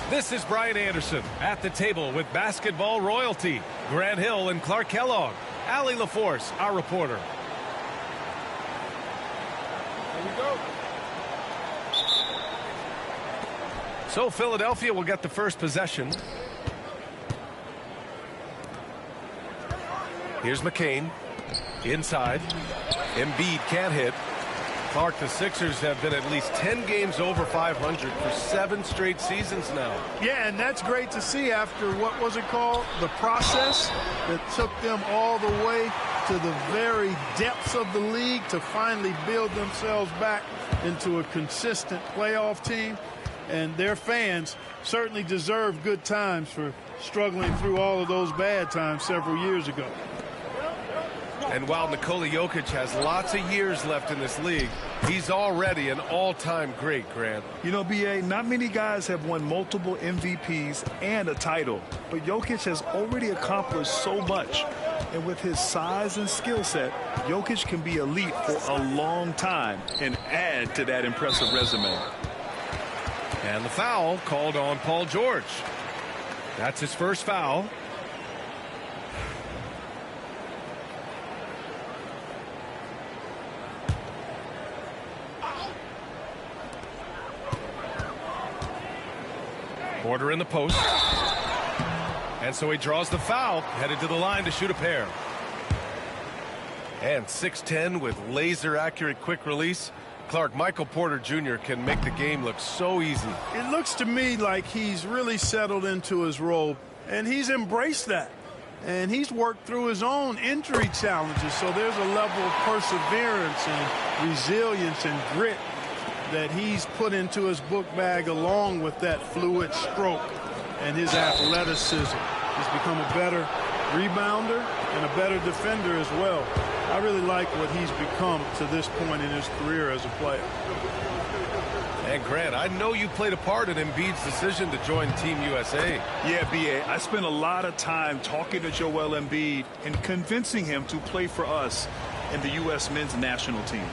This is Brian Anderson at the table with basketball royalty. Grant Hill and Clark Kellogg. Allie LaForce, our reporter. There you go. So Philadelphia will get the first possession. Here's McCain. Inside. Embiid can't hit. Clark, the Sixers have been at least 10 games over 500 for 7 straight seasons now. Yeah, and that's great to see after, what was it called? The process that took them all the way to the very depths of the league to finally build themselves back into a consistent playoff team. And their fans certainly deserve good times for struggling through all of those bad times several years ago. And while Nikola Jokic has lots of years left in this league, he's already an all-time great, Grant. You know, B.A., not many guys have won multiple MVPs and a title, but Jokic has already accomplished so much. And with his size and skill set, Jokic can be elite for a long time and add to that impressive resume. And the foul called on Paul George. That's his first foul. Porter in the post. And so he draws the foul, headed to the line to shoot a pair. And 6'10" with laser-accurate quick release. Clark, Michael Porter Jr. can make the game look so easy. It looks to me like he's really settled into his role, and he's embraced that. And he's worked through his own injury challenges, so there's a level of perseverance and resilience and grit that he's put into his book bag, along with that fluid stroke and his athleticism. He's become a better rebounder and a better defender as well. I really like what he's become to this point in his career as a player. And Grant, I know you played a part in Embiid's decision to join Team USA. Yeah, B.A., I spent a lot of time talking to Joel Embiid and convincing him to play for us in the U.S. men's national team.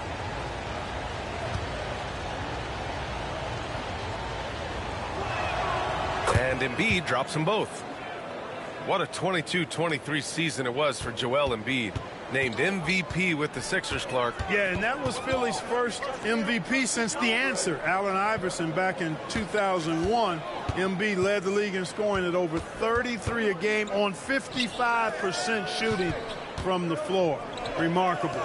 And Embiid drops them both. What a 22-23 season it was for Joel Embiid. Named MVP with the Sixers, Clark. Yeah, and that was Philly's first MVP since the answer, Allen Iverson, back in 2001. Embiid led the league in scoring at over 33 a game on 55% shooting from the floor. Remarkable.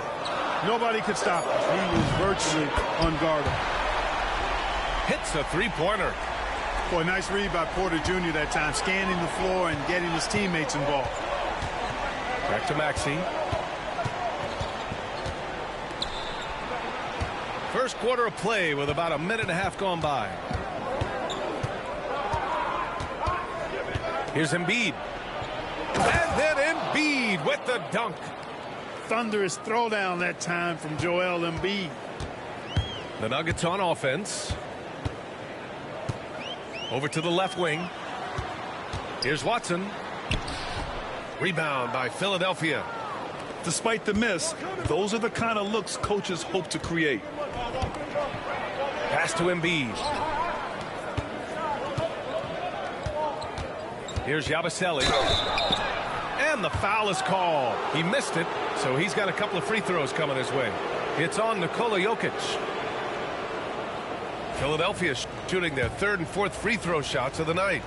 Nobody could stop him. He was virtually unguardable. Hits a three-pointer. Boy, nice read by Porter Jr. that time, scanning the floor and getting his teammates involved. Back to Maxey. First quarter of play with about a minute and a half gone by. Here's Embiid. And then Embiid with the dunk. Thunderous throwdown that time from Joel Embiid. The Nuggets on offense. Over to the left wing. Here's Watson. Rebound by Philadelphia. Despite the miss, those are the kind of looks coaches hope to create. Pass to Embiid. Here's Yabusele. And the foul is called. He missed it, so he's got a couple of free throws coming his way. It's on Nikola Jokic. Philadelphia shooting their third and fourth free throw shots of the night.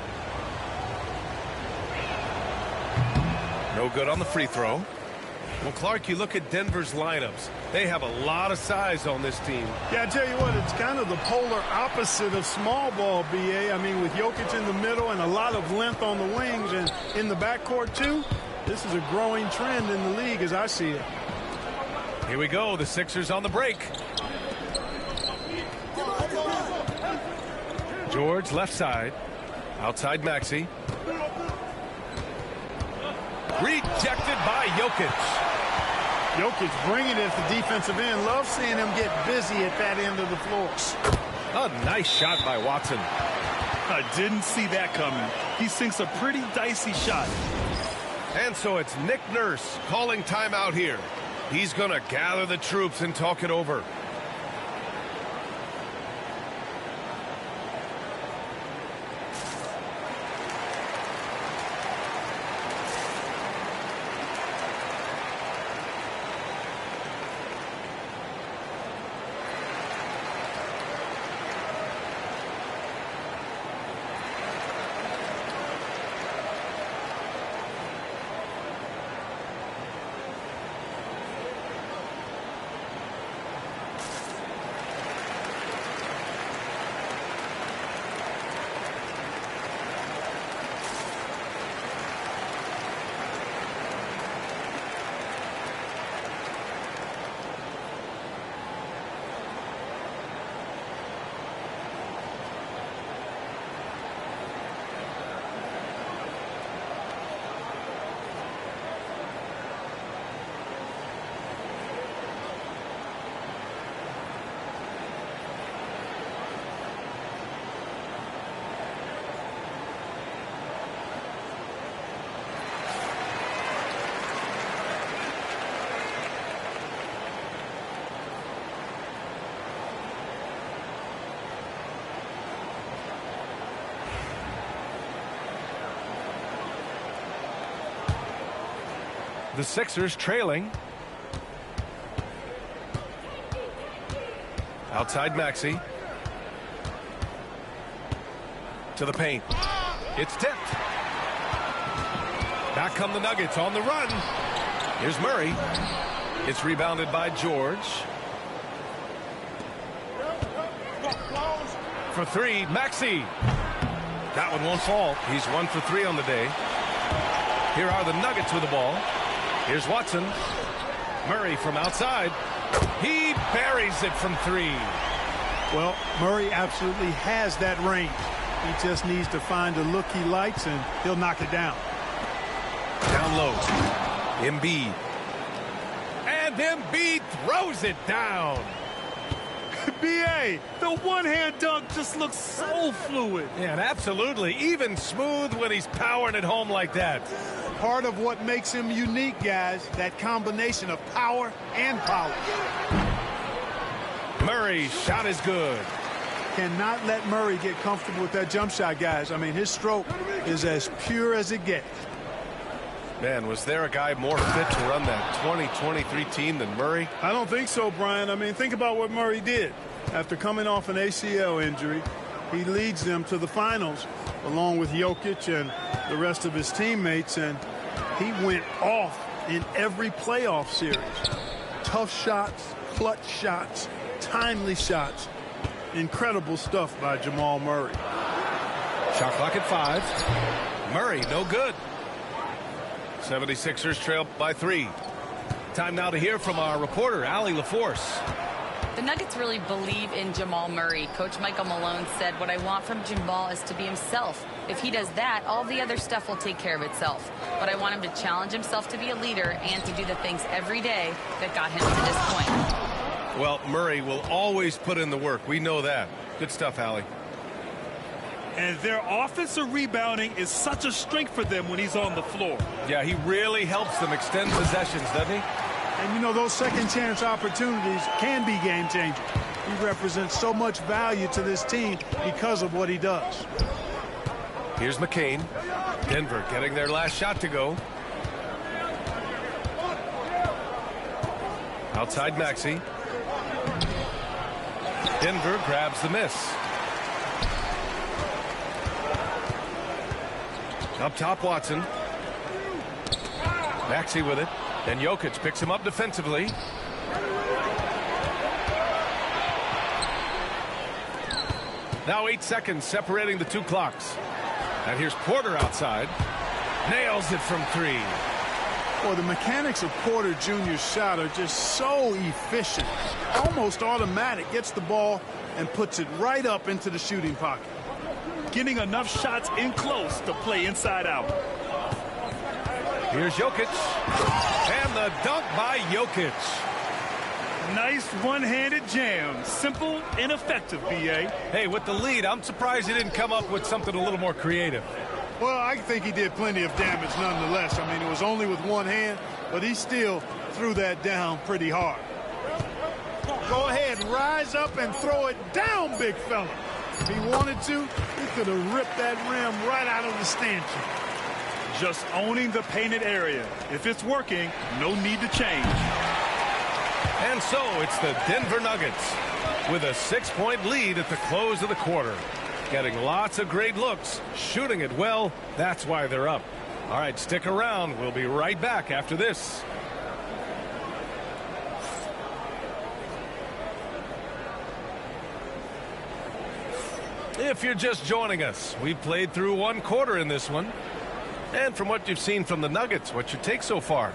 No good on the free throw. Well, Clark, you look at Denver's lineups. They have a lot of size on this team. Yeah, I tell you what, it's kind of the polar opposite of small ball, B.A. I mean, with Jokic in the middle and a lot of length on the wings and in the backcourt, too, this is a growing trend in the league as I see it. Here we go, the Sixers on the break. George left side. Outside Maxey. Rejected by Jokic. Jokic bringing it at the defensive end. Love seeing him get busy at that end of the floor. A nice shot by Watson. I didn't see that coming. He sinks a pretty dicey shot. And so it's Nick Nurse calling timeout here. He's going to gather the troops and talk it over. The Sixers trailing. Outside Maxey. To the paint. It's tipped. Back come the Nuggets on the run. Here's Murray. It's rebounded by George. For three, Maxey. That one won't fall. He's 1 for 3 on the day. Here are the Nuggets with the ball. Here's Watson. Murray from outside. He buries it from 3. Well, Murray absolutely has that range. He just needs to find a look he likes, and he'll knock it down. Down low. Embiid. And Embiid throws it down. B.A., the one-hand dunk just looks so fluid. Yeah, and absolutely. Even smooth when he's powering it home like that. Part of what makes him unique, guys, that combination of power and power. Murray's shot is good. Cannot let Murray get comfortable with that jump shot, guys. I mean, his stroke is as pure as it gets. Man, was there a guy more fit to run that 2023 team than Murray? I don't think so, Brian. I mean, think about what Murray did. After coming off an ACL injury, he leads them to the finals along with Jokic and the rest of his teammates, and he went off in every playoff series. Tough shots, clutch shots, timely shots. Incredible stuff by Jamal Murray. Shot clock at 5. Murray, no good. 76ers trail by 3. Time now to hear from our reporter, Allie LaForce. The Nuggets really believe in Jamal Murray. Coach Michael Malone said, what I want from Jamal is to be himself. If he does that, all the other stuff will take care of itself. But I want him to challenge himself to be a leader and to do the things every day that got him to this point. Well, Murray will always put in the work. We know that. Good stuff, Allie. And their offensive rebounding is such a strength for them when he's on the floor. Yeah, he really helps them extend possessions, doesn't he? And, you know, those second chance opportunities can be game changers. He represents so much value to this team because of what he does. Here's McCain. Denver getting their last shot to go. Outside Maxey. Denver grabs the miss. Up top, Watson. Maxey with it. And Jokic picks him up defensively. Now 8 seconds separating the two clocks. And here's Porter outside. Nails it from 3. Well, the mechanics of Porter Jr.'s shot are just so efficient. Almost automatic. Gets the ball and puts it right up into the shooting pocket. Getting enough shots in close to play inside out. Here's Jokic. And the dunk by Jokic. Nice one-handed jam. Simple and effective, B.A. Hey, with the lead, I'm surprised he didn't come up with something a little more creative. Well, I think he did plenty of damage nonetheless. I mean, it was only with one hand, but he still threw that down pretty hard. Go ahead, rise up and throw it down, big fella. If he wanted to, he could have ripped that rim right out of the stanchion. Just owning the painted area. If it's working, no need to change. And so it's the Denver Nuggets with a 6-point lead at the close of the quarter. Getting lots of great looks, shooting it well. That's why they're up. All right, stick around. We'll be right back after this. If you're just joining us, we've played through one quarter in this one. And from what you've seen from the Nuggets, what's your take so far?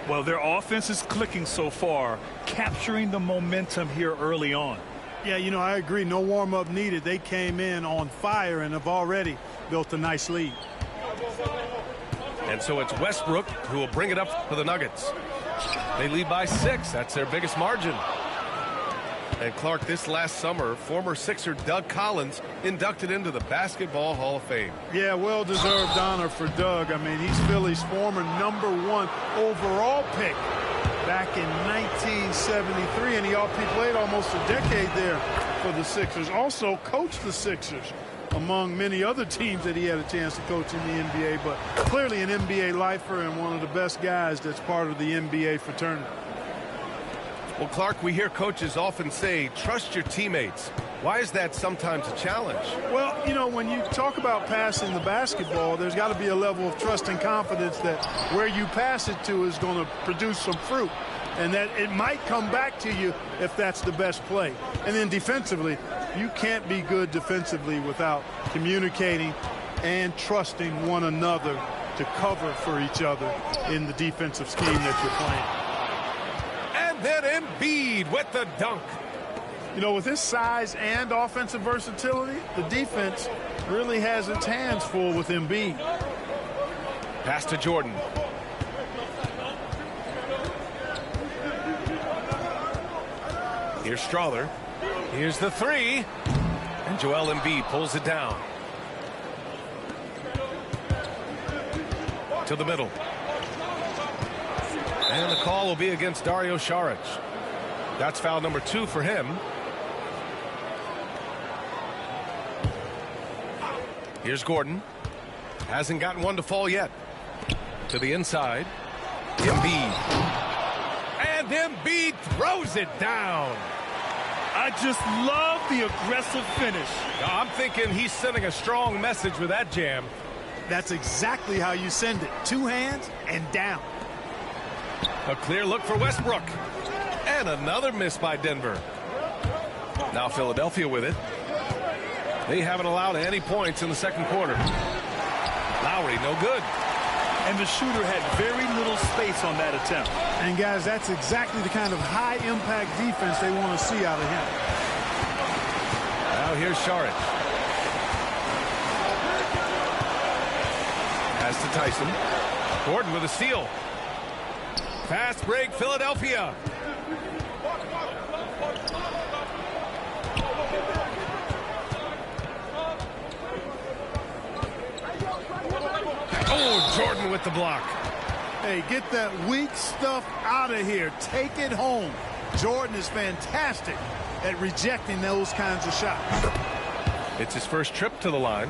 Well, their offense is clicking so far, capturing the momentum here early on. Yeah, you know, I agree. No warm-up needed. They came in on fire and have already built a nice lead. And so it's Westbrook who will bring it up for the Nuggets. They lead by 6. That's their biggest margin. And Clark, this last summer, former Sixer Doug Collins inducted into the Basketball Hall of Fame. Yeah, well-deserved honor for Doug. I mean, he's Philly's former #1 overall pick back in 1973, and he played almost a decade there for the Sixers. Also coached the Sixers, among many other teams that he had a chance to coach in the NBA, but clearly an NBA lifer and one of the best guys that's part of the NBA fraternity. Well, Clark, we hear coaches often say, trust your teammates. Why is that sometimes a challenge? Well, you know, when you talk about passing the basketball, there's got to be a level of trust and confidence that where you pass it to is going to produce some fruit, and that it might come back to you if that's the best play. And then defensively, you can't be good defensively without communicating and trusting one another to cover for each other in the defensive scheme that you're playing. Then Embiid with the dunk. You know, with his size and offensive versatility, the defense really has its hands full with Embiid. Pass to Jordan. Here's Strawther. Here's the 3. And Joel Embiid pulls it down. To the middle. And the call will be against Dario Saric. That's foul number 2 for him. Here's Gordon. Hasn't gotten one to fall yet. To the inside. Embiid. And Embiid throws it down. I just love the aggressive finish. I'm thinking he's sending a strong message with that jam. That's exactly how you send it. 2 hands and down. A clear look for Westbrook. And another miss by Denver. Now Philadelphia with it. They haven't allowed any points in the second quarter. Lowry, no good. And the shooter had very little space on that attempt. And, guys, that's exactly the kind of high-impact defense they want to see out of him. Now here's Saric. Pass to Tyson. Gordon with a steal. Fast break, Philadelphia. Oh, Jordan with the block. Hey, get that weak stuff out of here. Take it home. Jordan is fantastic at rejecting those kinds of shots. It's his first trip to the line.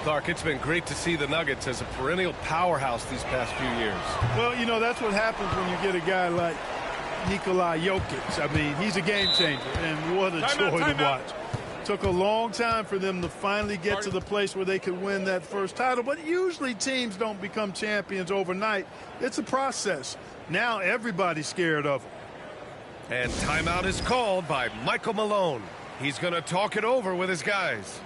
Clark, it's been great to see the Nuggets as a perennial powerhouse these past few years. Well, you know, that's what happens when you get a guy like Nikola Jokic. I mean, he's a game changer, and what a joy to watch. Took a long time for them to finally get to the place where they could win that first title, but usually teams don't become champions overnight. It's a process. Now everybody's scared of them. And timeout is called by Michael Malone. He's going to talk it over with his guys.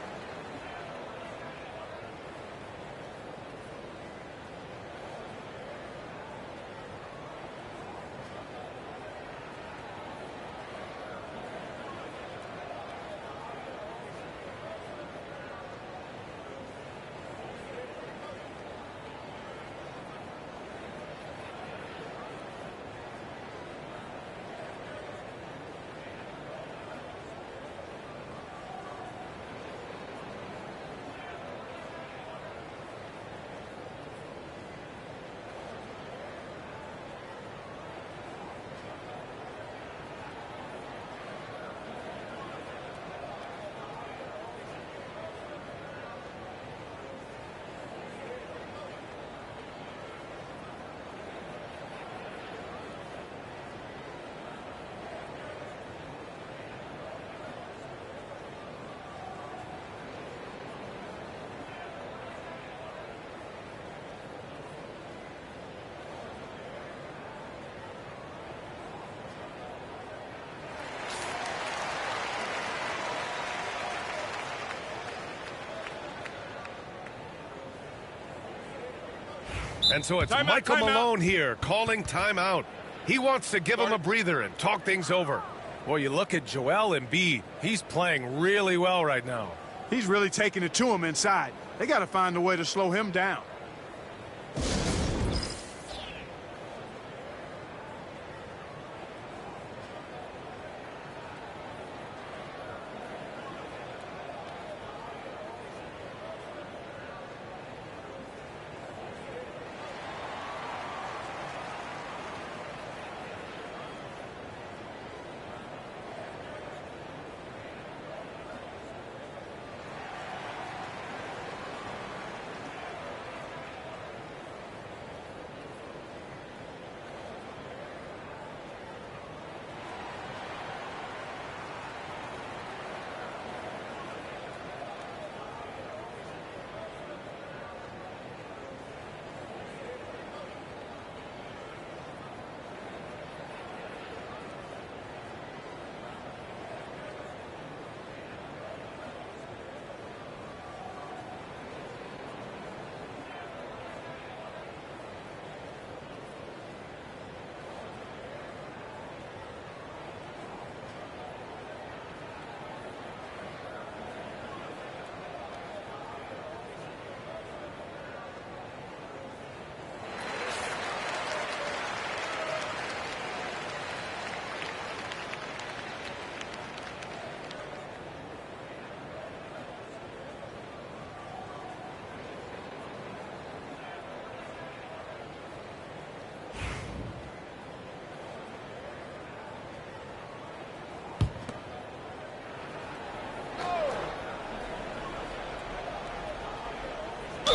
And so it's Michael Malone here calling timeout. He wants to give him a breather and talk things over. Boy, you look at Joel Embiid. He's playing really well right now. He's really taking it to him inside. They got to find a way to slow him down.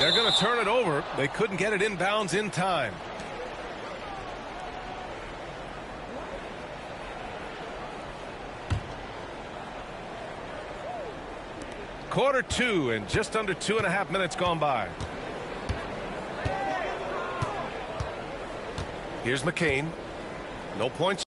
They're going to turn it over. They couldn't get it inbounds in time. Quarter two and just under 2.5 minutes gone by. Here's McCain. No points.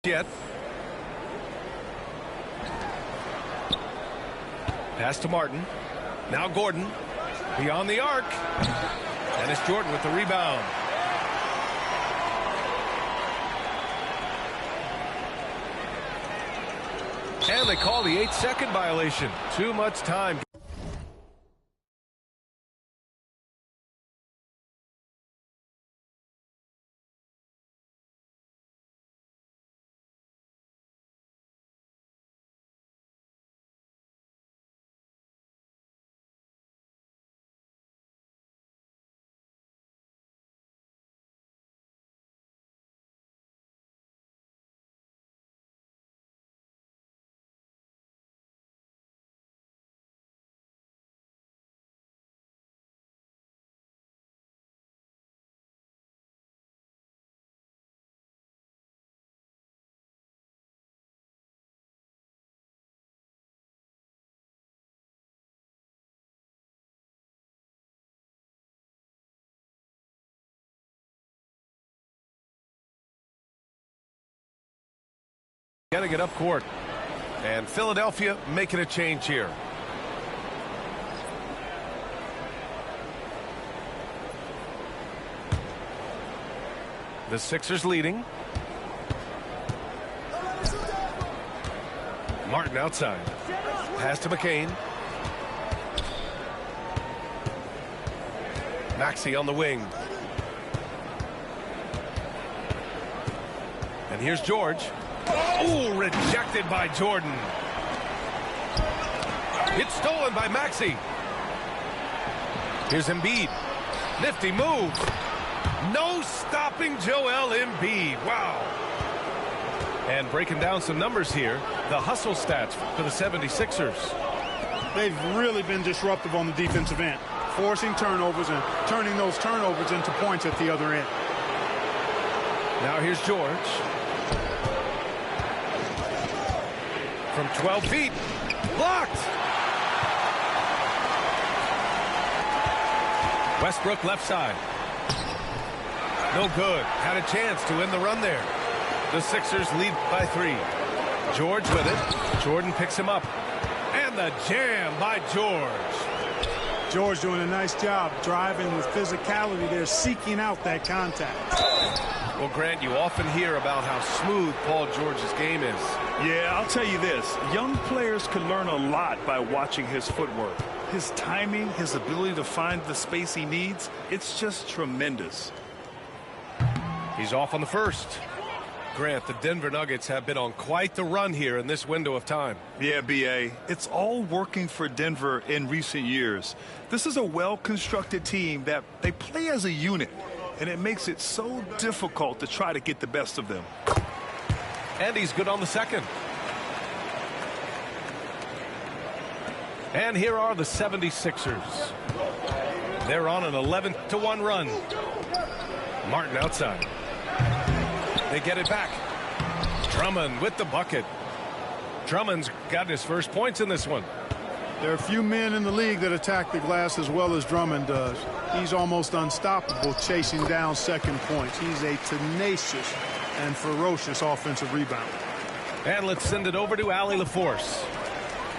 yet. Pass to Martin. Now Gordon. Beyond the arc. And it's Jordan with the rebound. And they call the 8-second violation. Too much time. Getting it up court. And Philadelphia making a change here. The Sixers leading. Martin outside. Pass to McCain. Maxey on the wing. And here's George. Oh, rejected by Jordan. It's stolen by Maxey. Here's Embiid. Nifty move. No stopping Joel Embiid. Wow. And breaking down some numbers here, the hustle stats for the 76ers. They've really been disruptive on the defensive end, forcing turnovers and turning those turnovers into points at the other end. Now here's George. From 12 feet. Blocked. Westbrook left side. No good. Had a chance to end the run there. The Sixers lead by 3. George with it. Jordan picks him up. And the jam by George. George doing a nice job driving with physicality there, seeking out that contact. Well, Grant, you often hear about how smooth Paul George's game is. Yeah, I'll tell you this. Young players can learn a lot by watching his footwork. His timing, his ability to find the space he needs, it's just tremendous. He's off on the first. Grant, the Denver Nuggets have been on quite the run here in this window of time. Yeah, B.A., it's all working for Denver in recent years. This is a well-constructed team that they play as a unit, and it makes it so difficult to try to get the best of them. And he's good on the second. And here are the 76ers. They're on an 11-1 run. Martin outside. They get it back. Drummond with the bucket. Drummond's got his first points in this one. There are a few men in the league that attack the glass as well as Drummond does. He's almost unstoppable chasing down second points. He's a tenacious and ferocious offensive rebounder. And let's send it over to Allie LaForce.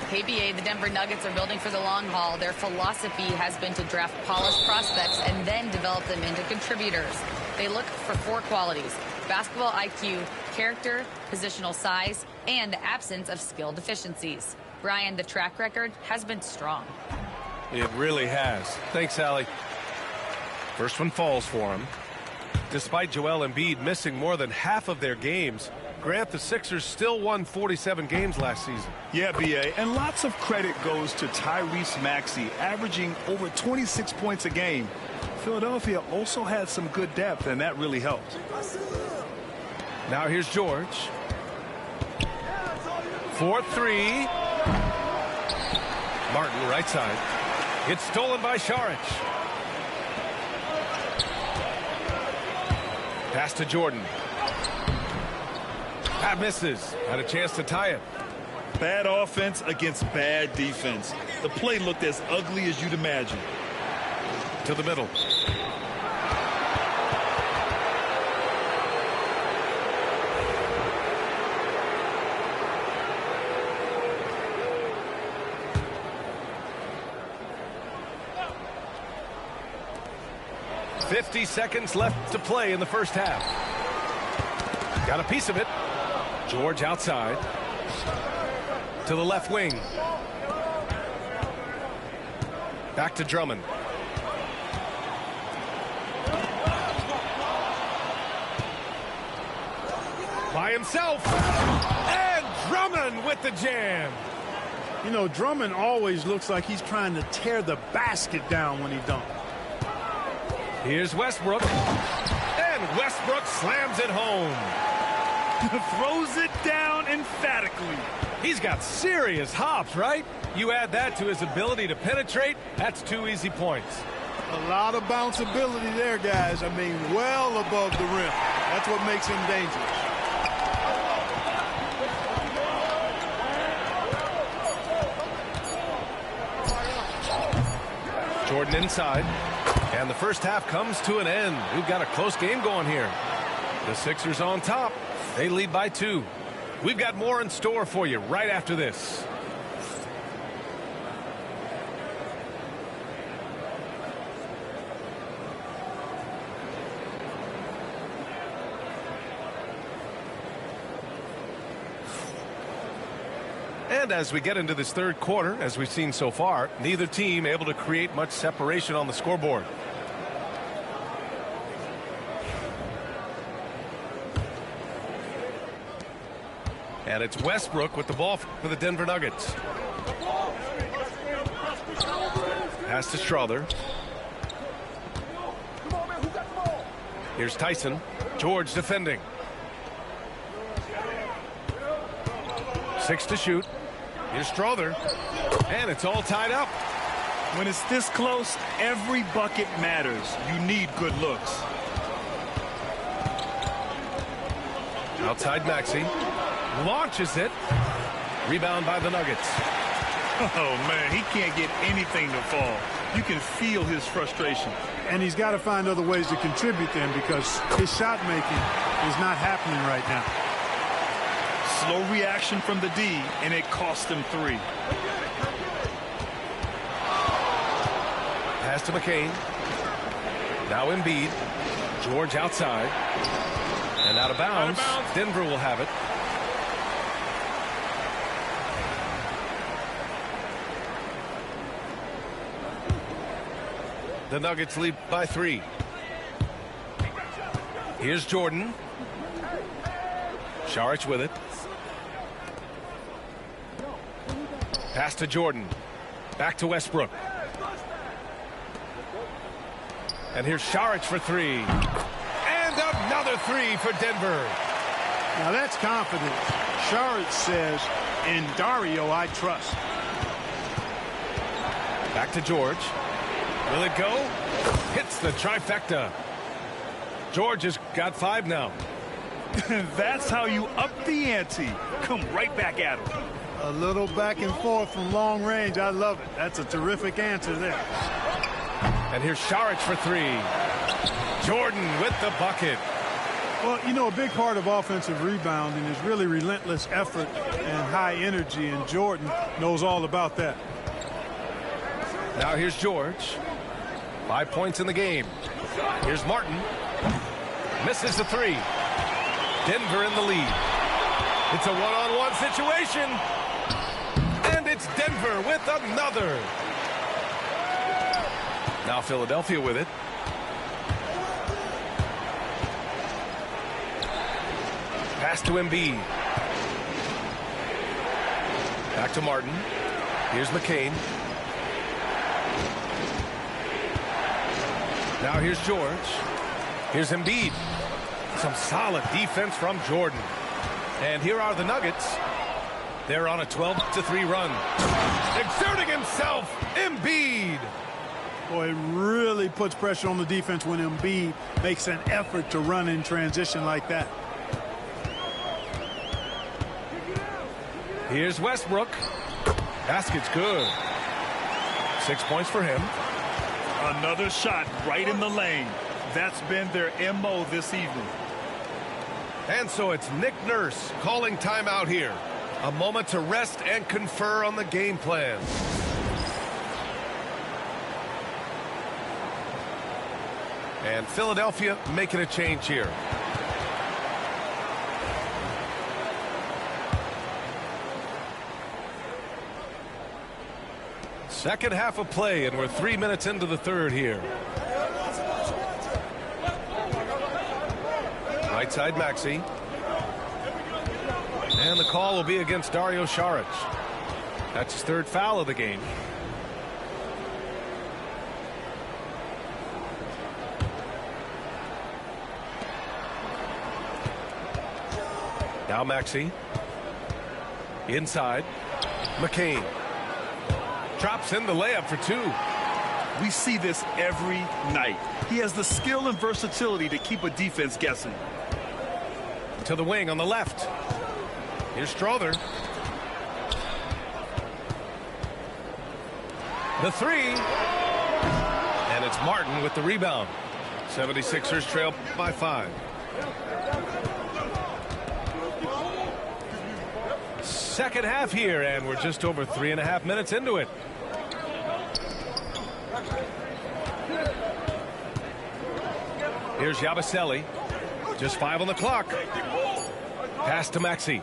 KBA, the Denver Nuggets are building for the long haul. Their philosophy has been to draft polished prospects and then develop them into contributors. They look for 4 qualities: basketball IQ, character, positional size, and the absence of skill deficiencies. Brian, the track record has been strong. It really has. Thanks, Allie. First one falls for him. Despite Joel Embiid missing more than half of their games, Grant, the Sixers still won 47 games last season. Yeah, B.A., and lots of credit goes to Tyrese Maxey, averaging over 26 points a game. Philadelphia also had some good depth, and that really helped. Now here's George. 4-3. Martin right side. It's stolen by Saric. Pass to Jordan. That misses. Had a chance to tie it. Bad offense against bad defense. The play looked as ugly as you'd imagine. To the middle. 50 seconds left to play in the first half. Got a piece of it. George outside. To the left wing. Back to Drummond. By himself. And Drummond with the jam. You know, Drummond always looks like he's trying to tear the basket down when he dunks. Here's Westbrook. And Westbrook slams it home. Throws it down emphatically. He's got serious hops, right? You add that to his ability to penetrate, that's 2 easy points. A lot of bounceability there, guys. I mean, well above the rim. That's what makes him dangerous. Jordan inside. And the first half comes to an end. We've got a close game going here. The Sixers on top. They lead by 2. We've got more in store for you right after this. And as we get into this third quarter, as we've seen so far, neither team able to create much separation on the scoreboard. And it's Westbrook with the ball for the Denver Nuggets. Pass to Strother. Here's Tyson. George defending. 6 to shoot. Here's Strother. And it's all tied up. When it's this close, every bucket matters. You need good looks. Outside Maxey. Launches it. Rebound by the Nuggets. Oh, man, he can't get anything to fall. You can feel his frustration. And he's got to find other ways to contribute then because his shot making is not happening right now. Slow reaction from the D, and it cost him 3. Pass to McCain. Now Embiid. George outside. And out of bounds. Denver will have it. The Nuggets lead by 3. Here's Jordan. Saric with it. Pass to Jordan. Back to Westbrook. And here's Saric for 3. And another 3 for Denver. Now that's confidence. Saric says, in Dario I trust. Back to George. Will it go? Hits the trifecta. George has got 5 now. That's how you up the ante. Come right back at him. A little back and forth from long range. I love it. That's a terrific answer there. And here's Saric for 3. Jordan with the bucket. Well, you know, a big part of offensive rebounding is really relentless effort and high energy, and Jordan knows all about that. Now here's George. 5 points in the game. Here's Martin. Misses the 3. Denver in the lead. It's a one-on-one situation. And it's Denver with another. Now Philadelphia with it. Pass to Embiid. Back to Martin. Here's McCain. Now here's George. Here's Embiid. Some solid defense from Jordan. And here are the Nuggets. They're on a 12-3 run. Exerting himself, Embiid. Boy, it really puts pressure on the defense when Embiid makes an effort to run in transition like that. Here's Westbrook. Basket's good. 6 points for him. Another shot right in the lane. That's been their MO this evening. And so it's Nick Nurse calling timeout here. A moment to rest and confer on the game plan. And Philadelphia making a change here. Second half of play, and we're 3 minutes into the third here. Right side Maxey. And the call will be against Dario Saric. That's his third foul of the game. Now Maxey. Inside. McCain. Drops in the layup for two. We see this every night. He has the skill and versatility to keep a defense guessing. To the wing on the left. Here's Strother. The three. And it's Martin with the rebound. 76ers trail by 5. Second half here, and we're just over 3.5 minutes into it. Here's Yabusele. Just 5 on the clock. Pass to Maxey.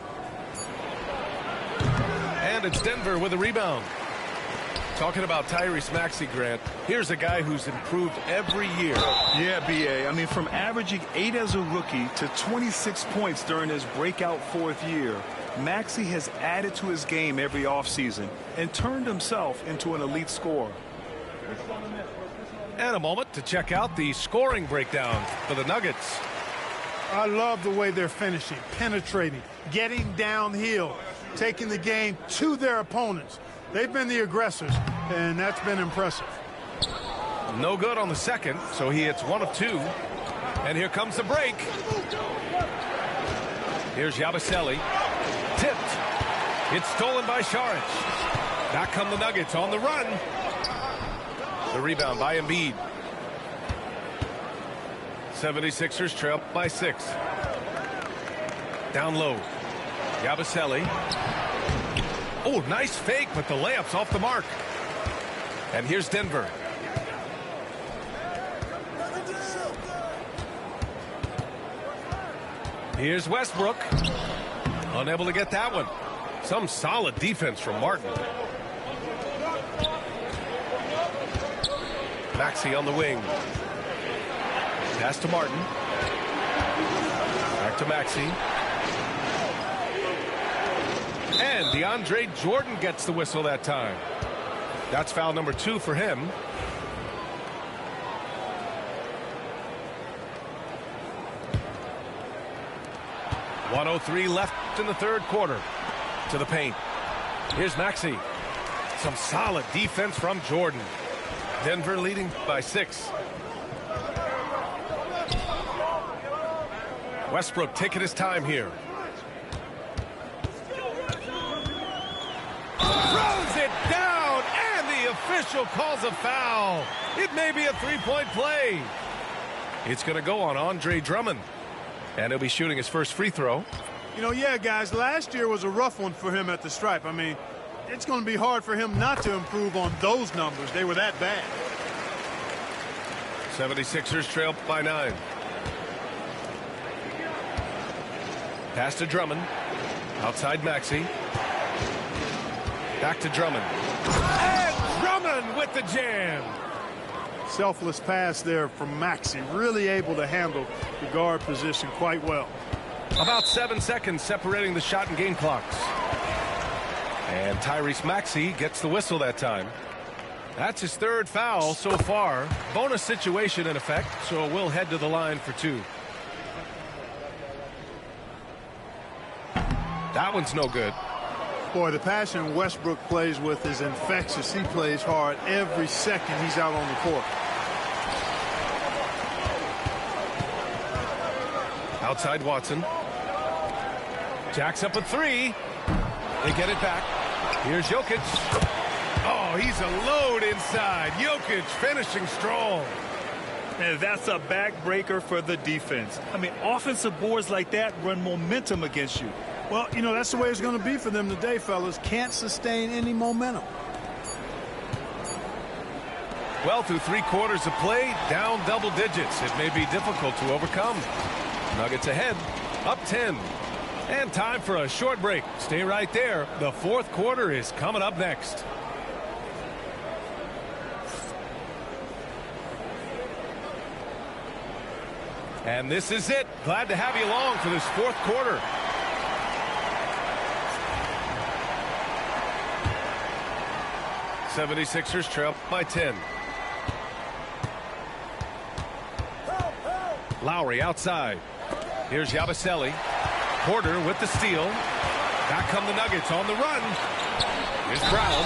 And it's Denver with a rebound. Talking about Tyrese Maxey, Grant, here's a guy who's improved every year. Yeah, B.A. I mean, from averaging 8 as a rookie to 26 points during his breakout 4th year, Maxey has added to his game every offseason and turned himself into an elite scorer. And a moment to check out the scoring breakdown for the Nuggets. I love the way they're finishing, penetrating, getting downhill, taking the game to their opponents. They've been the aggressors, and that's been impressive. No good on the second, so he hits 1 of 2. And here comes the break. Here's Yabusele. Tipped. It's stolen by Saric. Back come the Nuggets on the run. The rebound by Embiid. 76ers trail by 6. Down low. Yabusele. Oh, nice fake, but the layup's off the mark. And here's Denver. Here's Westbrook. Unable to get that one. Some solid defense from Martin. Maxey on the wing. Pass to Martin. Back to Maxey. And DeAndre Jordan gets the whistle that time. That's foul number 2 for him. .103 left in the third quarter. To the paint. Here's Maxey. Some solid defense from Jordan. Denver leading by 6. Westbrook taking his time here. Throws it down, and the official calls a foul. It may be a 3-point play. It's going to go on Andre Drummond. And he'll be shooting his first free throw. You know, yeah, guys, last year was a rough one for him at the stripe. I mean, it's going to be hard for him not to improve on those numbers. They were that bad. 76ers trail by 9. Pass to Drummond. Outside Maxey. Back to Drummond. And Drummond with the jam. Selfless pass there from Maxey. Really able to handle the guard position quite well. About 7 seconds separating the shot and game clocks. And Tyrese Maxey gets the whistle that time. That's his third foul so far. Bonus situation in effect, so we'll head to the line for 2. That one's no good. Boy, the passion Westbrook plays with is infectious. He plays hard every second he's out on the court. Outside Watson. Jacks up a 3. They get it back. Here's Jokic. Oh, he's a load inside. Jokic finishing strong. And that's a backbreaker for the defense. I mean, offensive boards like that run momentum against you. Well, you know, that's the way it's going to be for them today, fellas. Can't sustain any momentum. Well, through 3 quarters of play, down double digits. It may be difficult to overcome. Nuggets ahead, up 10. And time for a short break. Stay right there. The 4th quarter is coming up next. And this is it. Glad to have you along for this 4th quarter. '76ers trail by 10. Lowry outside. Here's Yabusele. Porter with the steal. Back come the Nuggets on the run. Here's Brown.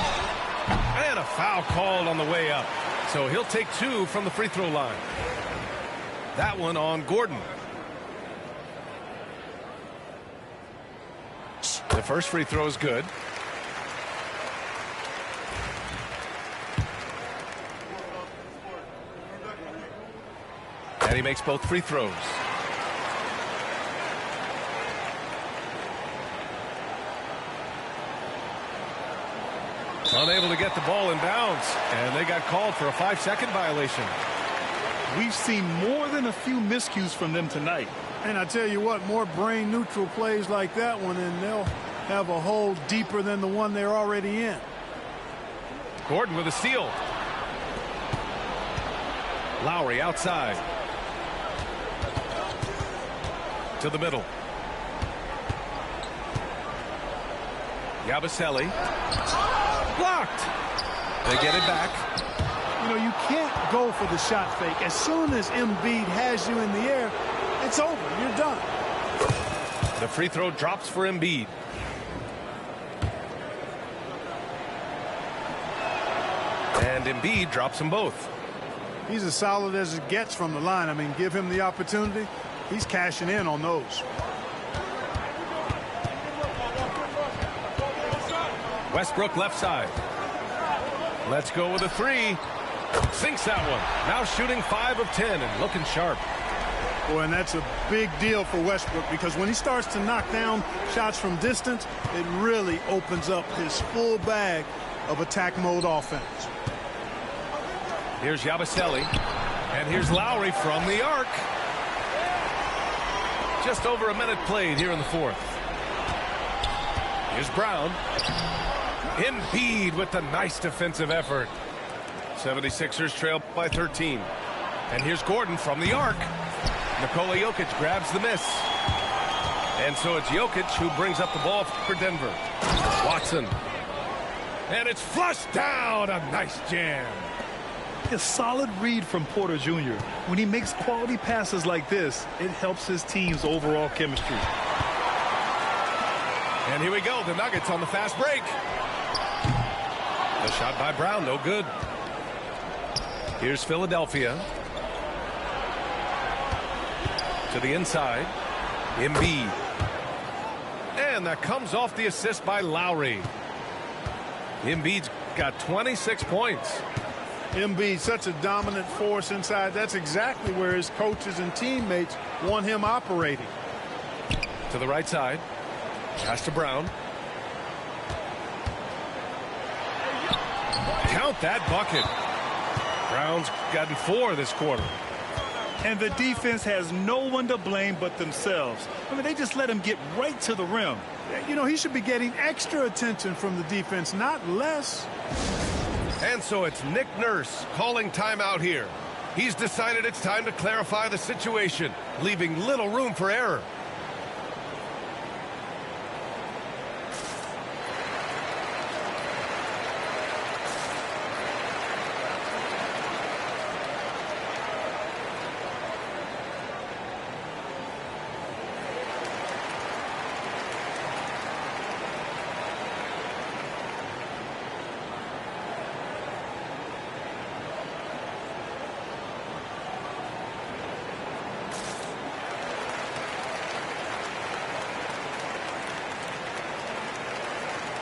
And a foul called on the way up. So he'll take 2 from the free throw line. That one on Gordon. The first free throw is good. And he makes both free throws. Unable to get the ball in bounds, and they got called for a 5-second violation. We've seen more than a few miscues from them tonight. And I tell you what, more brain neutral plays like that one, and they'll have a hole deeper than the one they're already in. Gordon with a steal. Lowry outside. To the middle. Yabusele. Blocked. They get it back. You know, you can't go for the shot fake. As soon as Embiid has you in the air, it's over. You're done. The free throw drops for Embiid. And Embiid drops them both. He's as solid as it gets from the line. I mean, give him the opportunity. He's cashing in on those. Westbrook left side. Let's go with a 3. Sinks that one. Now shooting 5 of 10 and looking sharp. Boy, and that's a big deal for Westbrook, because when he starts to knock down shots from distance, it really opens up his full bag of attack mode offense. Here's Yabusele. And here's Lowry from the arc. Just over a minute played here in the 4th. Here's Brown. Embiid with the nice defensive effort. 76ers trail by 13. And here's Gordon from the arc. Nikola Jokic grabs the miss. And so it's Jokic who brings up the ball for Denver. Watson. And it's flushed down. A nice jam. A solid read from Porter Jr. When he makes quality passes like this, it helps his team's overall chemistry. And here we go. The Nuggets on the fast break. The shot by Brown, no good. Here's Philadelphia. To the inside. Embiid. And that comes off the assist by Lowry. Embiid's got 26 points. Embiid, such a dominant force inside. That's exactly where his coaches and teammates want him operating. To the right side. Pass to Brown. Count that bucket. Brown's gotten 4 this quarter. And the defense has no one to blame but themselves. I mean, they just let him get right to the rim. You know, he should be getting extra attention from the defense, not less. And so it's Nick Nurse calling timeout here. He's decided it's time to clarify the situation, leaving little room for error.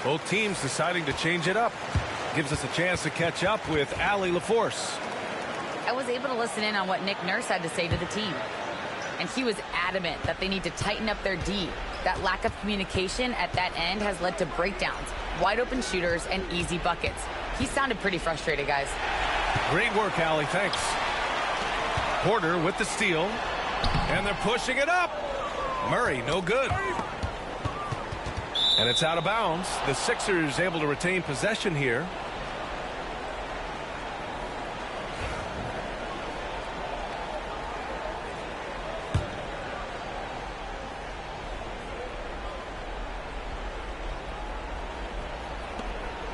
Both teams deciding to change it up. Gives us a chance to catch up with Allie LaForce. I was able to listen in on what Nick Nurse had to say to the team. And he was adamant that they need to tighten up their D. That lack of communication at that end has led to breakdowns, wide open shooters, and easy buckets. He sounded pretty frustrated, guys. Great work, Allie. Thanks. Porter with the steal. And they're pushing it up. Murray, no good. And it's out of bounds. The Sixers able to retain possession here.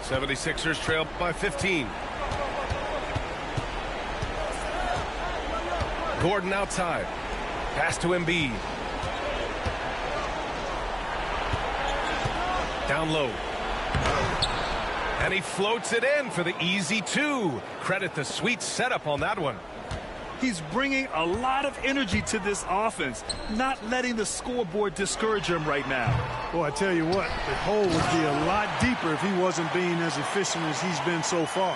'76ers trail by 15. Gordon outside. Pass to Embiid. Down low. And he floats it in for the easy two. Credit the sweet setup on that one. He's bringing a lot of energy to this offense, not letting the scoreboard discourage him right now. Boy, I tell you what, the hole would be a lot deeper if he wasn't being as efficient as he's been so far.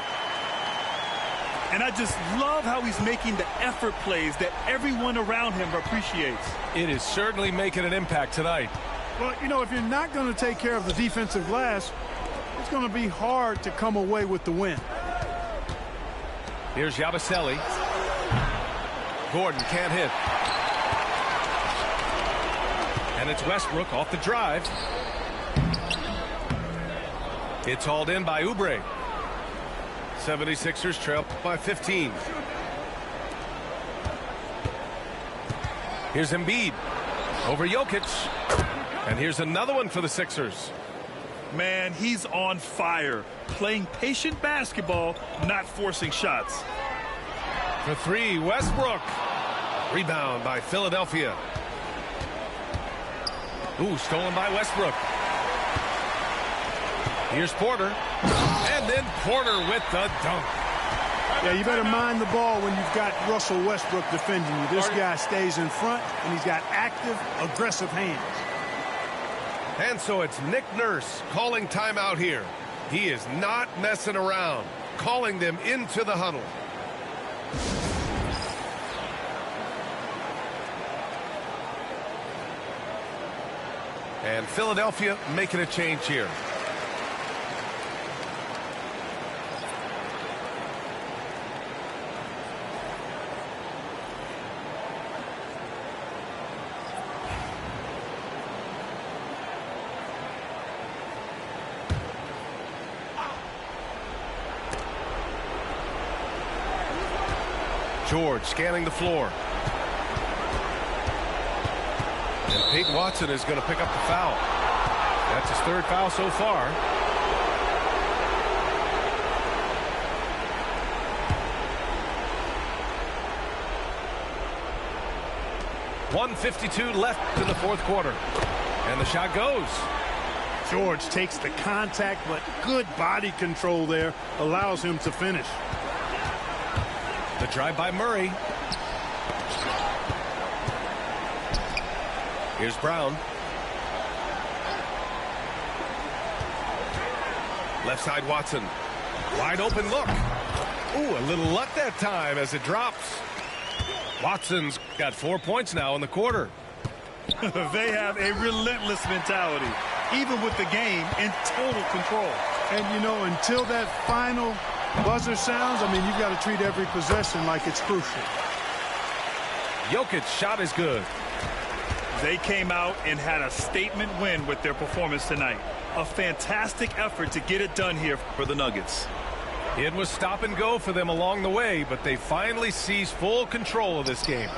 And I just love how he's making the effort plays that everyone around him appreciates. It is certainly making an impact tonight. Well, you know, if you're not going to take care of the defensive glass, it's going to be hard to come away with the win. Here's Yabusele. Gordon can't hit. And it's Westbrook off the drive. It's hauled in by Oubre. 76ers trail by 15. Here's Embiid over Jokic. And here's another one for the Sixers. Man, he's on fire. Playing patient basketball, not forcing shots. For three, Westbrook. Rebound by Philadelphia. Ooh, stolen by Westbrook. Here's Porter. And then Porter with the dunk. Yeah, you better mind the ball when you've got Russell Westbrook defending you. This guy stays in front, and he's got active, aggressive hands. And so it's Nick Nurse calling timeout here. He is not messing around, calling them into the huddle. And Philadelphia making a change here. George scanning the floor. And Peyton Watson is going to pick up the foul. That's his third foul so far. .152 left in the fourth quarter. And the shot goes. George takes the contact, but good body control there allows him to finish. The drive by Murray. Here's Brown. Left side Watson. Wide open look. Ooh, a little luck that time as it drops. Watson's got 4 points now in the quarter. They have a relentless mentality, even with the game in total control. And, you know, until that final buzzer sounds, I mean, you've got to treat every possession like it's crucial. Jokic's shot is good. They came out and had a statement win with their performance tonight. A fantastic effort to get it done here for the Nuggets. It was stop and go for them along the way, but they finally seized full control of this game.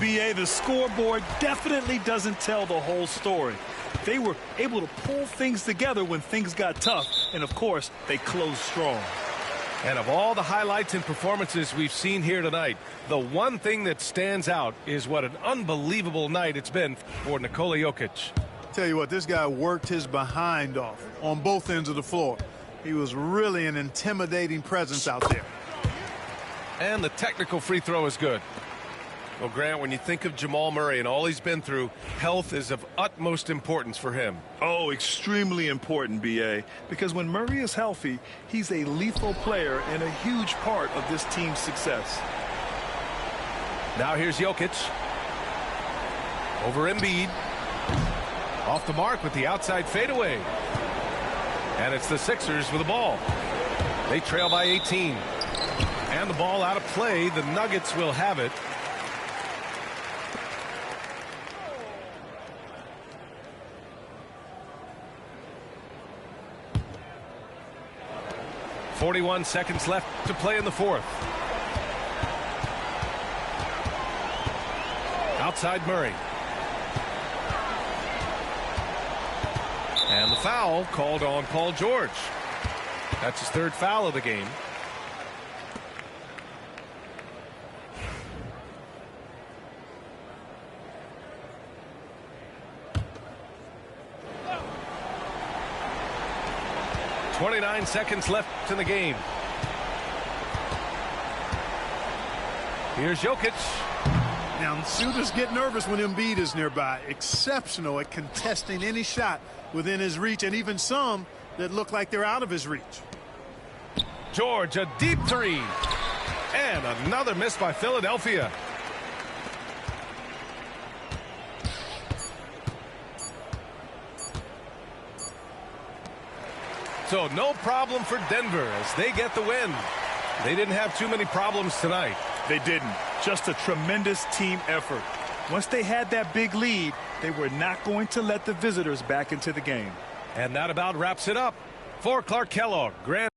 B.A., the scoreboard definitely doesn't tell the whole story. They were able to pull things together when things got tough, and of course, they closed strong. And of all the highlights and performances we've seen here tonight, the one thing that stands out is what an unbelievable night it's been for Nikola Jokic. Tell you what, this guy worked his behind off on both ends of the floor. He was really an intimidating presence out there. And the technical free throw is good. Well, Grant, when you think of Jamal Murray and all he's been through, health is of utmost importance for him. Oh, extremely important, B.A., because when Murray is healthy, he's a lethal player and a huge part of this team's success. Now here's Jokic. Over Embiid. Off the mark with the outside fadeaway. And it's the Sixers with the ball. They trail by 18. And the ball out of play. The Nuggets will have it. .41 seconds left to play in the fourth. Outside Murray. And the foul called on Paul George. That's his third foul of the game. .29 seconds left in the game. Here's Jokic. Now, shooters get nervous when Embiid is nearby. Exceptional at contesting any shot within his reach, and even some that look like they're out of his reach. George, a deep three. And another miss by Philadelphia. So no problem for Denver as they get the win. They didn't have too many problems tonight. They didn't. Just a tremendous team effort. Once they had that big lead, they were not going to let the visitors back into the game. And that about wraps it up. For Clark Kellogg, Grant.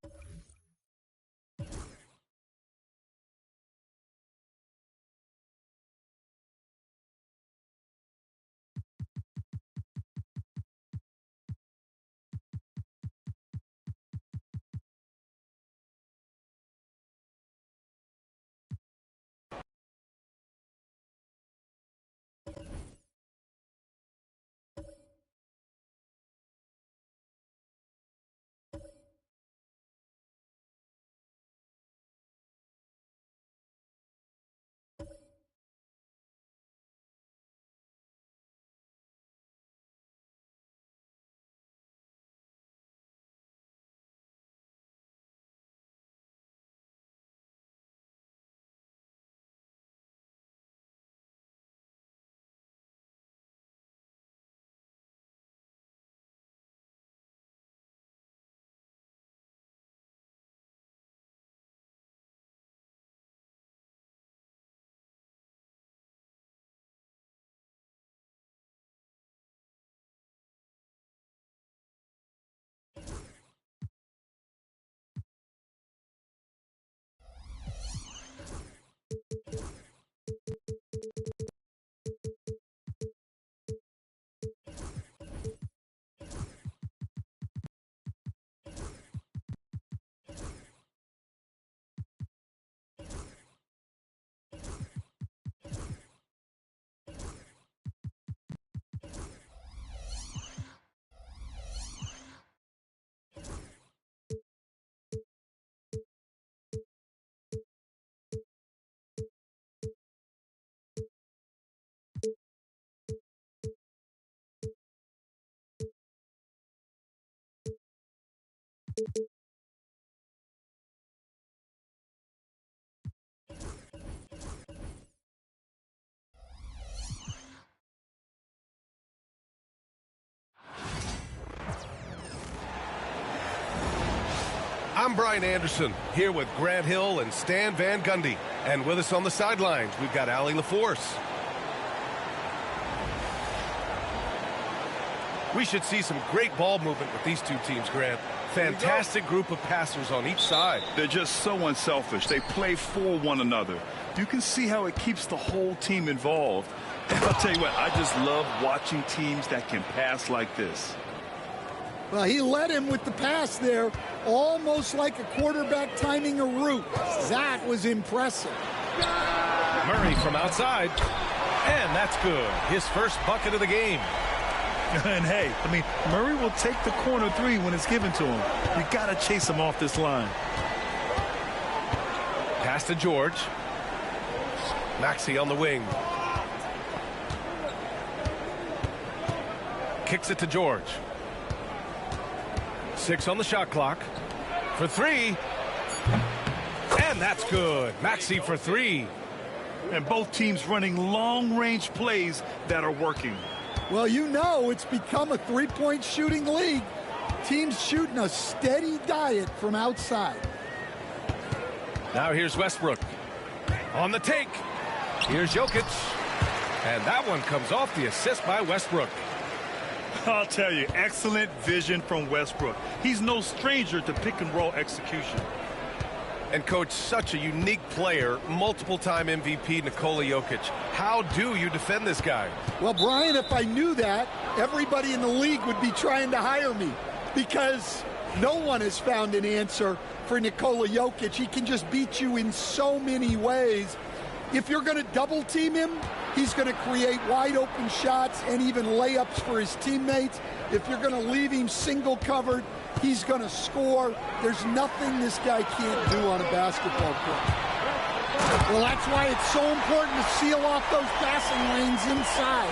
I'm Brian Anderson, here with Grant Hill and Stan Van Gundy. And with us on the sidelines, we've got Allie LaForce. We should see some great ball movement with these two teams, Grant. Fantastic group of passers on each side. They're just so unselfish. They play for one another. You can see how it keeps the whole team involved. And I'll tell you what, I just love watching teams that can pass like this. Well, he led him with the pass there, almost like a quarterback timing a route. That was impressive. Murray from outside, and that's good. His first bucket of the game. And hey, I mean, Murray will take the corner three when it's given to him. You got to chase him off this line. Pass to George. Maxey on the wing. Kicks it to George. 6 on the shot clock. For 3. And that's good. Maxey for 3. And both teams running long-range plays that are working. Well, you know it's become a three-point shooting league. Teams shooting a steady diet from outside. Now here's Westbrook. On the take. Here's Jokic. And that one comes off the assist by Westbrook. I'll tell you, excellent vision from Westbrook. He's no stranger to pick and roll execution. And coach, such a unique player, multiple-time MVP Nikola Jokic. How do you defend this guy? Well, Brian, if I knew that, everybody in the league would be trying to hire me, because no one has found an answer for Nikola Jokic. He can just beat you in so many ways. If you're going to double team him, he's going to create wide open shots and even layups for his teammates. If you're going to leave him single covered, he's going to score. There's nothing this guy can't do on a basketball court. Well, that's why it's so important to seal off those passing lanes inside.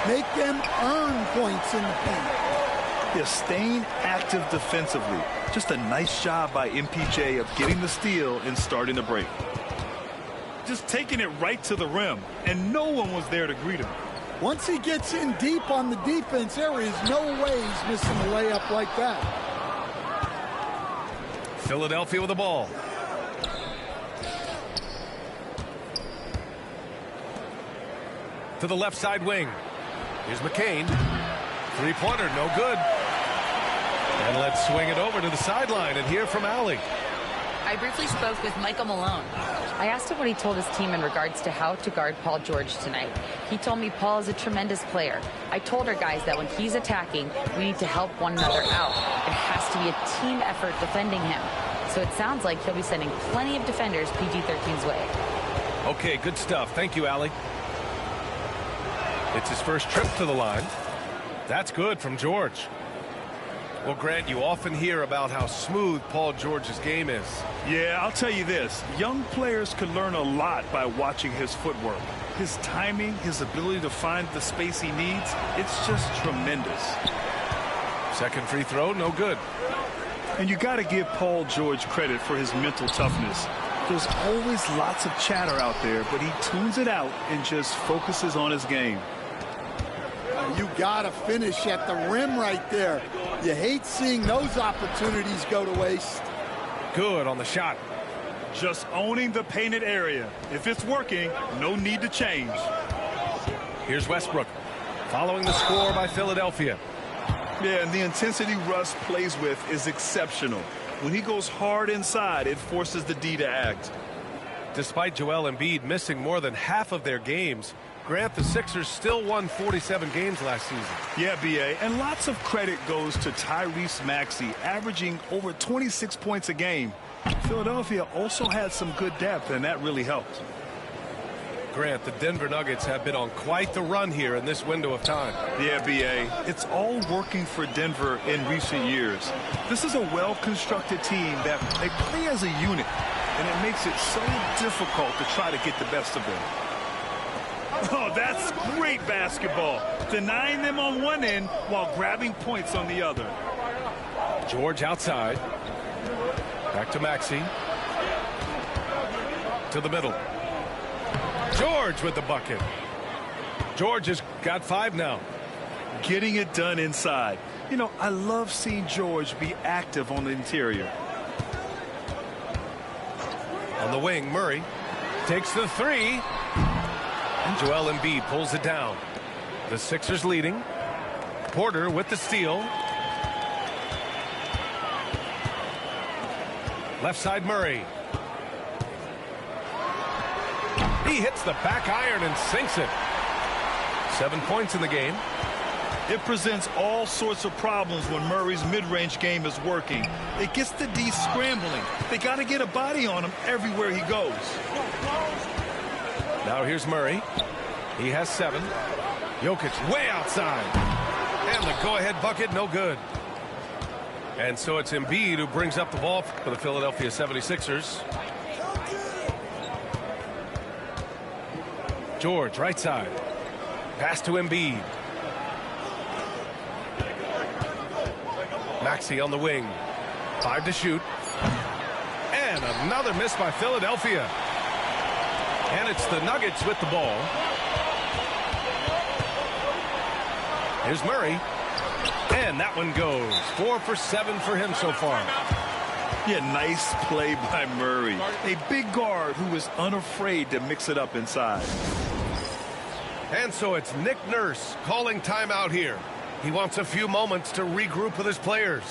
Make them earn points in the paint. Yeah, staying active defensively. Just a nice job by MPJ of getting the steal and starting the break. Just taking it right to the rim, and no one was there to greet him. Once he gets in deep on the defense, there is no way he's missing a layup like that. Philadelphia with the ball. To the left side wing. Here's McCain. Three-pointer, no good. And let's swing it over to the sideline and hear from Allie. I briefly spoke with Michael Malone. I asked him what he told his team in regards to how to guard Paul George tonight. He told me Paul is a tremendous player. I told our guys that when he's attacking, we need to help one another out. It has to be a team effort defending him. So it sounds like he'll be sending plenty of defenders PG-13's way. Okay, good stuff. Thank you, Allie. It's his first trip to the line. That's good from George. Well, Grant, you often hear about how smooth Paul George's game is. Yeah, I'll tell you this. Young players can learn a lot by watching his footwork. His timing, his ability to find the space he needs, it's just tremendous. Second free throw, no good. And you got to give Paul George credit for his mental toughness. There's always lots of chatter out there, but he tunes it out and just focuses on his game. You got to finish at the rim right there. You hate seeing those opportunities go to waste. Good on the shot. Just owning the painted area. If it's working, no need to change. Here's Westbrook, following the score by Philadelphia. Yeah, and the intensity Russ plays with is exceptional. When he goes hard inside, it forces the D to act. Despite Joel Embiid missing more than half of their games, Grant, the Sixers still won 47 games last season. Yeah, B.A., and lots of credit goes to Tyrese Maxey, averaging over 26 points a game. Philadelphia also had some good depth, and that really helped. Grant, the Denver Nuggets have been on quite the run here in this window of time. Yeah, B.A., it's all working for Denver in recent years. This is a well-constructed team that they play as a unit, and it makes it so difficult to try to get the best of them. Oh, that's great basketball. Denying them on one end while grabbing points on the other. George outside. Back to Maxey. To the middle. George with the bucket. George has got 5 now. Getting it done inside. You know, I love seeing George be active on the interior. On the wing, Murray takes the 3. And Joel Embiid pulls it down. The Sixers leading. Porter with the steal. Left side Murray. He hits the back iron and sinks it. 7 points in the game. It presents all sorts of problems when Murray's mid-range game is working. It gets the D scrambling. They got to get a body on him everywhere he goes. Now here's Murray. He has 7. Jokic way outside. And the go-ahead bucket, no good. And so it's Embiid who brings up the ball for the Philadelphia 76ers. George, right side. Pass to Embiid. Maxey on the wing. 5 to shoot. And another miss by Philadelphia. And it's the Nuggets with the ball. Here's Murray. And that one goes. 4 for 7 for him so far. Yeah, nice play by Murray. A big guard who is unafraid to mix it up inside. And so it's Nick Nurse calling timeout here. He wants a few moments to regroup with his players.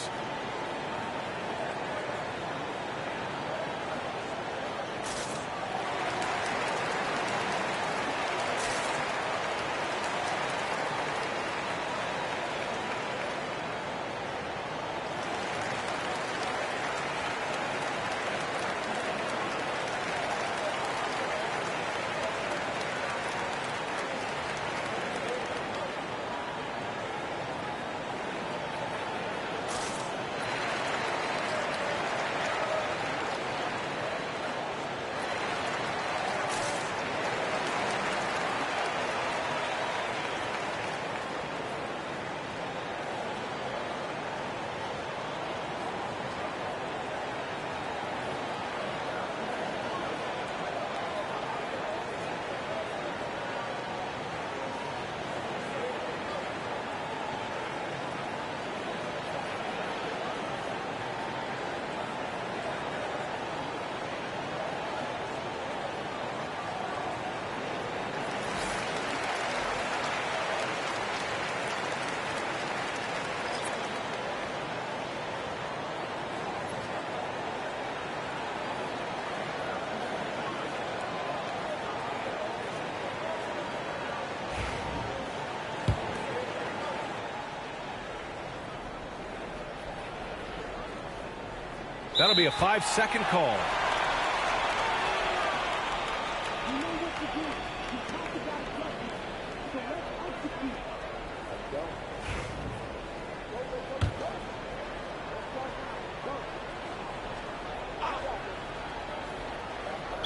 That'll be a 5-second call.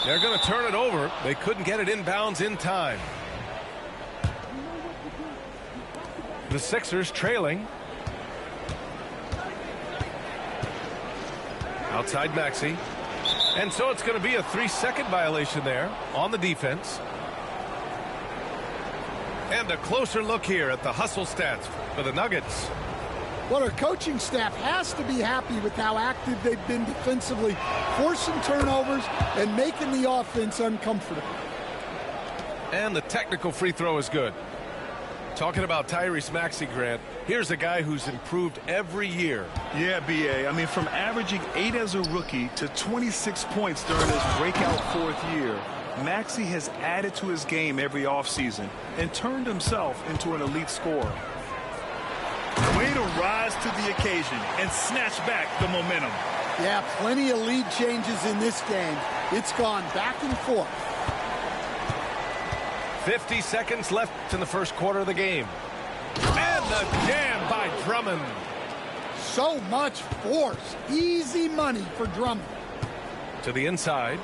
They're going to turn it over. They couldn't get it inbounds in time. The Sixers trailing. Outside Maxey. And so it's going to be a 3-second violation there on the defense. And a closer look here at the hustle stats for the Nuggets. Well, our coaching staff has to be happy with how active they've been defensively, forcing turnovers and making the offense uncomfortable. And the technical free throw is good. Talking about Tyrese Maxey, Grant, here's a guy who's improved every year. Yeah, B.A. I mean, from averaging 8 as a rookie to 26 points during his breakout 4th year, Maxey has added to his game every offseason and turned himself into an elite scorer. Way to rise to the occasion and snatch back the momentum. Yeah, plenty of lead changes in this game. It's gone back and forth. 50 seconds left in the first quarter of the game. And the jam by Drummond. So much force. Easy money for Drummond. To the inside.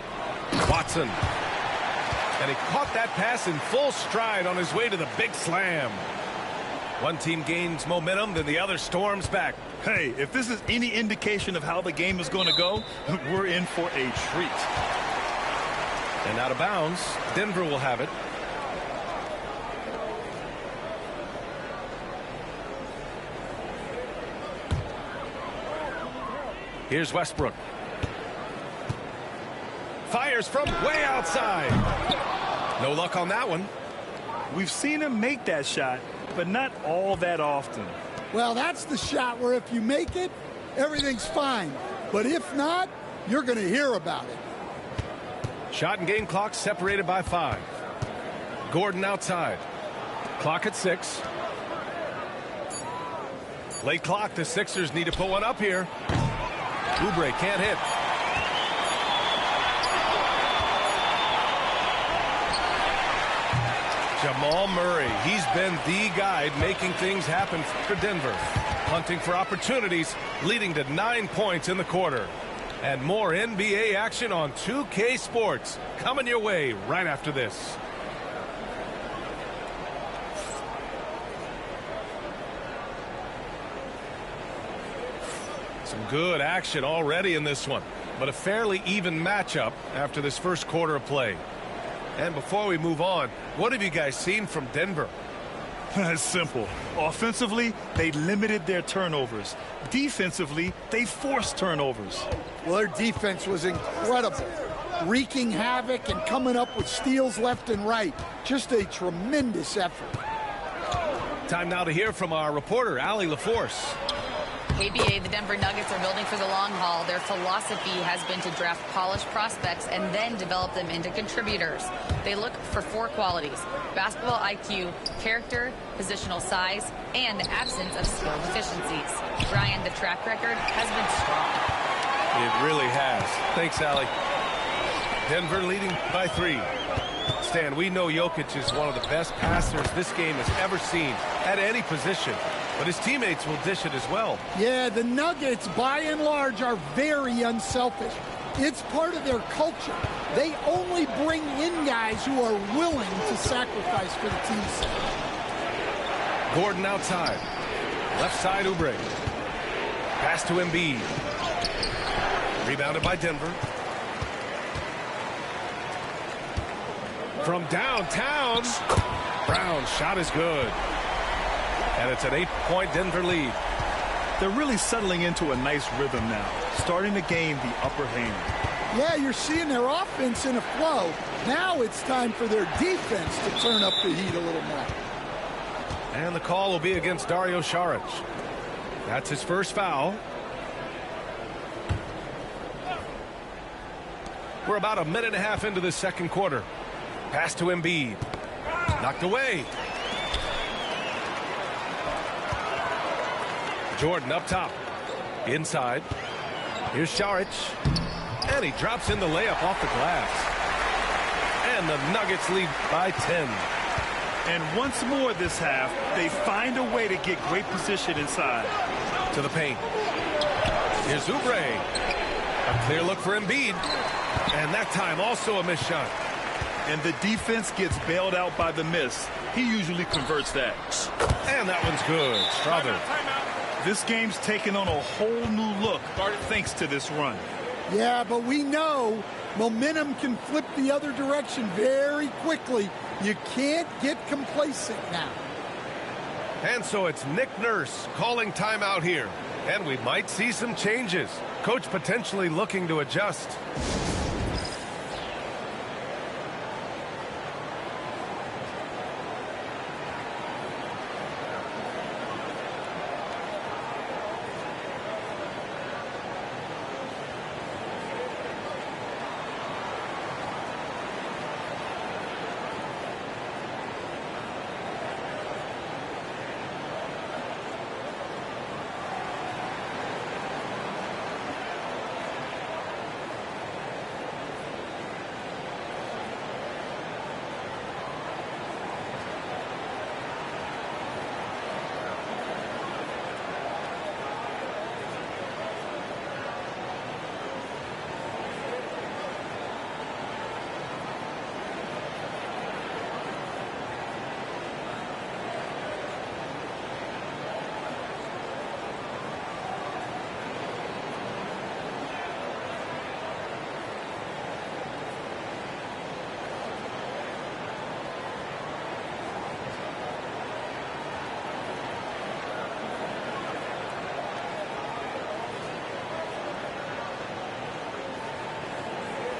Watson. And he caught that pass in full stride on his way to the big slam. One team gains momentum, then the other storms back. Hey, if this is any indication of how the game is going to go, we're in for a treat. And out of bounds, Denver will have it. Here's Westbrook. Fires from way outside. No luck on that one. We've seen him make that shot, but not all that often. Well, that's the shot where if you make it, everything's fine. But if not, you're going to hear about it. Shot and game clock separated by 5. Gordon outside. Clock at 6. Late clock. The Sixers need to put one up here. Oubre can't hit. Jamal Murray, he's been the guy making things happen for Denver. Hunting for opportunities, leading to 9 points in the quarter. And more NBA action on 2K Sports coming your way right after this. Some good action already in this one, but a fairly even matchup after this first quarter of play. And before we move on, what have you guys seen from Denver? It's simple. Offensively, they limited their turnovers. Defensively, they forced turnovers. Well, their defense was incredible, wreaking havoc and coming up with steals left and right. Just a tremendous effort. Time now to hear from our reporter, Allie LaForce. ABA, the Denver Nuggets are building for the long haul. Their philosophy has been to draft polished prospects and then develop them into contributors. They look for 4 qualities: basketball IQ, character, positional size, and the absence of skill deficiencies. Brian, the track record has been strong. It really has. Thanks, Allie. Denver leading by 3. Stan, we know Jokic is one of the best passers this game has ever seen at any position, but his teammates will dish it as well. Yeah, the Nuggets, by and large, are very unselfish. It's part of their culture. They only bring in guys who are willing to sacrifice for the team's sake. Gordon outside. Left side, Oubre. Pass to Embiid. Rebounded by Denver. From downtown, Brown's shot is good. And it's an 8-point Denver lead. They're really settling into a nice rhythm now, starting to gain the upper hand. Yeah, you're seeing their offense in a flow. Now it's time for their defense to turn up the heat a little more. And the call will be against Dario Saric. That's his first foul. We're about a minute and a half into the second quarter. Pass to Embiid. Knocked away. Jordan up top. Inside. Here's Saric. And he drops in the layup off the glass. And the Nuggets lead by 10. And once more this half, they find a way to get great position inside. To the paint. Here's Oubre. A clear look for Embiid. And that time also a missed shot. And the defense gets bailed out by the miss. He usually converts that. And that one's good. Strother. This game's taken on a whole new look thanks to this run. Yeah, but we know momentum can flip the other direction very quickly. You can't get complacent now. And so it's Nick Nurse calling timeout here. And we might see some changes. Coach potentially looking to adjust.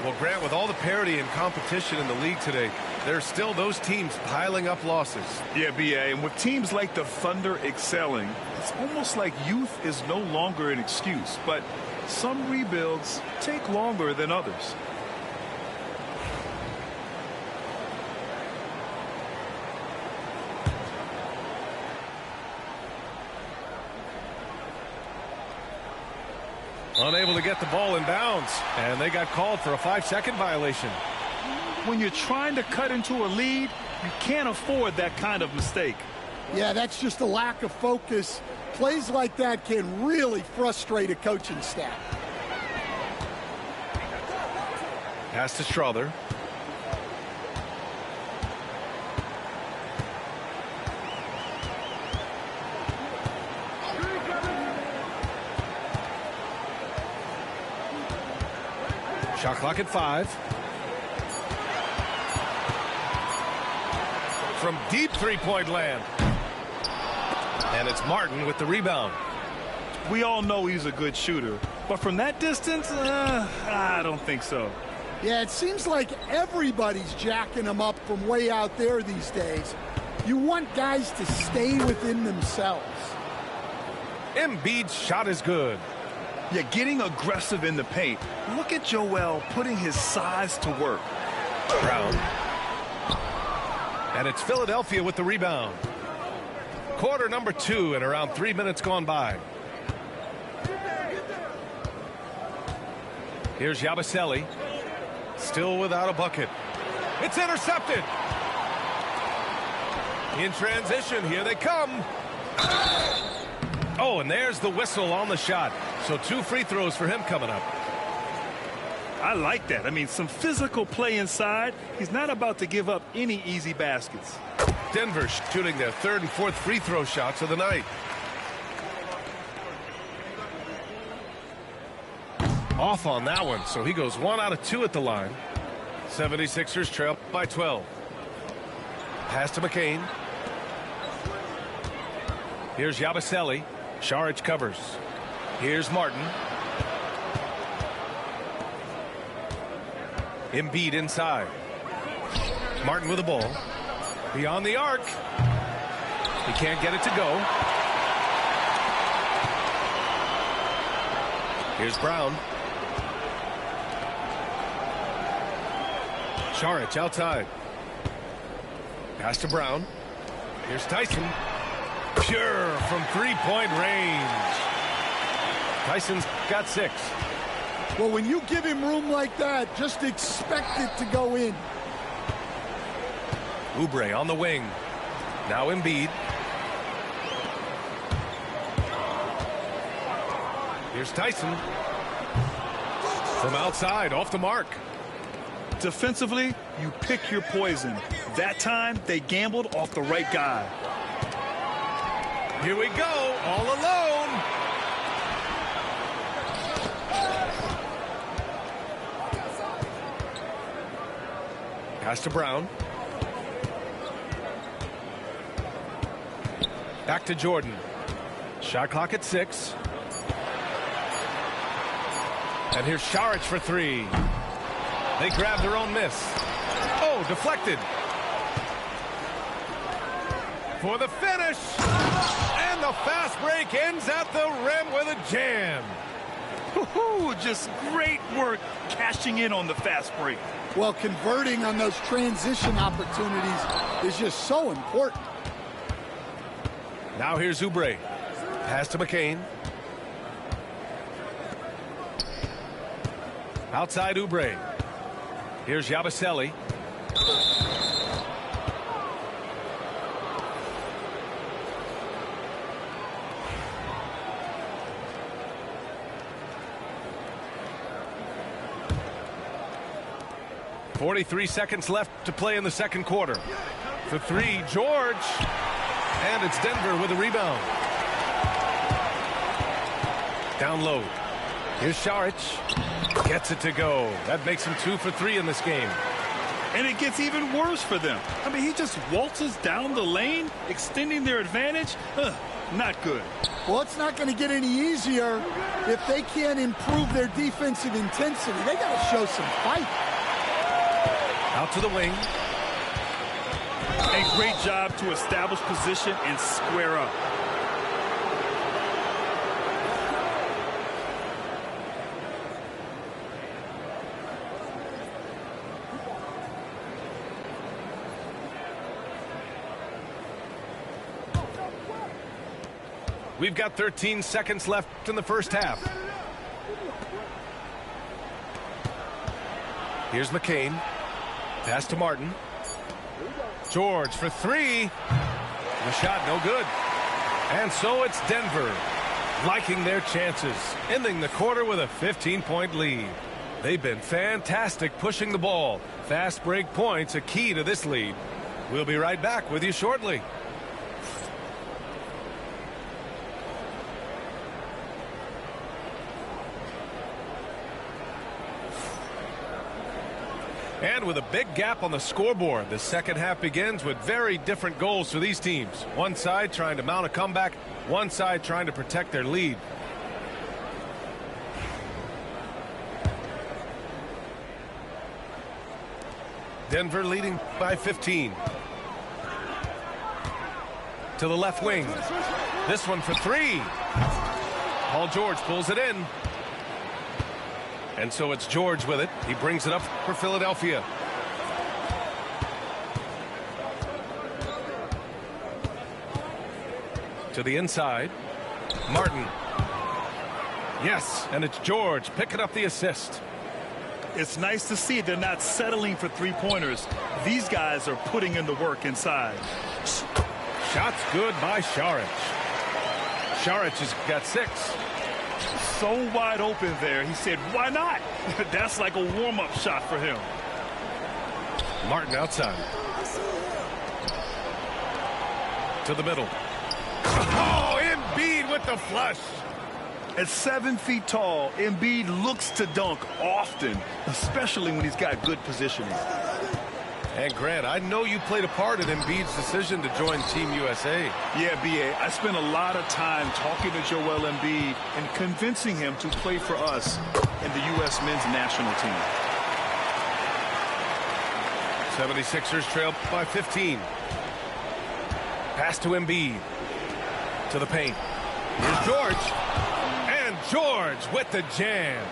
Well, Grant, with all the parity and competition in the league today, there are still those teams piling up losses. Yeah, B.A., and with teams like the Thunder excelling, it's almost like youth is no longer an excuse. But some rebuilds take longer than others. Unable to get the ball in bounds, and they got called for a 5-second violation. When you're trying to cut into a lead, you can't afford that kind of mistake. Yeah, that's just a lack of focus. Plays like that can really frustrate a coaching staff. Pass to Strother. Shot clock at 5. From deep three-point land. And it's Martin with the rebound. We all know he's a good shooter, But from that distance, I don't think so. Yeah, it seems like everybody's jacking them up from way out there these days. You want guys to stay within themselves. Embiid's shot is good. Yeah, getting aggressive in the paint. Look at Joel putting his size to work. Brown. And it's Philadelphia with the rebound. Quarter number 2 and around 3 minutes gone by. Here's Yabusele. Still without a bucket. It's intercepted. In transition, here they come. Oh, and there's the whistle on the shot. So 2 free throws for him coming up. I like that. I mean, some physical play inside. He's not about to give up any easy baskets. Denver shooting their 3rd and 4th free throw shots of the night. Off on that one, so he goes 1 out of 2 at the line. 76ers trail by 12. Pass to McCain. Here's Yabusele. Saric covers. Here's Martin. Embiid inside. Martin with the ball. Beyond the arc. He can't get it to go. Here's Brown. Saric outside. Pass to Brown. Here's Tyson. Pure from 3-point range. Tyson's got 6. Well, when you give him room like that, just expect it to go in. Oubre on the wing. Now Embiid. Here's Tyson. From outside, off the mark. Defensively, you pick your poison. That time, they gambled off the right guy. Here we go, all alone. Pass to Brown. Back to Jordan. Shot clock at 6. And here's Saric for 3. They grab their own miss. Oh, deflected. For the finish. And the fast break ends at the rim with a jam. Just great work cashing in on the fast break. Well, converting on those transition opportunities is just so important. Now here's Oubre. Pass to McCain. Outside Oubre. Here's Yabusele. .43 seconds left to play in the second quarter. For 3, George. And it's Denver with a rebound. Down low. Here's Saric. Gets it to go. That makes him 2 for 3 in this game. And it gets even worse for them. I mean, he just waltzes down the lane, extending their advantage. Not good. Well, it's not going to get any easier if they can't improve their defensive intensity. They got to show some fight. Out to the wing. A great job to establish position and square up. We've got 13 seconds left in the first half. Here's McCain. Pass to Martin. George for 3. The shot no good. And so it's Denver liking their chances, ending the quarter with a 15-point lead. They've been fantastic pushing the ball. Fast break points a key to this lead. We'll be right back with you shortly. And with a big gap on the scoreboard, the second half begins with very different goals for these teams. One side trying to mount a comeback, one side trying to protect their lead. Denver leading by 15. To the left wing. This one for three. Paul George pulls it in. And so it's George with it. He brings it up for Philadelphia. To the inside. Martin. Yes, and it's George picking up the assist. It's nice to see they're not settling for three-pointers. These guys are putting in the work inside. Shots good by Šarić. Šarić has got 6. So wide open there. He said, why not? That's like a warm-up shot for him. Martin outside. To the middle. Oh, Embiid with the flush. At 7 feet tall, Embiid looks to dunk often, especially when he's got good positioning. And Grant, I know you played a part in Embiid's decision to join Team USA. Yeah, B.A., I spent a lot of time talking to Joel Embiid and convincing him to play for us in the U.S. men's national team. 76ers trail by 15. Pass to Embiid. To the paint. Here's George. And George with the jam.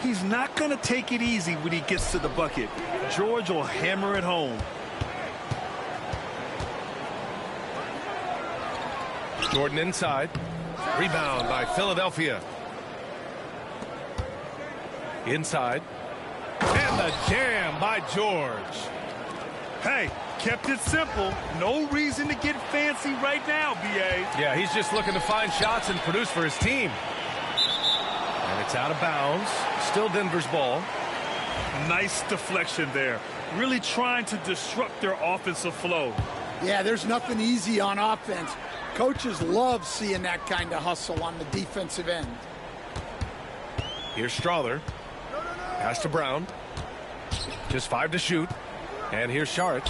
He's not going to take it easy when he gets to the bucket. George will hammer it home. Jordan inside. Rebound by Philadelphia. Inside. And the jam by George. Hey, kept it simple. No reason to get fancy right now, B.A. Yeah, he's just looking to find shots and produce for his team. And it's out of bounds. Still Denver's ball. Nice deflection there. Really trying to disrupt their offensive flow. Yeah, there's nothing easy on offense. Coaches love seeing that kind of hustle on the defensive end. Here's Strawther. Pass to Brown. Just 5 to shoot. And here's Šarić.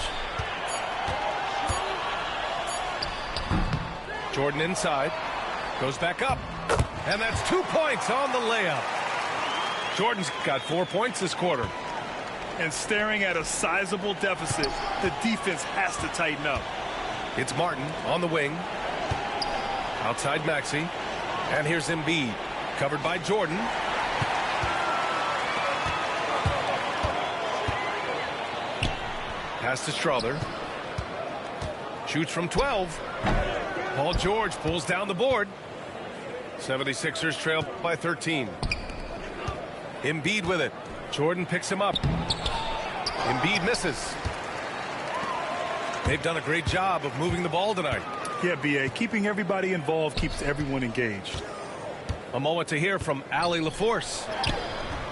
Jordan inside. Goes back up. And that's 2 points on the layup. Jordan's got 4 points this quarter. And staring at a sizable deficit, the defense has to tighten up. It's Martin on the wing. Outside Maxey. And here's Embiid. Covered by Jordan. Pass to Strawther. Shoots from 12. Paul George pulls down the board. 76ers trail by 13. Embiid with it. Jordan picks him up. Embiid misses. They've done a great job of moving the ball tonight. Yeah, B.A., keeping everybody involved keeps everyone engaged. A moment to hear from Allie LaForce.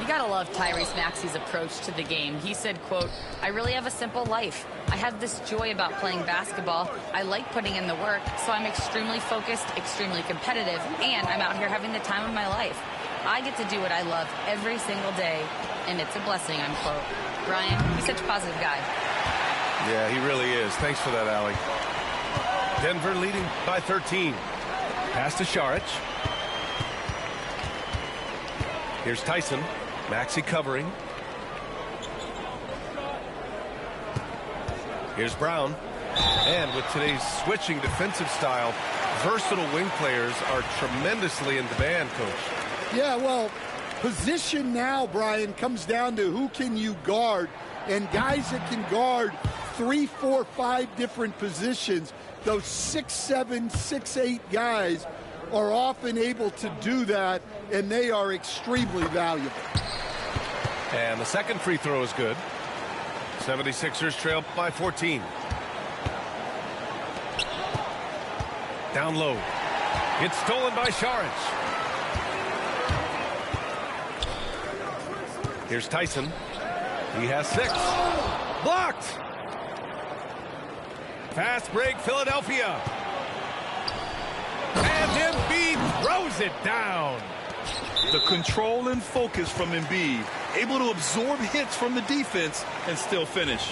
You gotta love Tyrese Maxey's approach to the game. He said, quote, "I really have a simple life. I have this joy about playing basketball. I like putting in the work, so I'm extremely focused, extremely competitive, and I'm out here having the time of my life. I get to do what I love every single day, and it's a blessing," unquote. Brian, he's such a positive guy. Yeah, he really is. Thanks for that, Allie. Denver leading by 13. Pass to Šarić. Here's Tyson. Maxey covering. Here's Brown. And with today's switching defensive style, versatile wing players are tremendously in demand, Coach. Yeah, well, position now, Brian, comes down to who can you guard. And guys that can guard 3, 4, 5 different positions, those 6'7", 6'8" guys are often able to do that, and they are extremely valuable. And the second free throw is good. 76ers trail by 14. Down low. It's stolen by Šarić. Here's Tyson. He has 6. Blocked. Fast break, Philadelphia. And Embiid throws it down. The control and focus from Embiid, able to absorb hits from the defense and still finish.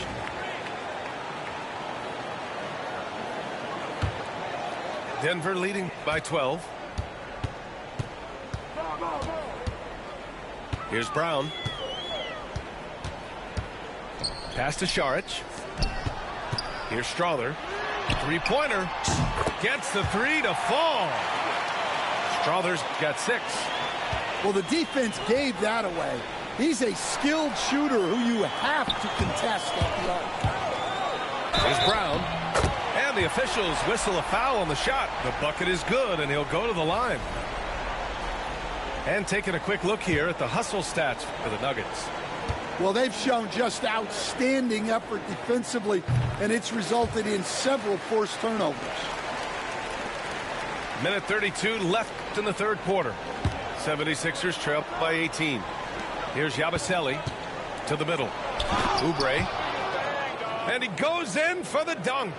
Denver leading by 12. Here's Brown. Pass to Šarić. Here's Strawther. Three-pointer. Gets the three to fall. Strawther's got 6. Well, the defense gave that away. He's a skilled shooter who you have to contest at the arc. Here's Brown. And the officials whistle a foul on the shot. The bucket is good, and he'll go to the line. And taking a quick look here at the hustle stats for the Nuggets. Well, they've shown just outstanding effort defensively, and it's resulted in several forced turnovers. Minute 32 left in the third quarter. 76ers trail by 18. Here's Yabusele to the middle. Oubre. And he goes in for the dunk.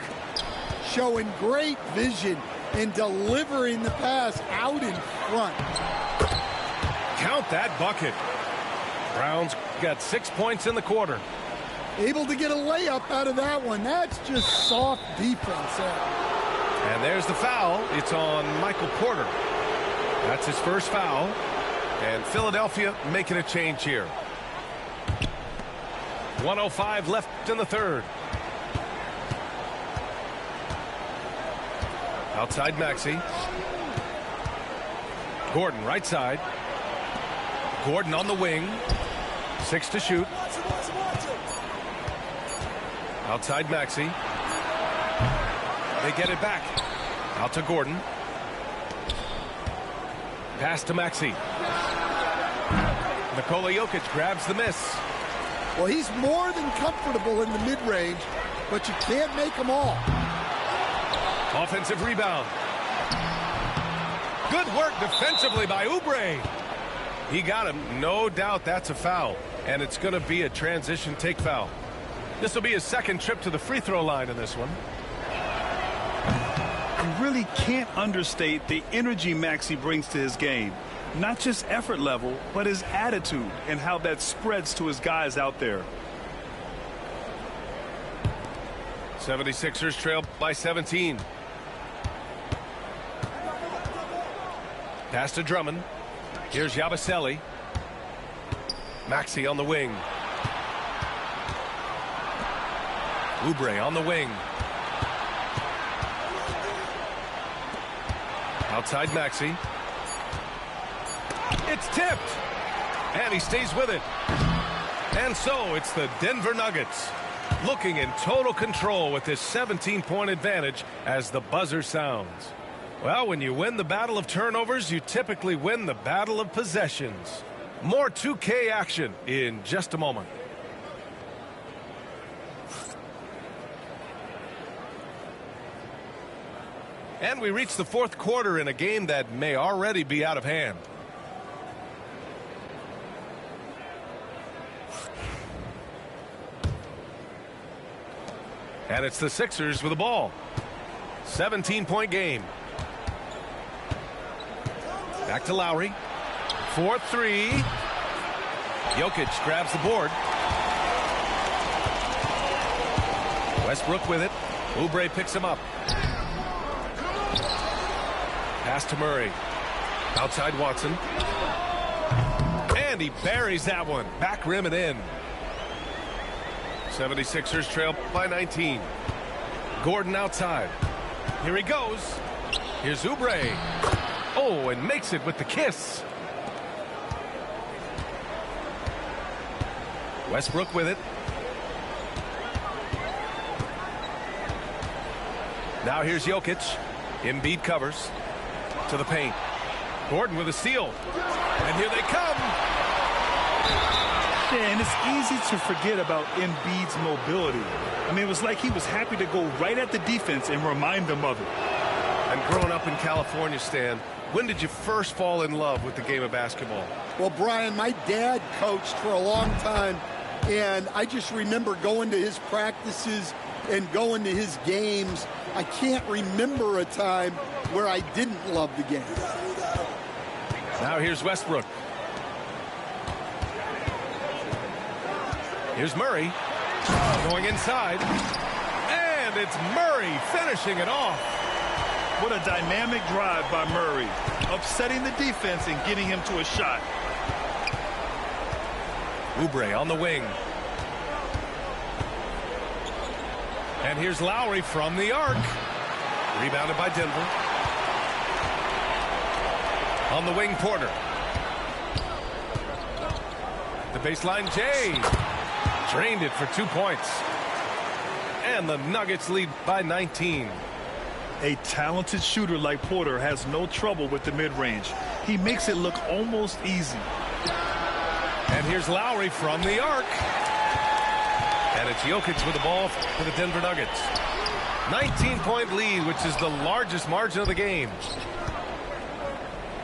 Showing great vision and delivering the pass out in front. Count that bucket. Brown's got 6 points in the quarter. Able to get a layup out of that one. That's just soft defense there. And there's the foul. It's on Michael Porter. That's his first foul. And Philadelphia making a change here. 1:05 left in the third. Outside Maxey. Gordon right side. Gordon on the wing. 6 to shoot. Outside Maxey. They get it back. Out to Gordon. Pass to Maxey. Nikola Jokic grabs the miss. Well, he's more than comfortable in the mid-range, but you can't make them all. Offensive rebound. Good work defensively by Oubre. He got him. No doubt that's a foul. And it's going to be a transition take foul. This will be his second trip to the free throw line in this one. You really can't understate the energy Maxey brings to his game. Not just effort level, but his attitude and how that spreads to his guys out there. 76ers trail by 17. Pass to Drummond. Here's Yabusele. Maxey on the wing. Oubre on the wing. Outside Maxey. It's tipped. And he stays with it. And so it's the Denver Nuggets looking in total control with this 17-point advantage as the buzzer sounds. Well, when you win the battle of turnovers, you typically win the battle of possessions. More 2K action in just a moment. And we reach the fourth quarter in a game that may already be out of hand. And it's the Sixers with the ball. 17-point game. Back to Lowry. 4-3. Jokic grabs the board. Westbrook with it. Oubre picks him up. Pass to Murray. Outside Watson. And he buries that one. Back rim and in. 76ers trail by 19. Gordon outside. Here he goes. Here's Oubre. Oh, and makes it with the kiss. Westbrook with it. Now here's Jokic. Embiid covers. To the paint. Gordon with a steal. And here they come. Yeah, and it's easy to forget about Embiid's mobility. I mean, it was like he was happy to go right at the defense and remind them of it. And growing up in California, Stan, when did you first fall in love with the game of basketball? Well, Brian, my dad coached for a long time, and I just remember going to his practices and going to his games. I can't remember a time where I didn't love the game. Now here's Westbrook. Here's Murray going inside. And it's Murray finishing it off. What a dynamic drive by Murray, upsetting the defense and getting him to a shot. Oubre on the wing. And here's Lowry from the arc. Rebounded by Denver. On the wing, Porter. The baseline, Jay. Drained it for 2 points. And the Nuggets lead by 19. A talented shooter like Porter has no trouble with the mid-range. He makes it look almost easy. And here's Lowry from the arc. And it's Jokic with the ball for the Denver Nuggets. 19-point lead, which is the largest margin of the game.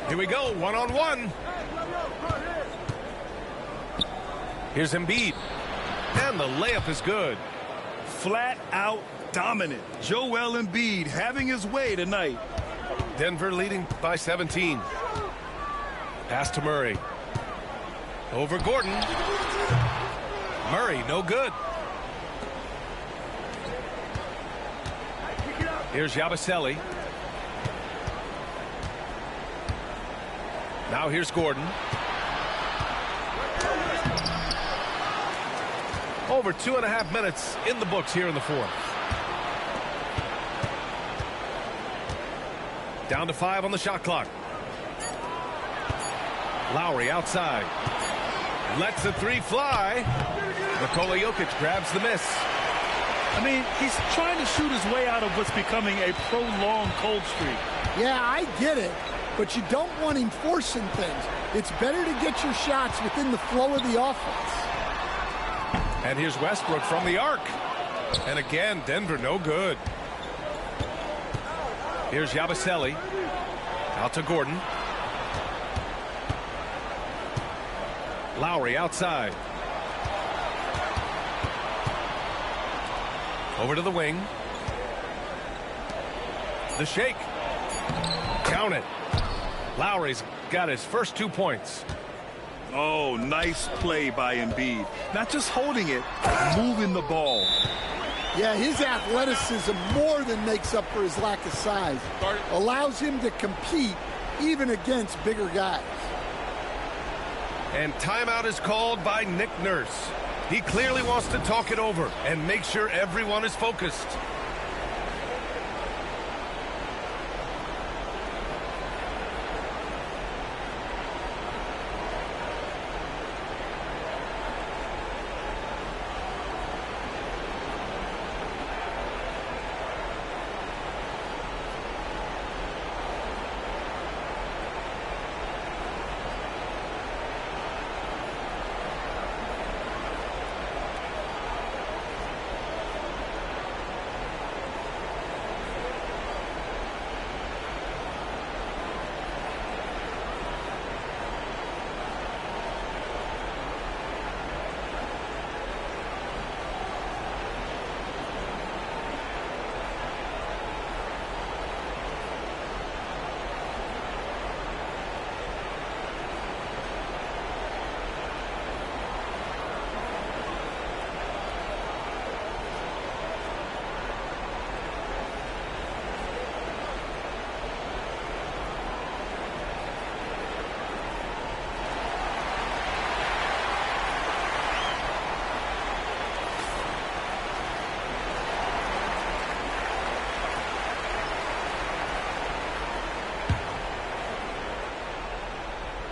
Here we go, one-on-one. Here's Embiid. And the layup is good. Flat out dominant. Joel Embiid having his way tonight. Denver leading by 17. Pass to Murray. Over Gordon. Murray, no good. Here's Yabusele. Now here's Gordon. Over 2.5 minutes in the books here in the fourth. Down to 5 on the shot clock. Lowry outside. Lets the three fly. Nikola Jokic grabs the miss. I mean, he's trying to shoot his way out of what's becoming a prolonged cold streak. Yeah, I get it, but you don't want him forcing things. It's better to get your shots within the flow of the offense. And here's Westbrook from the arc. And again, Denver no good. Here's Yabusele. Out to Gordon. Lowry outside. Over to the wing. The shake. Count it. Lowry's got his first 2 points. Oh, nice play by Embiid. Not just holding it, moving the ball. Yeah, his athleticism more than makes up for his lack of size. Allows him to compete even against bigger guys. And timeout is called by Nick Nurse. He clearly wants to talk it over and make sure everyone is focused.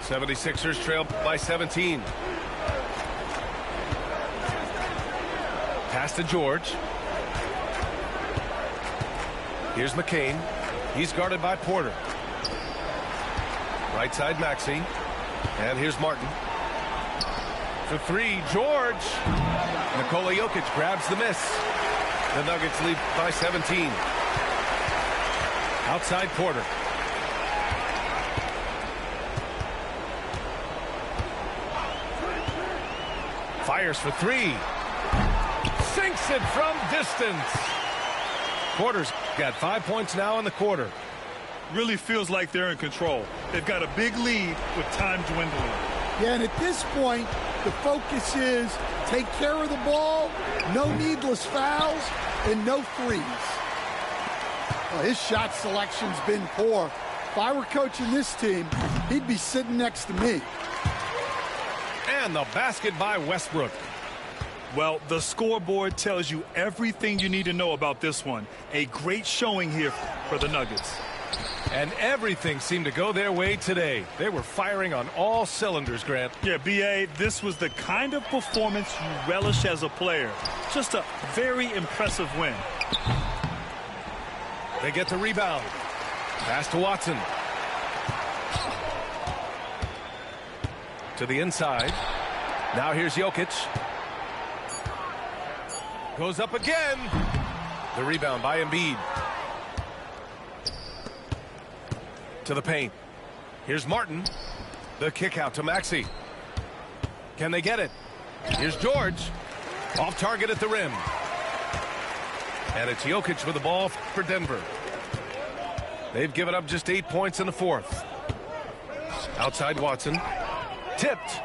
'76ers trail by 17. Pass to George. Here's McCain. He's guarded by Porter. Right side, Maxey. And here's Martin. For three, George. Nikola Jokic grabs the miss. The Nuggets lead by 17. Outside Porter. Fires for three. Sinks it from distance. Porter's got 5 points now in the quarter. Really feels like they're in control. They've got a big lead with time dwindling. Yeah, and at this point, the focus is take care of the ball, no needless fouls, and no threes. Well, his shot selection's been poor. If I were coaching this team, he'd be sitting next to me. And the basket by Westbrook. Well, the scoreboard tells you everything you need to know about this one. A great showing here for the Nuggets. And everything seemed to go their way today. They were firing on all cylinders, Grant. Yeah, B.A., this was the kind of performance you relish as a player. Just a very impressive win. They get the rebound. Pass to Watson. To the inside. Now here's Jokic. Goes up again. The rebound by Embiid. To the paint. Here's Martin. The kick out to Maxey. Can they get it? Here's George. Off target at the rim. And it's Jokic with the ball for Denver. They've given up just 8 points in the fourth. Outside Watson. Tipped.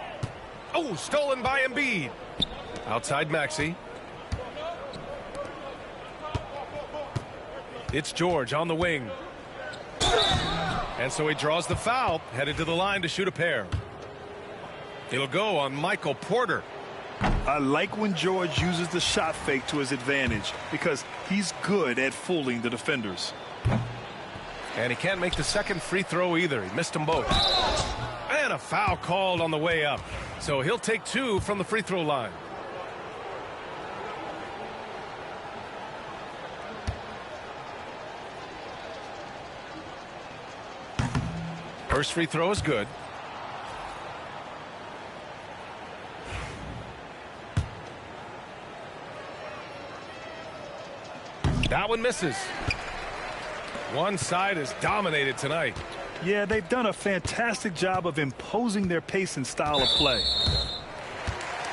Oh, stolen by Embiid. Outside Maxey. It's George on the wing. And so he draws the foul, headed to the line to shoot a pair. It'll go on Michael Porter. I like when George uses the shot fake to his advantage because he's good at fooling the defenders. And he can't make the second free throw either. He missed them both. And a foul called on the way up. So he'll take 2 from the free throw line. First free throw is good. That one misses. One side is dominated tonight. Yeah, they've done a fantastic job of imposing their pace and style of play.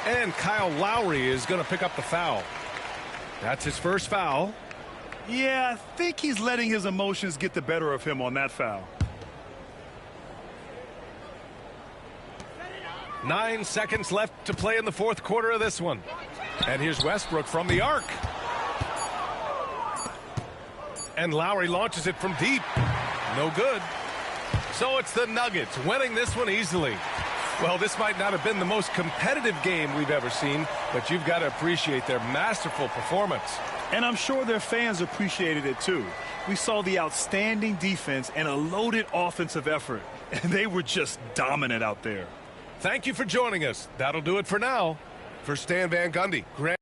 And Kyle Lowry is going to pick up the foul. That's his first foul. Yeah, I think he's letting his emotions get the better of him on that foul. 9 seconds left to play in the fourth quarter of this one. And here's Westbrook from the arc. And Lowry launches it from deep. No good. So it's the Nuggets winning this one easily. Well, this might not have been the most competitive game we've ever seen, but you've got to appreciate their masterful performance. And I'm sure their fans appreciated it too. We saw the outstanding defense and a loaded offensive effort. And they were just dominant out there. Thank you for joining us. That'll do it for now. For Stan Van Gundy, Grant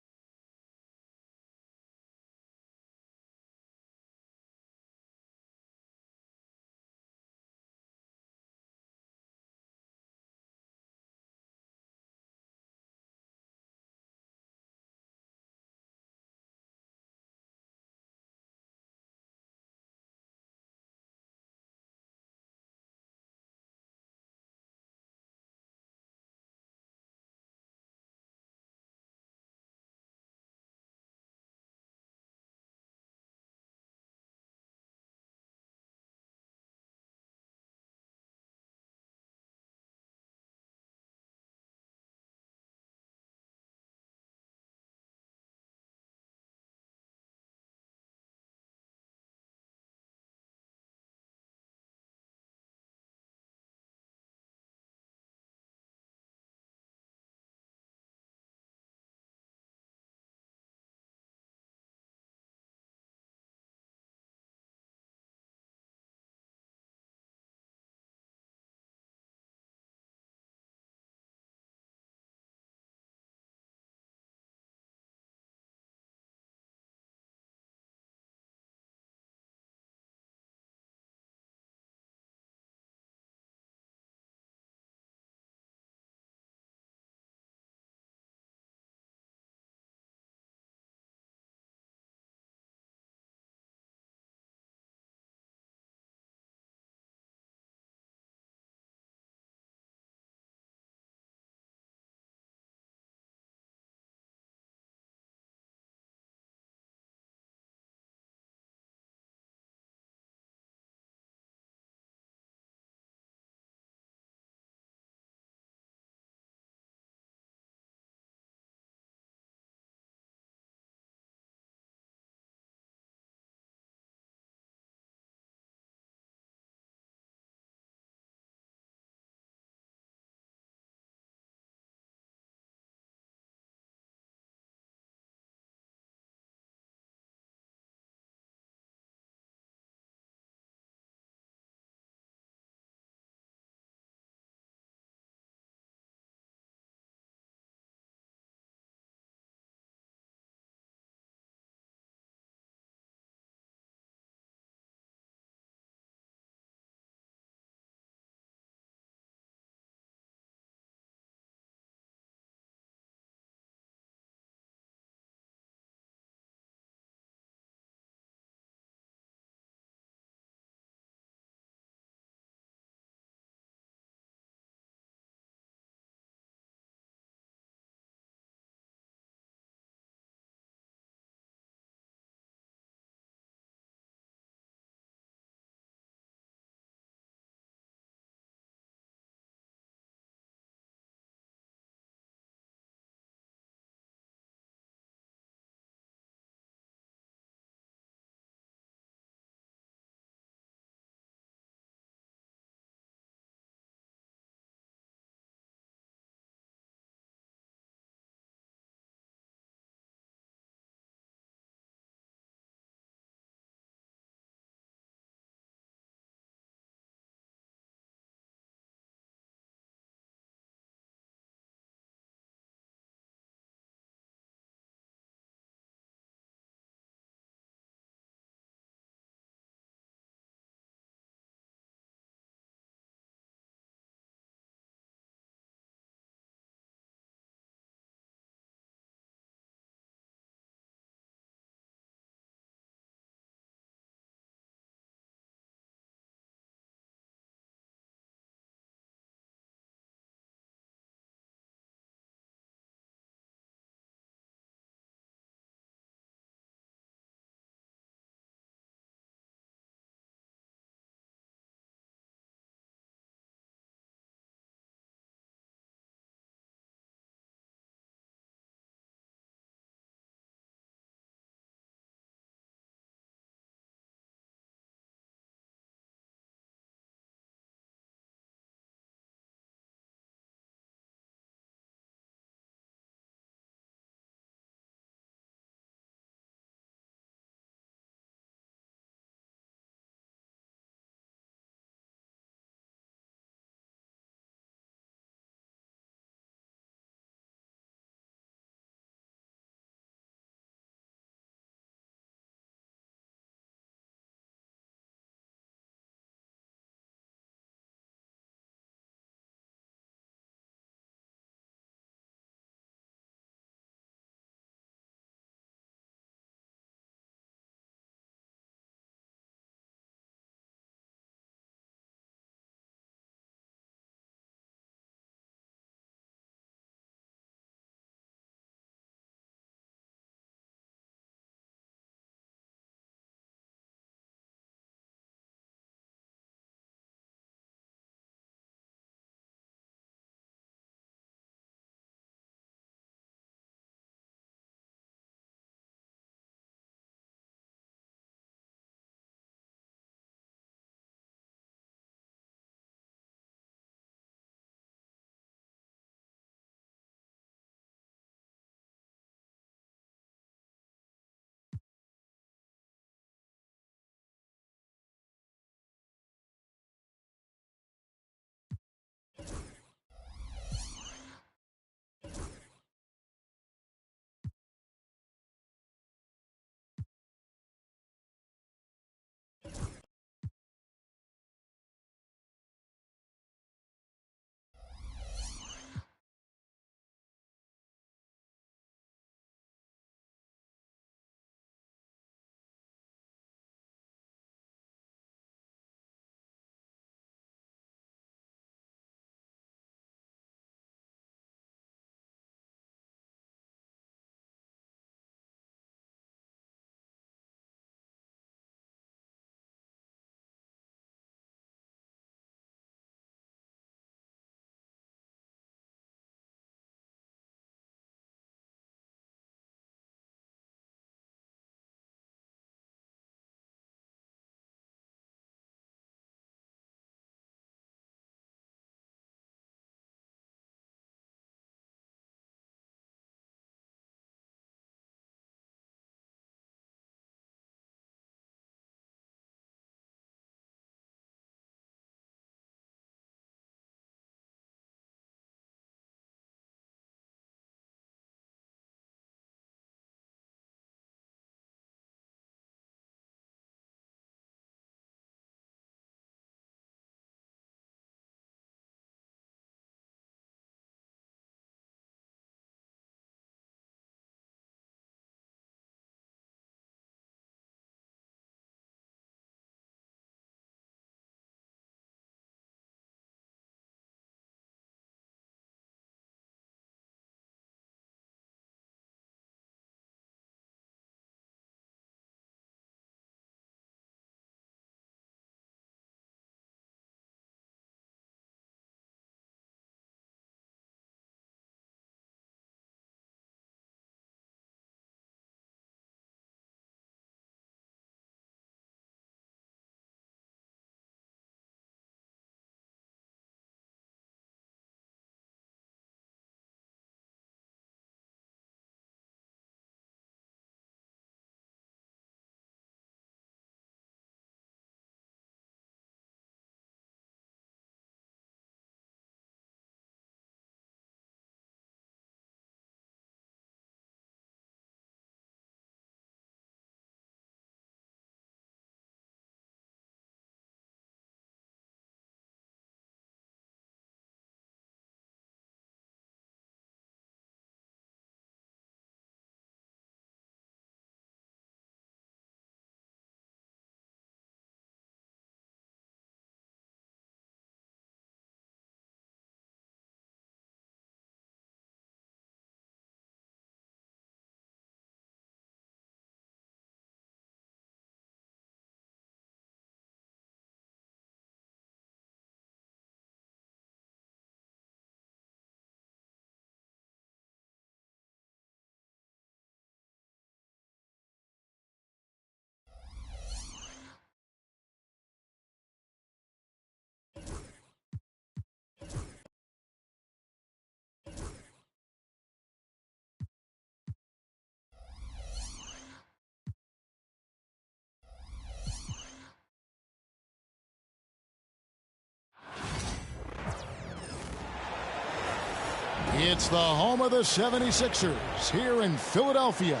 It's the home of the 76ers here in Philadelphia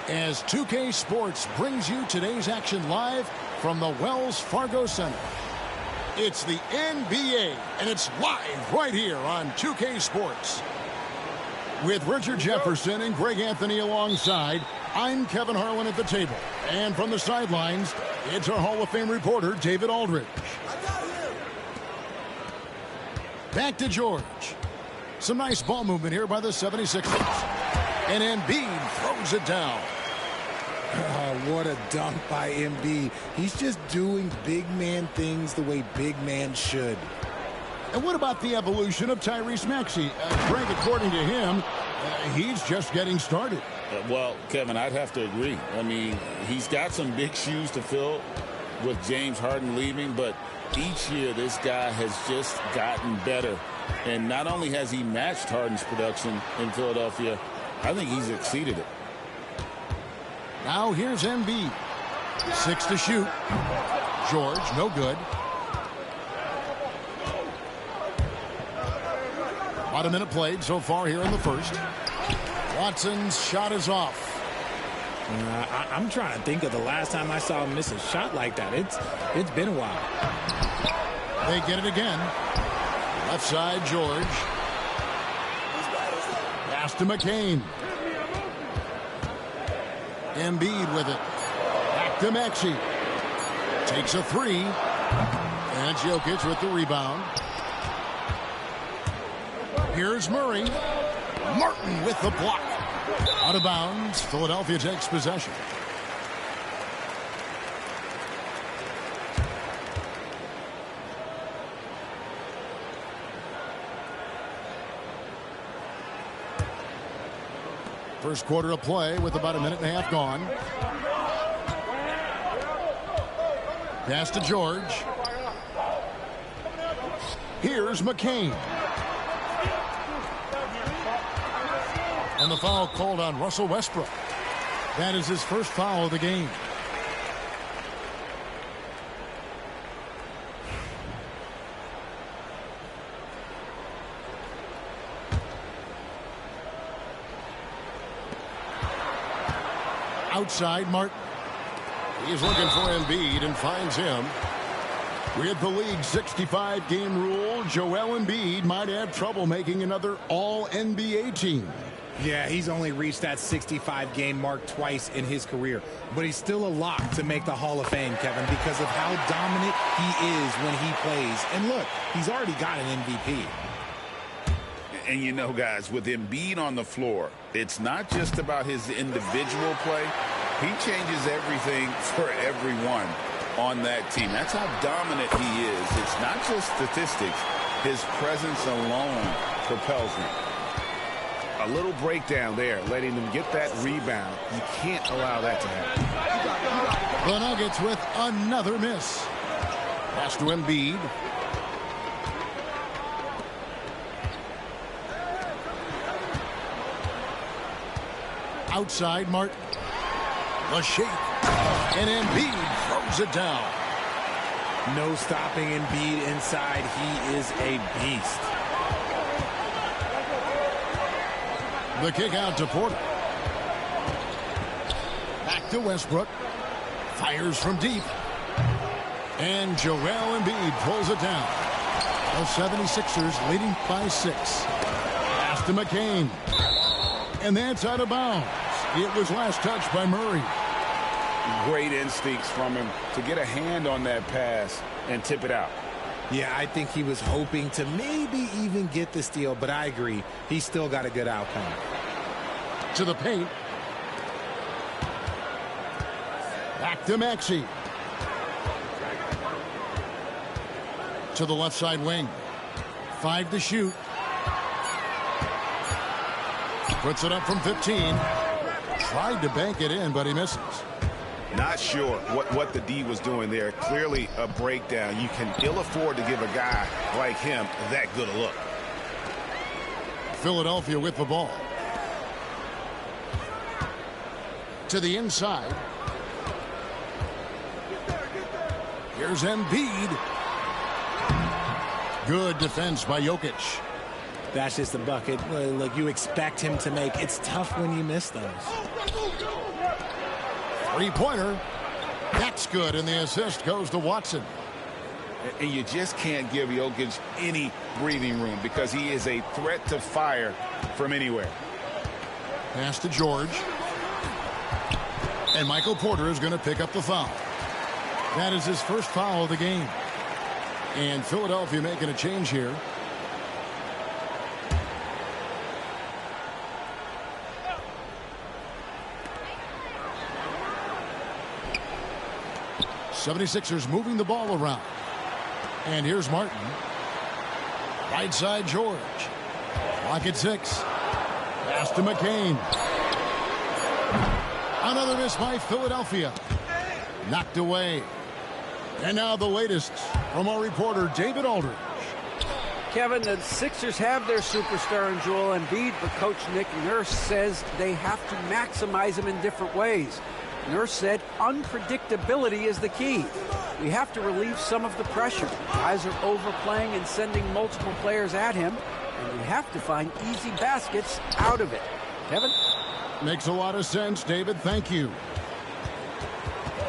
as 2K Sports brings you today's action live from the Wells Fargo Center. It's the NBA, and it's live right here on 2K Sports. With Richard Jefferson and Greg Anthony alongside, I'm Kevin Harlan at the table. And from the sidelines, it's our Hall of Fame reporter, David Aldridge. Back to George. Some nice ball movement here by the 76ers. And Embiid throws it down. What a dunk by Embiid. He's just doing big man things the way big man should. And what about the evolution of Tyrese Maxey? Greg, according to him, he's just getting started. Well, Kevin, I'd have to agree. I mean, he's got some big shoes to fill with James Harden leaving, but each year this guy has just gotten better. And not only has he matched Harden's production in Philadelphia, I think he's exceeded it. Now here's Embiid. 6 to shoot. George, no good. About a minute played so far here in the first. Watson's shot is off. I'm trying to think of the last time I saw him miss a shot like that. It's been a while. They get it again. Left side, George. Pass to McCain. Embiid with it. Back to Maxey. Takes a three. And Jokic with the rebound. Here's Murray. Martin with the block. Out of bounds. Philadelphia takes possession. First quarter of play with about a minute and a half gone. Pass to George. Here's McCain. And the foul called on Russell Westbrook. That is his first foul of the game. Outside, Martin. He's looking for Embiid and finds him. With the league's 65-game rule, Joel Embiid might have trouble making another All-NBA team. Yeah, he's only reached that 65-game mark twice in his career. But he's still a lock to make the Hall of Fame, Kevin, because of how dominant he is when he plays. And look, he's already got an MVP. And you know, guys, with Embiid on the floor, it's not just about his individual play. He changes everything for everyone on that team. That's how dominant he is. It's not just statistics. His presence alone propels them. A little breakdown there, letting them get that rebound. You can't allow that to happen. The Nuggets with another miss. Pass to Embiid. Outside, Martin. The shake. And Embiid throws it down. No stopping Embiid inside. He is a beast. The kick out to Porter. Back to Westbrook. Fires from deep. And Joel Embiid pulls it down. The 76ers leading by 6. Pass to McCain. And that's out of bounds. It was last touched by Murray. Great instincts from him to get a hand on that pass and tip it out. Yeah, I think he was hoping to maybe even get the steal, but I agree. He's still got a good outcome. To the paint. Back to Maxey. To the left side wing. 5 to shoot. Puts it up from 15. Tried to bank it in, but he misses. Not sure what the D was doing there. Clearly a breakdown. You can ill afford to give a guy like him that good a look. Philadelphia with the ball. To the inside. Here's Embiid. Good defense by Jokic. That's just a bucket. Look, you expect him to make. It's tough when you miss those. Three-pointer. That's good, and the assist goes to Watson. And you just can't give Jokic any breathing room because he is a threat to fire from anywhere. Pass to George. And Michael Porter is going to pick up the foul. That is his first foul of the game. And Philadelphia making a change here. '76ers moving the ball around. And here's Martin. Right side George. Clock at 6. Pass to McCain. Another miss by Philadelphia. Knocked away. And now the latest from our reporter David Aldridge. Kevin, the Sixers have their superstar in Joel Embiid, but Coach Nick Nurse says they have to maximize him in different ways. Nurse said unpredictability is the key. We have to relieve some of the pressure. Guys are overplaying and sending multiple players at him, and we have to find easy baskets out of it. Kevin? Makes a lot of sense, David. Thank you.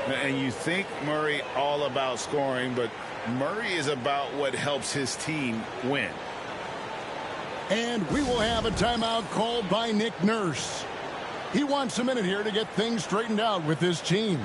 And you think Murray all about scoring, but Murray is about what helps his team win. And we will have a timeout called by Nick Nurse. He wants a minute here to get things straightened out with his team.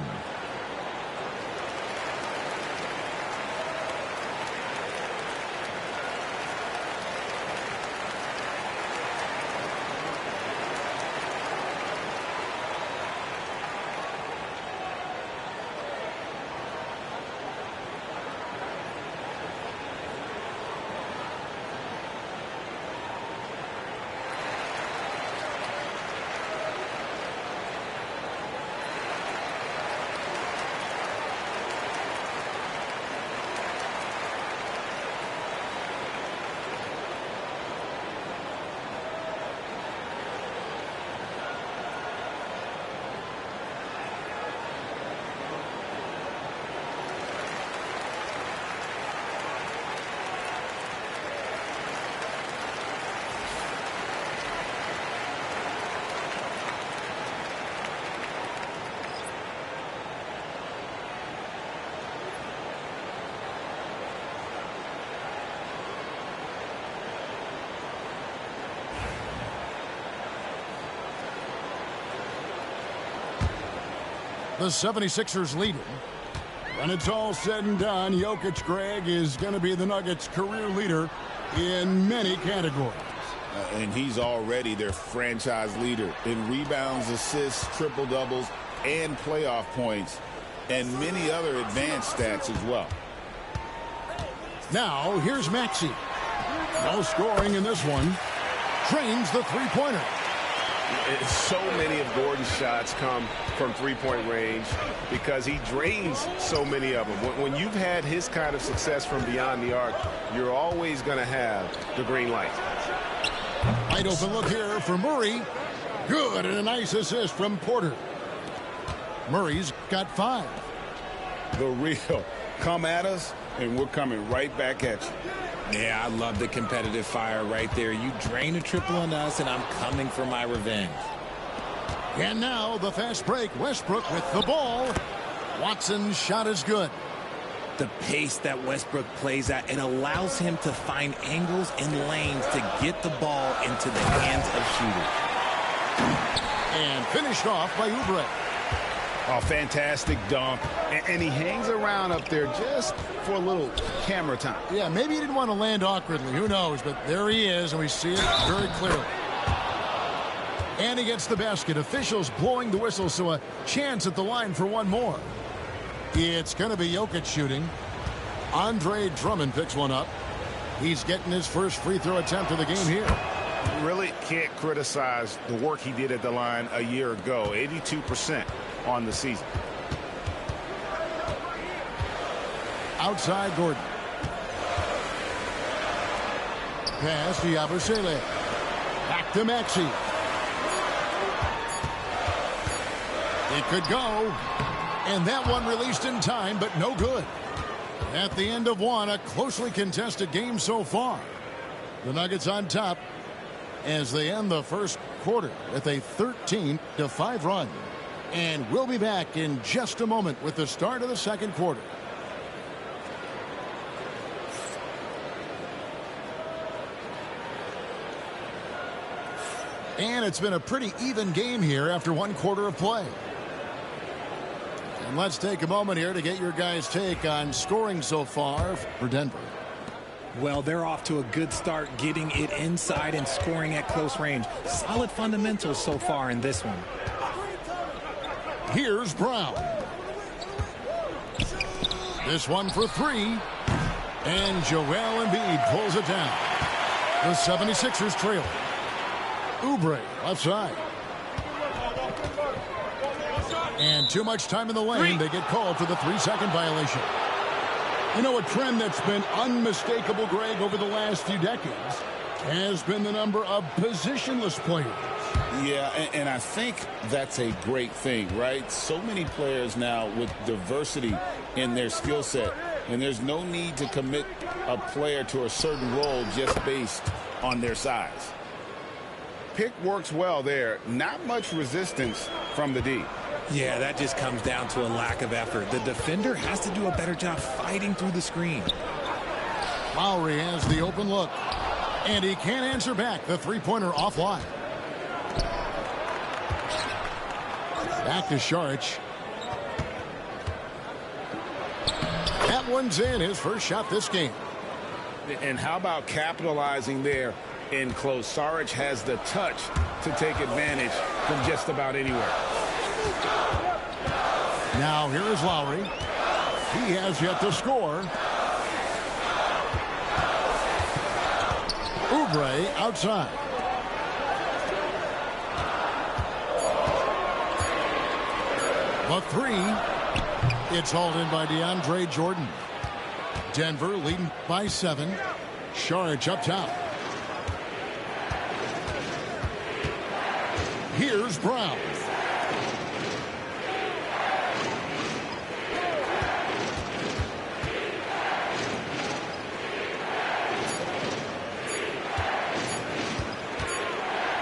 The 76ers leading. When it's all said and done, Jokic, Greg, is going to be the Nuggets' career leader in many categories. And he's already their franchise leader in rebounds, assists, triple-doubles, and playoff points, and many other advanced stats as well. Now, here's Maxey. No scoring in this one. Drains the three-pointer. So many of Gordon's shots come from three-point range because he drains so many of them. When you've had his kind of success from beyond the arc, you're always going to have the green light. Wide open look here for Murray. Good, and a nice assist from Porter. Murray's got 5. The real. Come at us, and we're coming right back at you. Yeah, I love the competitive fire right there. You drain a triple on us, and I'm coming for my revenge. And now the fast break. Westbrook with the ball. Watson's shot is good. The pace that Westbrook plays at, it allows him to find angles and lanes to get the ball into the hands of shooters. And finished off by Oubre. Oh, fantastic dunk. And he hangs around up there just for a little camera time. Yeah, maybe he didn't want to land awkwardly. Who knows? But there he is, and we see it very clearly. And he gets the basket. Officials blowing the whistle, so a chance at the line for one more. It's going to be Jokic shooting. Andre Drummond picks one up. He's getting his first free throw attempt of the game here. Really can't criticize the work he did at the line a year ago. 82% on the season. Outside Gordon. Pass to Yabusele. Back to Maxey. It could go. And that one released in time, but no good. At the end of one, a closely contested game so far. The Nuggets on top as they end the first quarter with a 13-5 run. And we'll be back in just a moment with the start of the second quarter. And it's been a pretty even game here after one quarter of play. And let's take a moment here to get your guys' take on scoring so far for Denver. Well, they're off to a good start, getting it inside and scoring at close range. Solid fundamentals so far in this one. Here's Brown. This one for three. And Joel Embiid pulls it down. The 76ers trail. Oubre left side. And too much time in the lane. They get called for the 3-second violation. You know, a trend that's been unmistakable, Greg, over the last few decades has been the number of positionless players. Yeah, and I think that's a great thing, right? So many players now with diversity in their skill set, and there's no need to commit a player to a certain role just based on their size. Pick works well there. Not much resistance from the D. Yeah, that just comes down to a lack of effort. The defender has to do a better job fighting through the screen. Lowry has the open look, and he can't answer back. The three-pointer offline. Back to Saric. That one's in, his first shot this game. And how about capitalizing there in close? Saric has the touch to take advantage from just about anywhere. Now here is Lowry. He has yet to score. Oubre outside. The three. It's hauled in by DeAndre Jordan. Denver leading by 7. Saric up top. Here's Brown.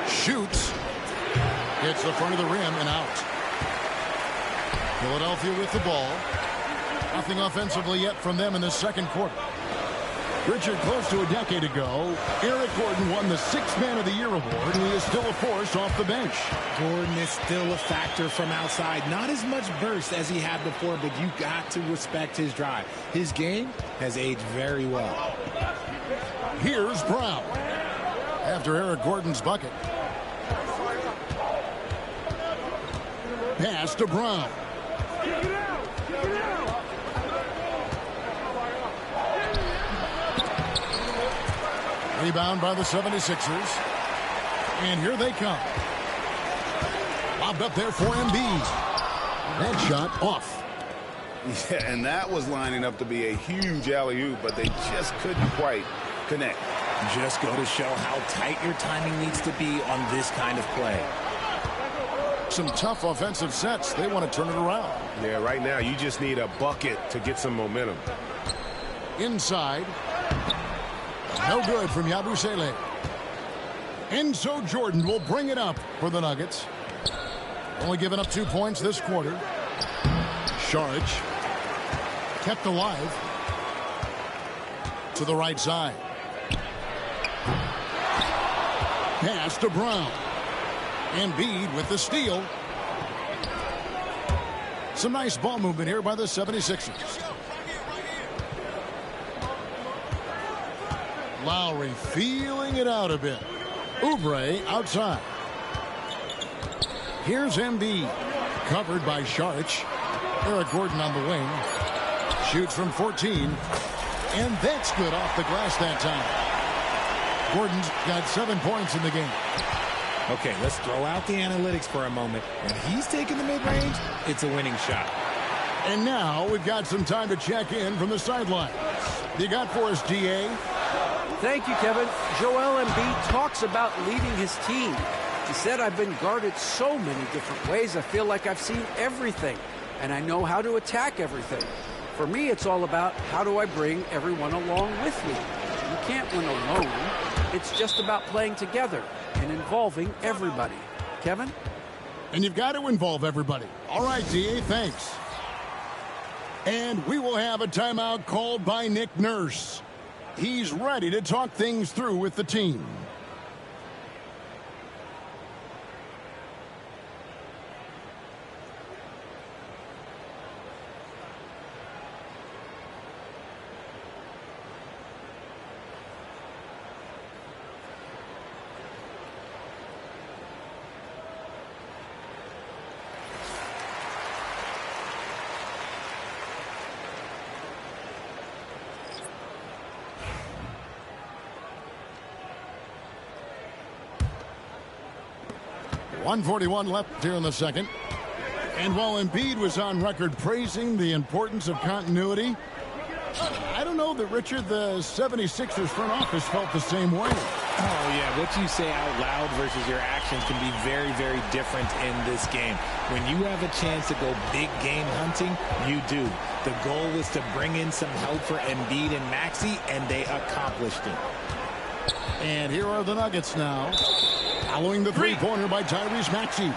Shoots. Hits the front of the rim and out. Philadelphia with the ball. Nothing offensively yet from them in the second quarter. Richard, close to a decade ago, Eric Gordon won the 6th Man of the Year award, and he is still a force off the bench. Gordon is still a factor from outside. Not as much burst as he had before, but you got to respect his drive. His game has aged very well. Here's Brown. After Eric Gordon's bucket. Pass to Brown. Rebound by the 76ers. And here they come. Lobbed up there for Embiid. That shot off. Yeah, and that was lining up to be a huge alley-oop, but they just couldn't quite connect. Just go to show how tight your timing needs to be on this kind of play. Some tough offensive sets. They want to turn it around. Yeah, right now you just need a bucket to get some momentum. Inside. No good from Yabusele. Enzo Jordan will bring it up for the Nuggets. Only giving up 2 points this quarter. Saric kept alive to the right side. Pass to Brown. Embiid with the steal. Some nice ball movement here by the 76ers. Lowry feeling it out a bit. Oubre outside. Here's Embiid. Covered by Saric. Eric Gordon on the wing. Shoots from 14. And that's good off the glass that time. Gordon's got 7 points in the game. Okay, let's throw out the analytics for a moment. When he's taking the mid-range, it's a winning shot. And now we've got some time to check in from the sideline. You got for us, DA? Thank you, Kevin. Joel Embiid talks about leading his team. He said, I've been guarded so many different ways. I feel like I've seen everything, and I know how to attack everything. For me, it's all about how do I bring everyone along with me. You can't win alone. It's just about playing together and involving everybody. Kevin? And you've got to involve everybody. All right, D.A., thanks. And we will have a timeout called by Nick Nurse. He's ready to talk things through with the team. .141 left here in the second. And while Embiid was on record praising the importance of continuity, I don't know that, Richard, the 76ers front office felt the same way. Oh, yeah. What you say out loud versus your actions can be very, very different in this game. When you have a chance to go big game hunting, you do. The goal was to bring in some help for Embiid and Maxey, and they accomplished it. And here are the Nuggets now. Following the three-pointer by Tyrese Maxey.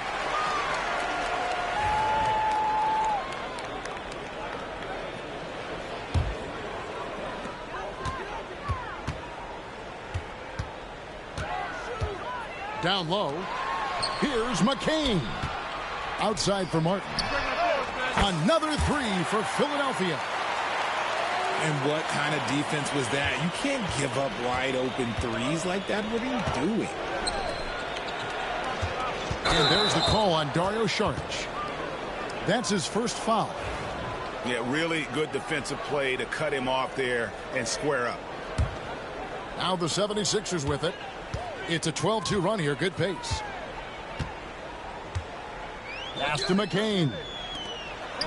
Down low. Here's McCain. Outside for Martin. Another three for Philadelphia. And what kind of defense was that? You can't give up wide open threes like that. What are you doing? And there's the call on Dario Saric. That's his first foul. Yeah, really good defensive play to cut him off there and square up. Now the 76ers with it. It's a 12-2 run here. Good pace. Pass to McCain.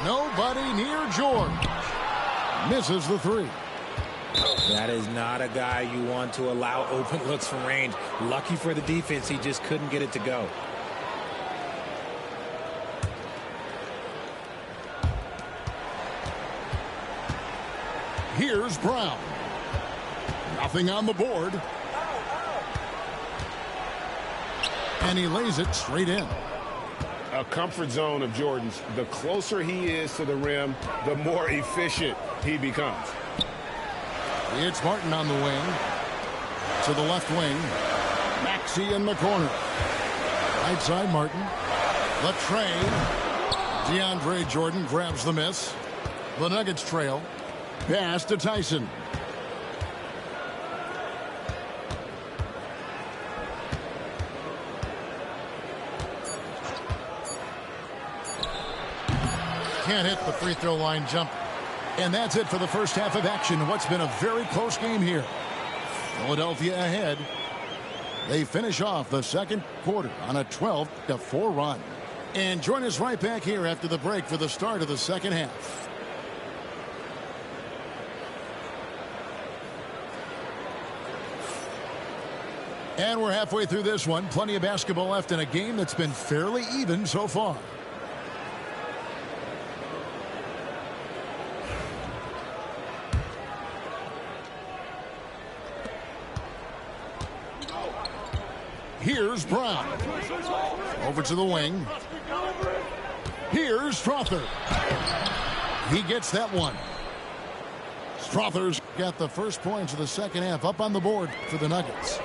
Nobody near George. Misses the three. That is not a guy you want to allow open looks from range. Lucky for the defense, he just couldn't get it to go. Here's Brown. Nothing on the board. And he lays it straight in. A comfort zone of Jordan's. The closer he is to the rim, the more efficient he becomes. It's Martin on the wing. To the left wing. Maxey in the corner. Right side, Martin. The train. DeAndre Jordan grabs the miss. The Nuggets trail. Pass to Tyson. Can't hit the free throw line jump. And that's it for the first half of action. What's been a very close game here. Philadelphia ahead. They finish off the second quarter on a 12-4 run. And join us right back here after the break for the start of the second half. And we're halfway through this one. Plenty of basketball left in a game that's been fairly even so far. Here's Brown. Over to the wing. Here's Strother. He gets that one. Strother's got the first points of the second half up on the board for the Nuggets.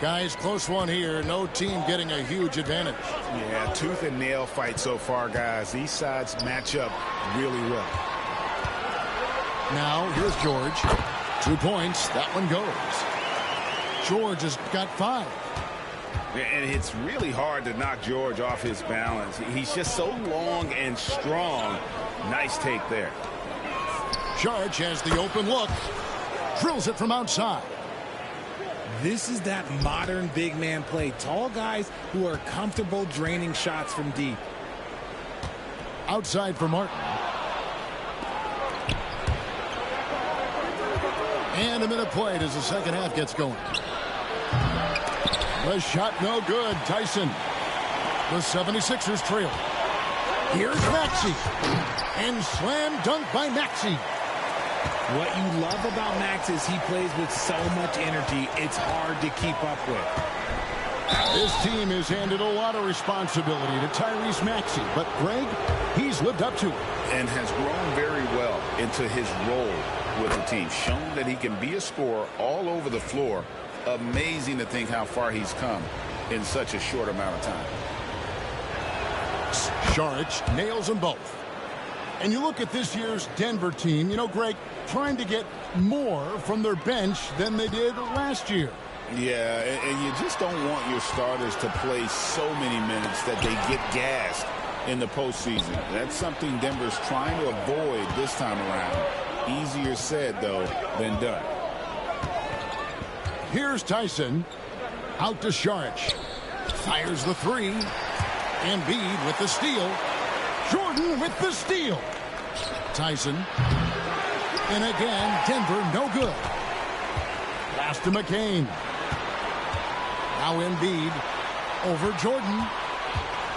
Guys, close one here. No team getting a huge advantage. Yeah, tooth and nail fight so far, guys. These sides match up really well. Now, here's George. 2 points. That one goes. George has got 5. And it's really hard to knock George off his balance. He's just so long and strong. Nice take there. Saric has the open look. Drills it from outside. This is that modern big man play. Tall guys who are comfortable draining shots from deep. Outside for Martin. And a minute played as the second half gets going. The shot no good. Tyson. The 76ers trail. Here's Maxey. And slam dunk by Maxey. What you love about Max is he plays with so much energy, it's hard to keep up with. This team has handed a lot of responsibility to Tyrese Maxey, but Greg, he's lived up to it. And has grown very well into his role with the team. Shown that he can be a scorer all over the floor. Amazing to think how far he's come in such a short amount of time. Saric nails them both. And you look at this year's Denver team, you know, Greg, trying to get more from their bench than they did last year. Yeah, and you just don't want your starters to play so many minutes that they get gassed in the postseason. That's something Denver's trying to avoid this time around. Easier said, though, than done. Here's Tyson. Out to Saric. Fires the three. Embiid with the steal. Jordan with the steal. Tyson. And again, Denver no good. Pass to McCain. Now Embiid over Jordan.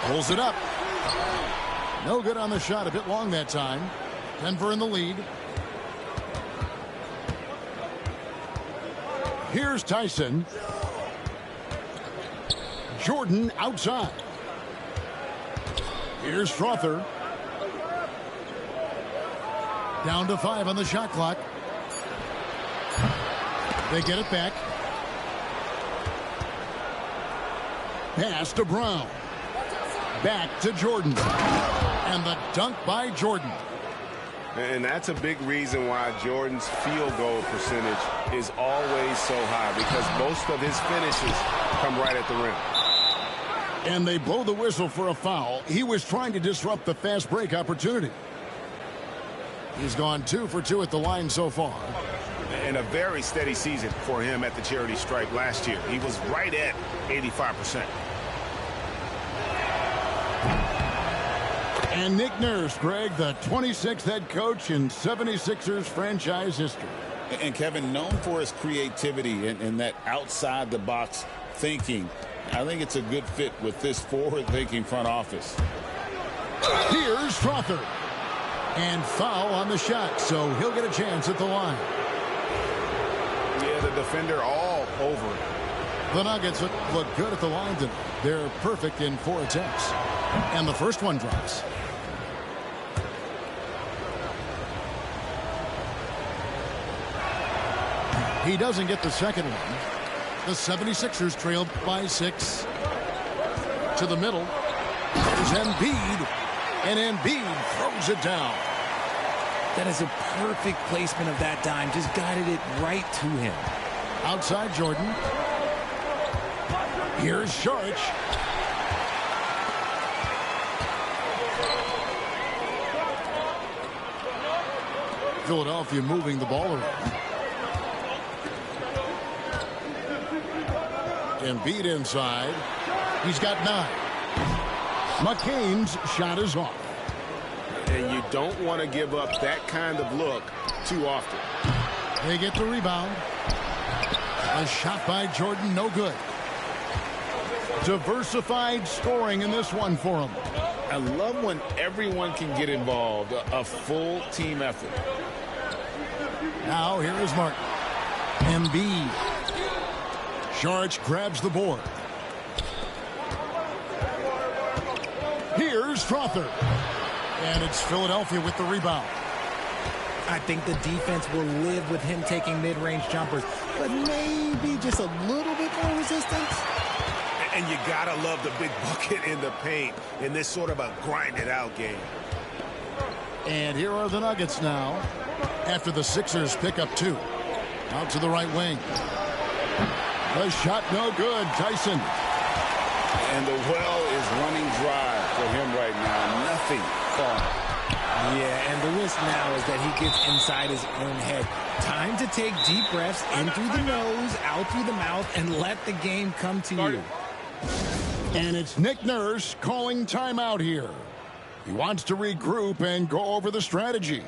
Pulls it up. No good on the shot. A bit long that time. Denver in the lead. Here's Tyson. Jordan outside. Here's Strother. Down to 5 on the shot clock. They get it back. Pass to Brown. Back to Jordan. And the dunk by Jordan. And that's a big reason why Jordan's field goal percentage is always so high, because most of his finishes come right at the rim. And they blow the whistle for a foul. He was trying to disrupt the fast break opportunity. He's gone 2 for 2 at the line so far. And a very steady season for him at the charity stripe last year. He was right at 85%. And Nick Nurse, Greg, the 26th head coach in 76ers franchise history. And Kevin, known for his creativity and that outside-the-box thinking, I think it's a good fit with this forward-thinking front office. Here's Strother. And foul on the shot, so he'll get a chance at the line. Yeah, the defender all over it. The Nuggets look good at the line tonight. They're perfect in 4 attempts. And the first one drops. He doesn't get the second one. The 76ers trailed by 6. To the middle. There's Embiid. And Embiid throws it down. That is a perfect placement of that dime. Just guided it right to him. Outside Jordan. Here's Saric. Philadelphia moving the ball around. Embiid inside. He's got 9. McCain's shot is off. And you don't want to give up that kind of look too often. They get the rebound. A shot by Jordan, no good. Diversified scoring in this one for him. I love when everyone can get involved, a full team effort. Now here is Martin. Embiid. Saric grabs the board. Here's Strother. And it's Philadelphia with the rebound. I think the defense will live with him taking mid-range jumpers, but maybe just a little bit more resistance. And you gotta love the big bucket in the paint in this sort of a grind-it-out game. And here are the Nuggets now after the Sixers pick up 2. Out to the right wing. The shot no good. Tyson. And the well is running dry for him right now. Nothing falling. Yeah, and the risk now is that he gets inside his own head. Time to take deep breaths in through the nose, out through the mouth, and let the game come to you. And it's Nick Nurse calling timeout here. He wants to regroup and go over the strategy.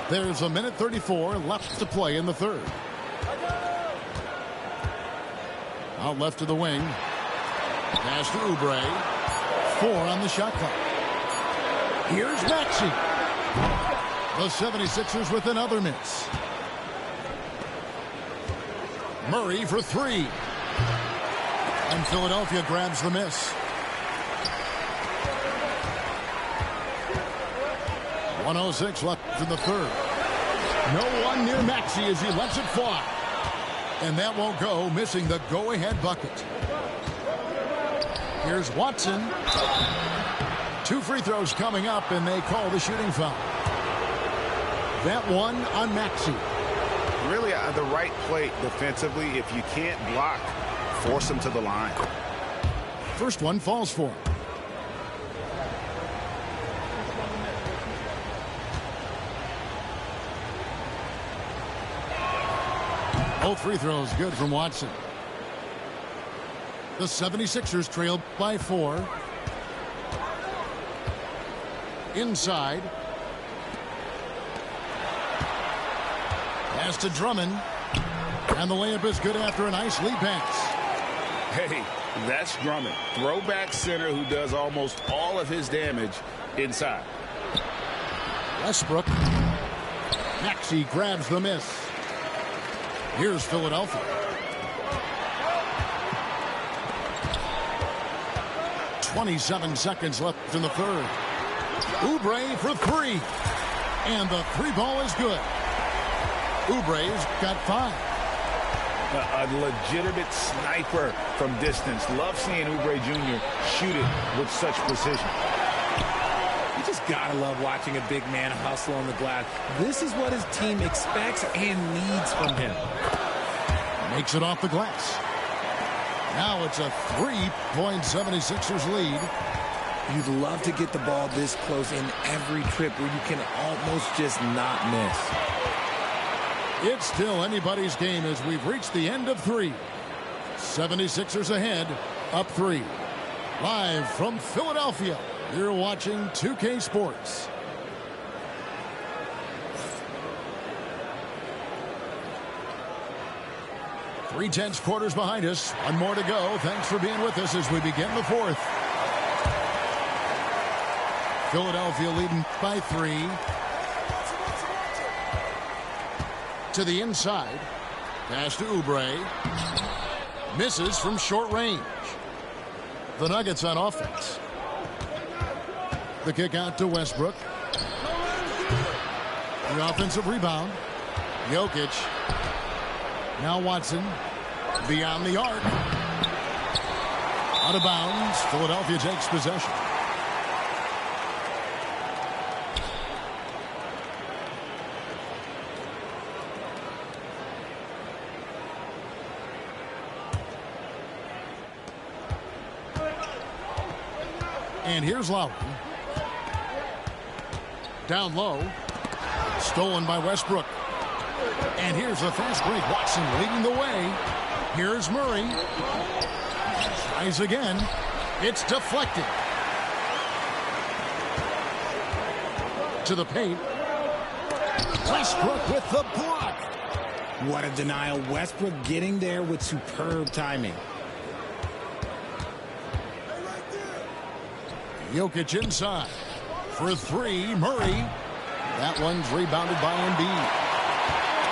There's a minute 34 left to play in the third. Out left to the wing. Pass to Oubre. 4 on the shot clock. Here's Maxey. The 76ers with another miss. Murray for 3. And Philadelphia grabs the miss. 1:06 left in the third. No one near Maxey as he lets it fly. And that won't go, missing the go-ahead bucket. Here's Watson. 2 free throws coming up, and they call the shooting foul. That one on Maxey. Really the right play defensively. If you can't block, force him to the line. First one falls for him. Both free throws good from Watson. The 76ers trail by 4. Inside. Pass to Drummond. And the layup is good after a nice lead pass. Hey, that's Drummond. Throwback center who does almost all of his damage inside. Westbrook. Maxey grabs the miss. Here's Philadelphia. 27 seconds left in the third. Oubre for 3. And the 3 ball is good. Oubre's got 5. A legitimate sniper from distance. Love seeing Oubre Jr. shoot it with such precision. You just gotta love watching a big man hustle on the glass. This is what his team expects and needs from him. Makes it off the glass. Now it's a 3-point 76ers lead. You'd love to get the ball this close in every trip where you can almost just not miss. It's still anybody's game as we've reached the end of 3. 76ers ahead, up 3. Live from Philadelphia, you're watching 2K Sports. 3/10 quarters behind us. One more to go. Thanks for being with us as we begin the fourth. Philadelphia leading by 3. To the inside. Pass to Oubre. Misses from short range. The Nuggets on offense. The kick out to Westbrook. The offensive rebound. Jokic. Now Watson. Beyond the arc. Out of bounds. Philadelphia takes possession. And here's Lowry. Down low. Stolen by Westbrook. And here's a fast break. Watson leading the way. Here's Murray. Tries again. It's deflected. To the paint. Westbrook with the block. What a denial. Westbrook getting there with superb timing. Jokic inside. For 3, Murray. That one's rebounded by Embiid.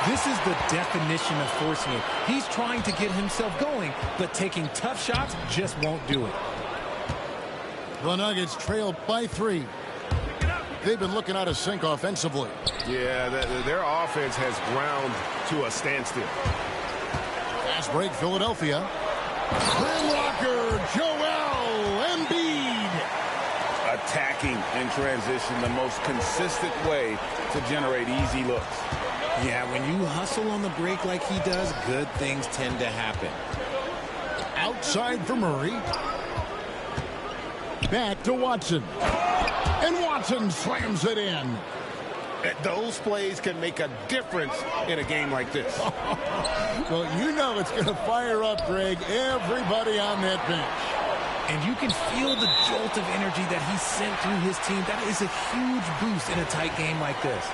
This is the definition of forcing it. He's trying to get himself going, but taking tough shots just won't do it. The Nuggets trail by 3. They've been looking out of sync offensively. Yeah, their offense has ground to a standstill. Fast break, Philadelphia. Grimlocker, Joel Embiid. Attacking in transition, the most consistent way to generate easy looks. Yeah, when you hustle on the break like he does, good things tend to happen. Outside for Murray. Back to Watson. And Watson slams it in. Those plays can make a difference in a game like this. Well, you know it's going to fire up, Greg, everybody on that bench. And you can feel the jolt of energy that he sent through his team. That is a huge boost in a tight game like this.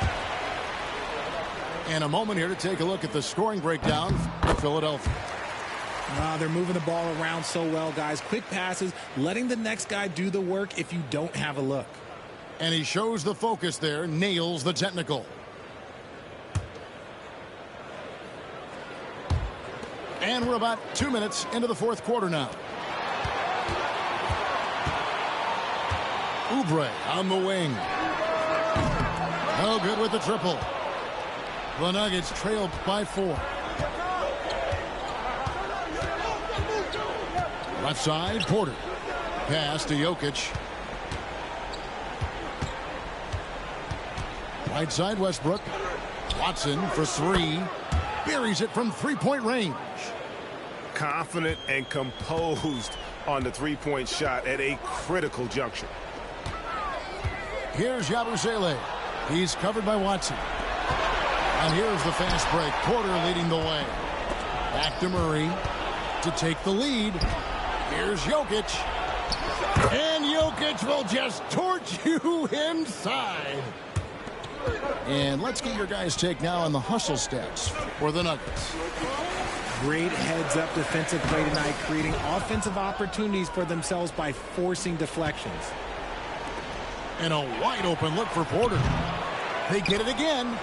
And a moment here to take a look at the scoring breakdown for Philadelphia. They're moving the ball around so well, guys. Quick passes, letting the next guy do the work if you don't have a look. And he shows the focus there, nails the technical. And we're about 2 minutes into the fourth quarter now. Oubre on the wing. No good with the triple. The Nuggets trailed by 4. Left side, Porter. Pass to Jokic. Right side, Westbrook. Watson for 3. Buries it from three-point range. Confident and composed on the three-point shot at a critical juncture. Here's Yabusele. He's covered by Watson. And here's the fast break. Porter leading the way. Back to Murray to take the lead. Here's Jokic. And Jokic will just torch you inside. And let's get your guys' take now on the hustle stats for the Nuggets. Great heads-up defensive play tonight, creating offensive opportunities for themselves by forcing deflections. And a wide-open look for Porter. They get it again.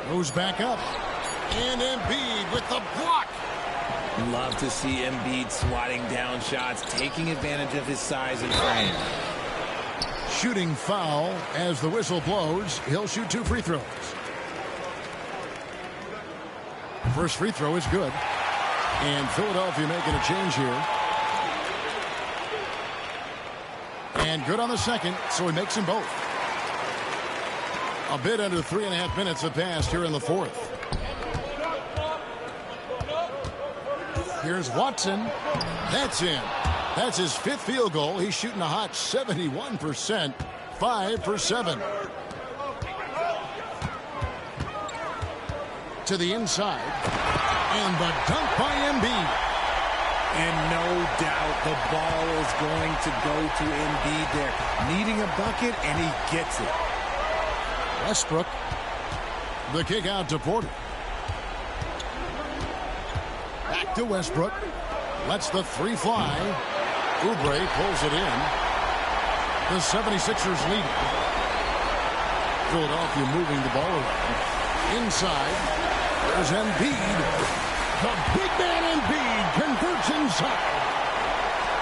Goes back up. And Embiid with the block. Love to see Embiid swatting down shots, taking advantage of his size and frame. Shooting foul as the whistle blows. He'll shoot 2 free throws. First free throw is good. And Philadelphia making a change here. And good on the second, so he makes them both. A bit under 3.5 minutes have passed here in the fourth. Here's Watson. That's in. That's his 5th field goal. He's shooting a hot 71%. 5 for 7. To the inside. And the dunk by Embiid. And no doubt the ball is going to go to Embiid there. Needing a bucket, and he gets it. Westbrook. The kick out to Porter. Back to Westbrook. Lets the 3 fly. Oubre pulls it in. The 76ers lead. Philadelphia moving the ball around. Inside. There's Embiid. The big man Embiid converts inside.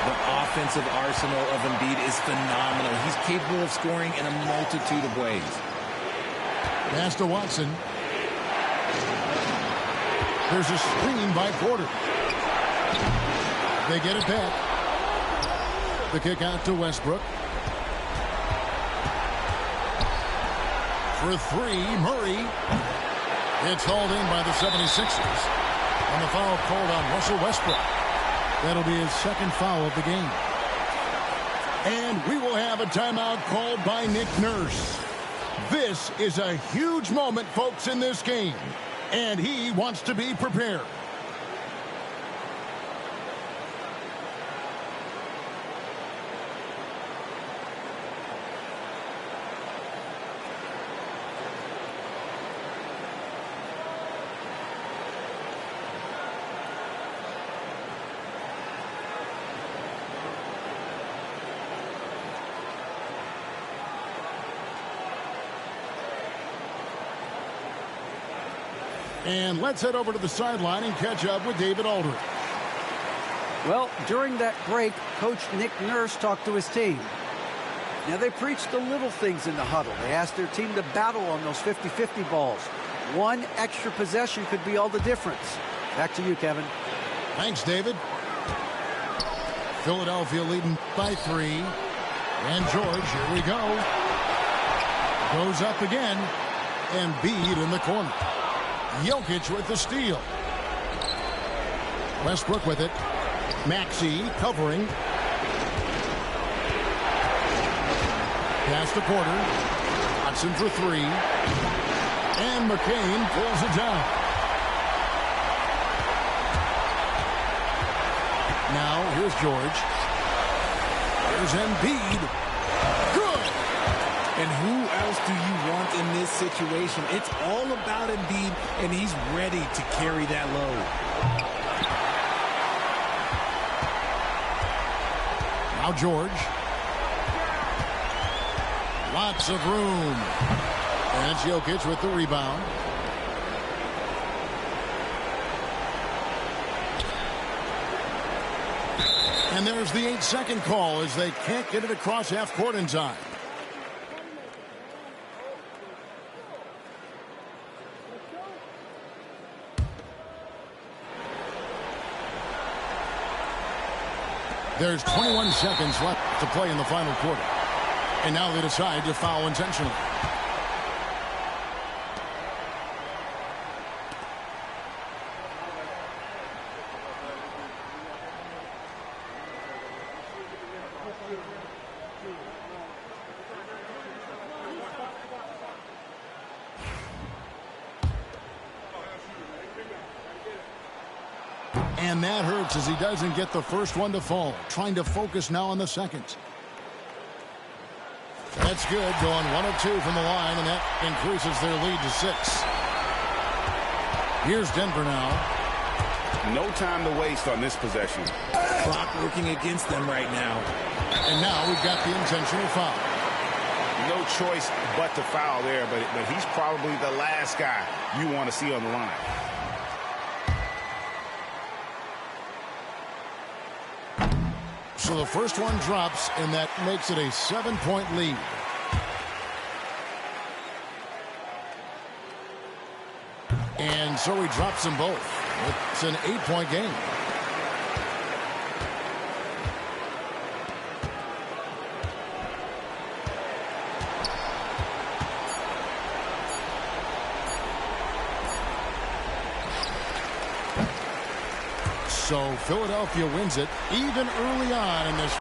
The offensive arsenal of Embiid is phenomenal. He's capable of scoring in a multitude of ways. Pass to Watson. There's a screen by Porter. They get it back. The kick out to Westbrook. For 3, Murray. It's hauled in by the 76ers. And the foul called on Russell Westbrook. That'll be his 2nd foul of the game. And we will have a timeout called by Nick Nurse. This is a huge moment, folks, in this game. And he wants to be prepared. And let's head over to the sideline and catch up with David Aldridge. Well, during that break, Coach Nick Nurse talked to his team. Now, they preached the little things in the huddle. They asked their team to battle on those 50-50 balls. One extra possession could be all the difference. Back to you, Kevin. Thanks, David. Philadelphia leading by 3. And George, here we go. Goes up again. And Embiid in the corner. Jokic with the steal. Westbrook with it. Maxey covering. Pass to Porter. Watson for 3. And McCain pulls it down. Now here's George. Here's Embiid. Good. And who else do you want in this situation? It's all about Embiid, and he's ready to carry that load. Now George. Lots of room. And it's Jokic with the rebound. And there's the 8-second call as they can't get it across half court in time. There's 21 seconds left to play in the final quarter. And now they decide to foul intentionally. And that hurts as he doesn't get the first one to fall. Trying to focus now on the second. That's good. Going 1 of 2 from the line, and that increases their lead to 6. Here's Denver now. No time to waste on this possession. Clock working against them right now. And now we've got the intentional foul. No choice but to foul there, but he's probably the last guy you want to see on the line. So the first one drops, and that makes it a 7-point lead. And so he drops them both. It's an 8-point game. So Philadelphia wins it even early on in this.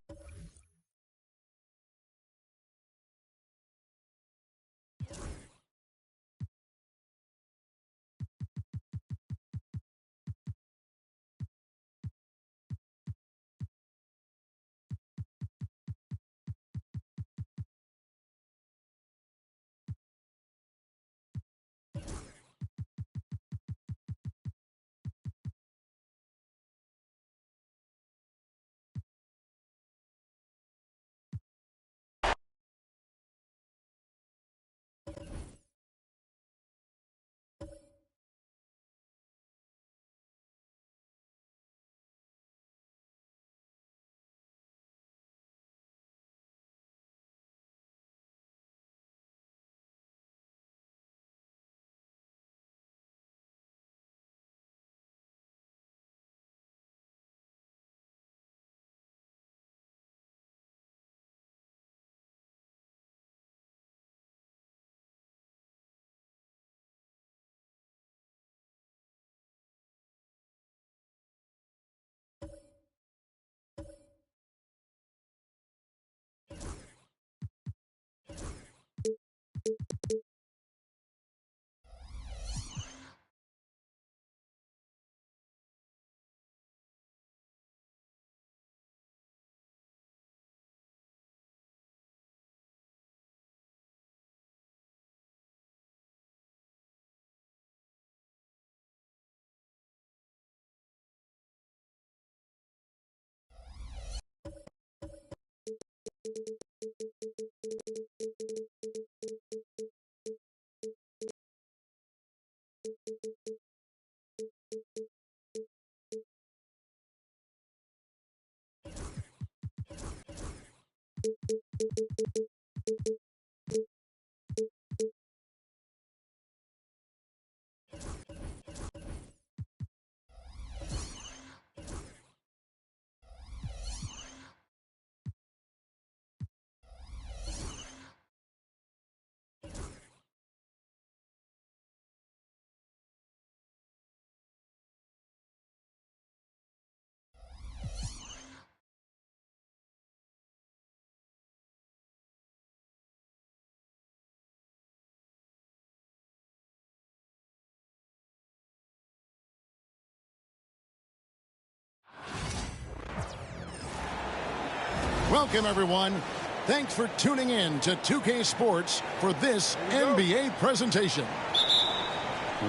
Welcome, everyone. Thanks for tuning in to 2K Sports for this NBA presentation.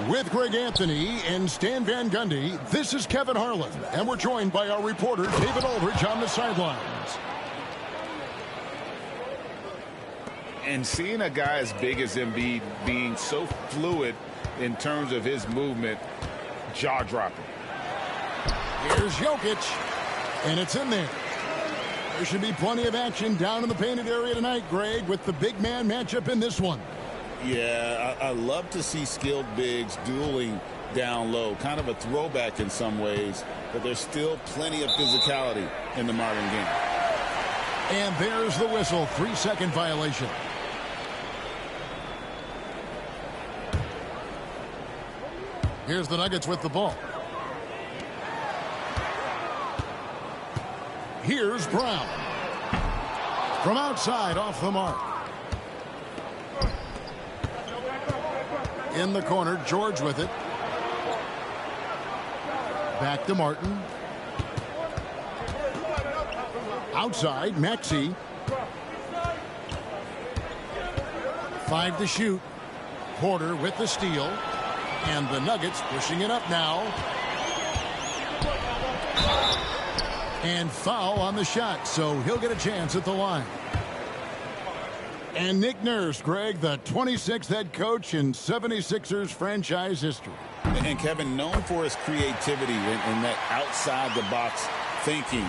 With Greg Anthony and Stan Van Gundy, this is Kevin Harlan, and we're joined by our reporter, David Aldridge, on the sidelines. And seeing a guy as big as Embiid being so fluid in terms of his movement, jaw-dropping. Here's Jokic, and it's in there. There should be plenty of action down in the painted area tonight, Greg, with the big man matchup in this one. Yeah, I love to see skilled bigs dueling down low. Kind of a throwback in some ways, but there's still plenty of physicality in the modern game. And there's the whistle, 3-second violation. Here's the Nuggets with the ball. Here's Brown. From outside, off the mark. In the corner, George with it. Back to Martin. Outside, Maxey. 5 to shoot. Porter with the steal. And the Nuggets pushing it up now. And foul on the shot, so he'll get a chance at the line. And Nick Nurse, Greg, the 26th head coach in 76ers franchise history. And Kevin, known for his creativity and that outside-the-box thinking,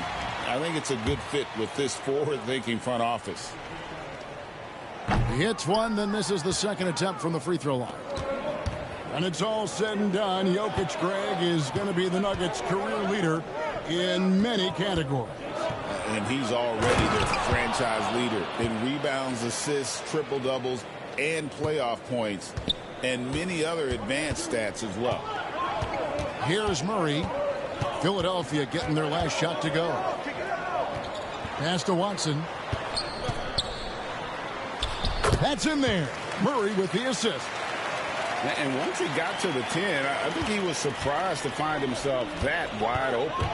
I think it's a good fit with this forward-thinking front office. He hits one, then misses the second attempt from the free throw line. And it's all said and done. Jokic, Greg, is going to be the Nuggets' career leader in many categories. And he's already their franchise leader in rebounds, assists, triple-doubles, and playoff points, and many other advanced stats as well. Here's Murray. Philadelphia getting their last shot to go. Pass to Watson. That's in there. Murray with the assist. And once he got to the 10, I think he was surprised to find himself that wide open.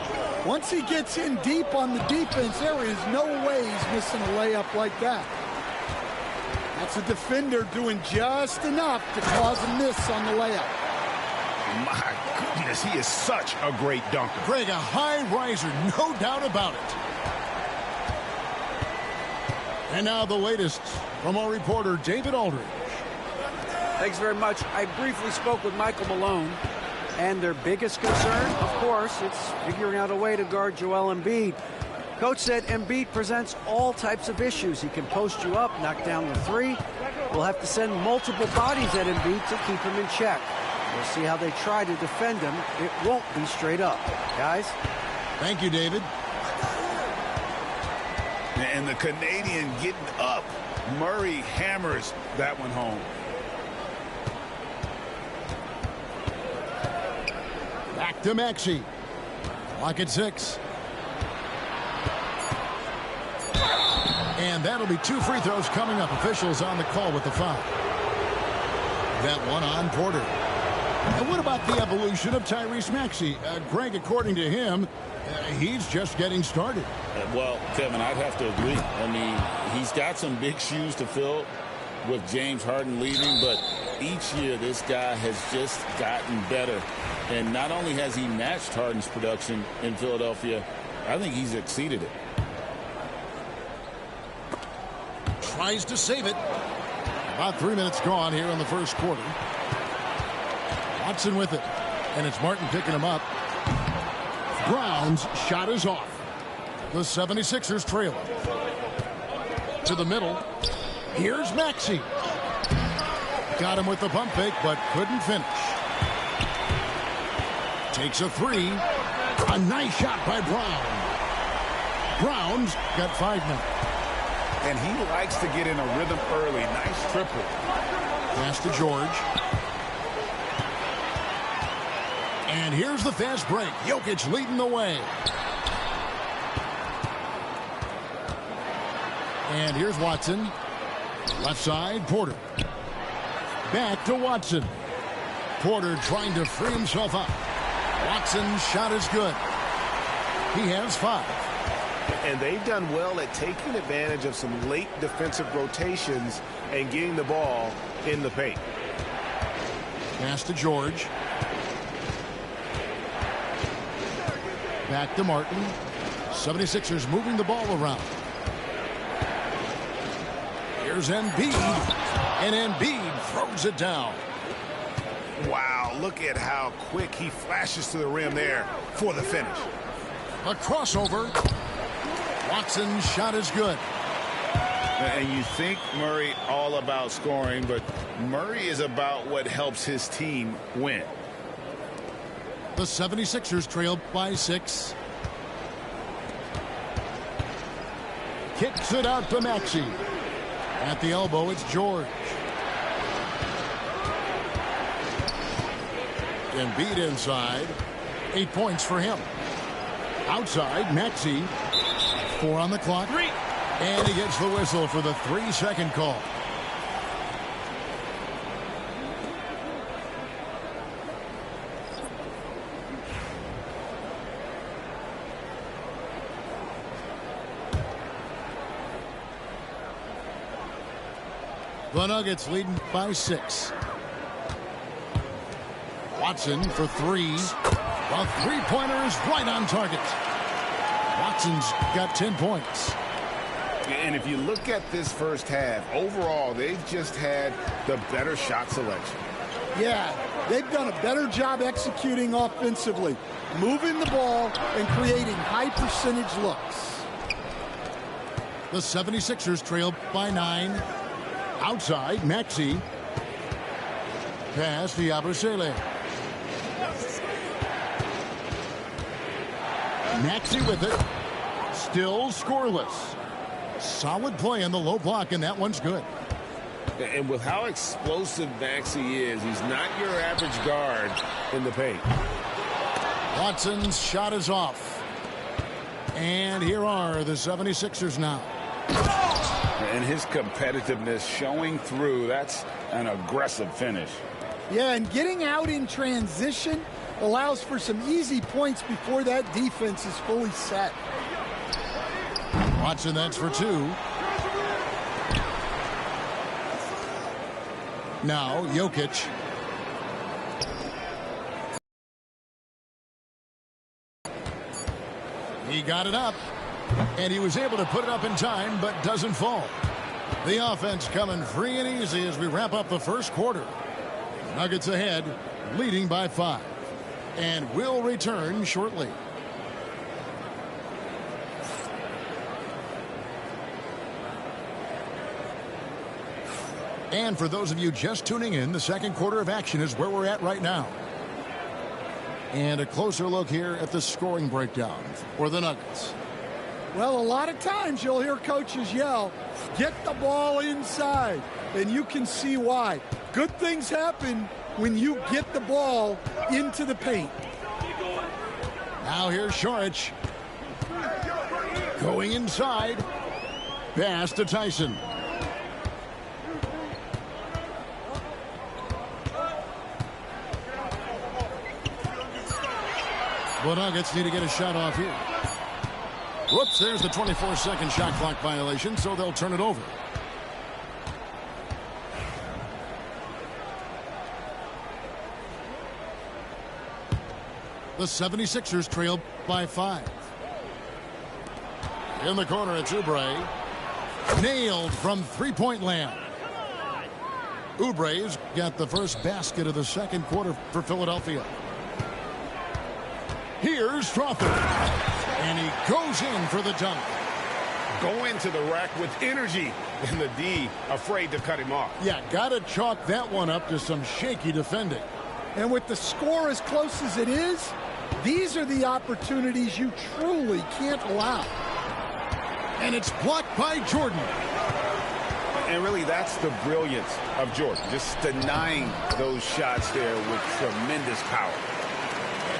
Once he gets in deep on the defense, there is no way he's missing a layup like that. That's a defender doing just enough to cause a miss on the layup. My goodness, he is such a great dunker. Greg, a high riser, no doubt about it. And now the latest from our reporter, David Aldridge. Thanks very much. I briefly spoke with Michael Malone, and their biggest concern, of course, it's figuring out a way to guard Joel Embiid. Coach said Embiid presents all types of issues. He can post you up, knock down the three. We'll have to send multiple bodies at Embiid to keep him in check. We'll see how they try to defend him. It won't be straight up. Guys? Thank you, David. And the Canadian getting up. Murray hammers that one home. Back to Maxey. Clock at 6. And that'll be 2 free throws coming up. Officials on the call with the foul. That one on Porter. And what about the evolution of Tyrese Maxey? Greg, according to him, he's just getting started. Well, Kevin, I'd have to agree. I mean, he's got some big shoes to fill with James Harden leaving, but each year this guy has just gotten better. And not only has he matched Harden's production in Philadelphia, I think he's exceeded it. Tries to save it. About 3 minutes gone here in the first quarter. Watson with it. And it's Martin picking him up. Brown's shot is off. The 76ers trail. To the middle. Here's Maxey. Got him with the pump fake, but couldn't finish. Takes a three. A nice shot by Brown. Brown's got 5 minutes. And he likes to get in a rhythm early. Nice triple. Pass to George. And here's the fast break. Jokic leading the way. And here's Watson. Left side, Porter. Back to Watson. Porter trying to free himself up. Watson's shot is good. He has 5. And they've done well at taking advantage of some late defensive rotations and getting the ball in the paint. Pass to George. Back to Martin. 76ers moving the ball around. Here's Embiid. And Embiid throws it down. Wow, look at how quick he flashes to the rim there for the finish. A crossover. Watson's shot is good. And you think Murray all about scoring, but Murray is about what helps his team win. The 76ers trail by 6. Kicks it out to Maxey. At the elbow, it's George. Embiid inside. 8 points for him. Outside, Maxey. 4 on the clock. And he gets the whistle for the 3-second call. The Nuggets leading by 6. Watson for 3. The three-pointer is right on target. Watson's got 10 points. And if you look at this first half, overall, they've just had the better shot selection. Yeah, they've done a better job executing offensively, moving the ball and creating high-percentage looks. The 76ers trail by 9. Outside, Maxey. Pass to Yabusele. Maxey with it. Still scoreless. Solid play in the low block, and that one's good. And with how explosive Maxey is, he's not your average guard in the paint. Watson's shot is off. And here are the 76ers now. And his competitiveness showing through. That's an aggressive finish. Yeah, and getting out in transition allows for some easy points before that defense is fully set. Watson, that's for 2. Now, Jokic. He got it up, and he was able to put it up in time, but doesn't fall. The offense coming free and easy as we wrap up the first quarter. Nuggets ahead, leading by 5. And will return shortly. And for those of you just tuning in, the second quarter of action is where we're at right now. And a closer look here at the scoring breakdown for the Nuggets. Well, a lot of times you'll hear coaches yell, get the ball inside, and you can see why. Good things happen when you get the ball into the paint. Now here's Šorić. Going inside. Pass to Tyson. The Nuggets need to get a shot off here. Whoops, there's the 24-second shot clock violation, so they'll turn it over. The 76ers trail by 5. In the corner, it's Oubre. Nailed from three-point land. Oubre's got the first basket of the second quarter for Philadelphia. Here's Crawford. And he goes in for the dunk. Going to the rack with energy. And the D afraid to cut him off. Yeah, got to chalk that one up to some shaky defending. And with the score as close as it is, these are the opportunities you truly can't allow. And it's blocked by Jordan. And really, that's the brilliance of Jordan. Just denying those shots there with tremendous power.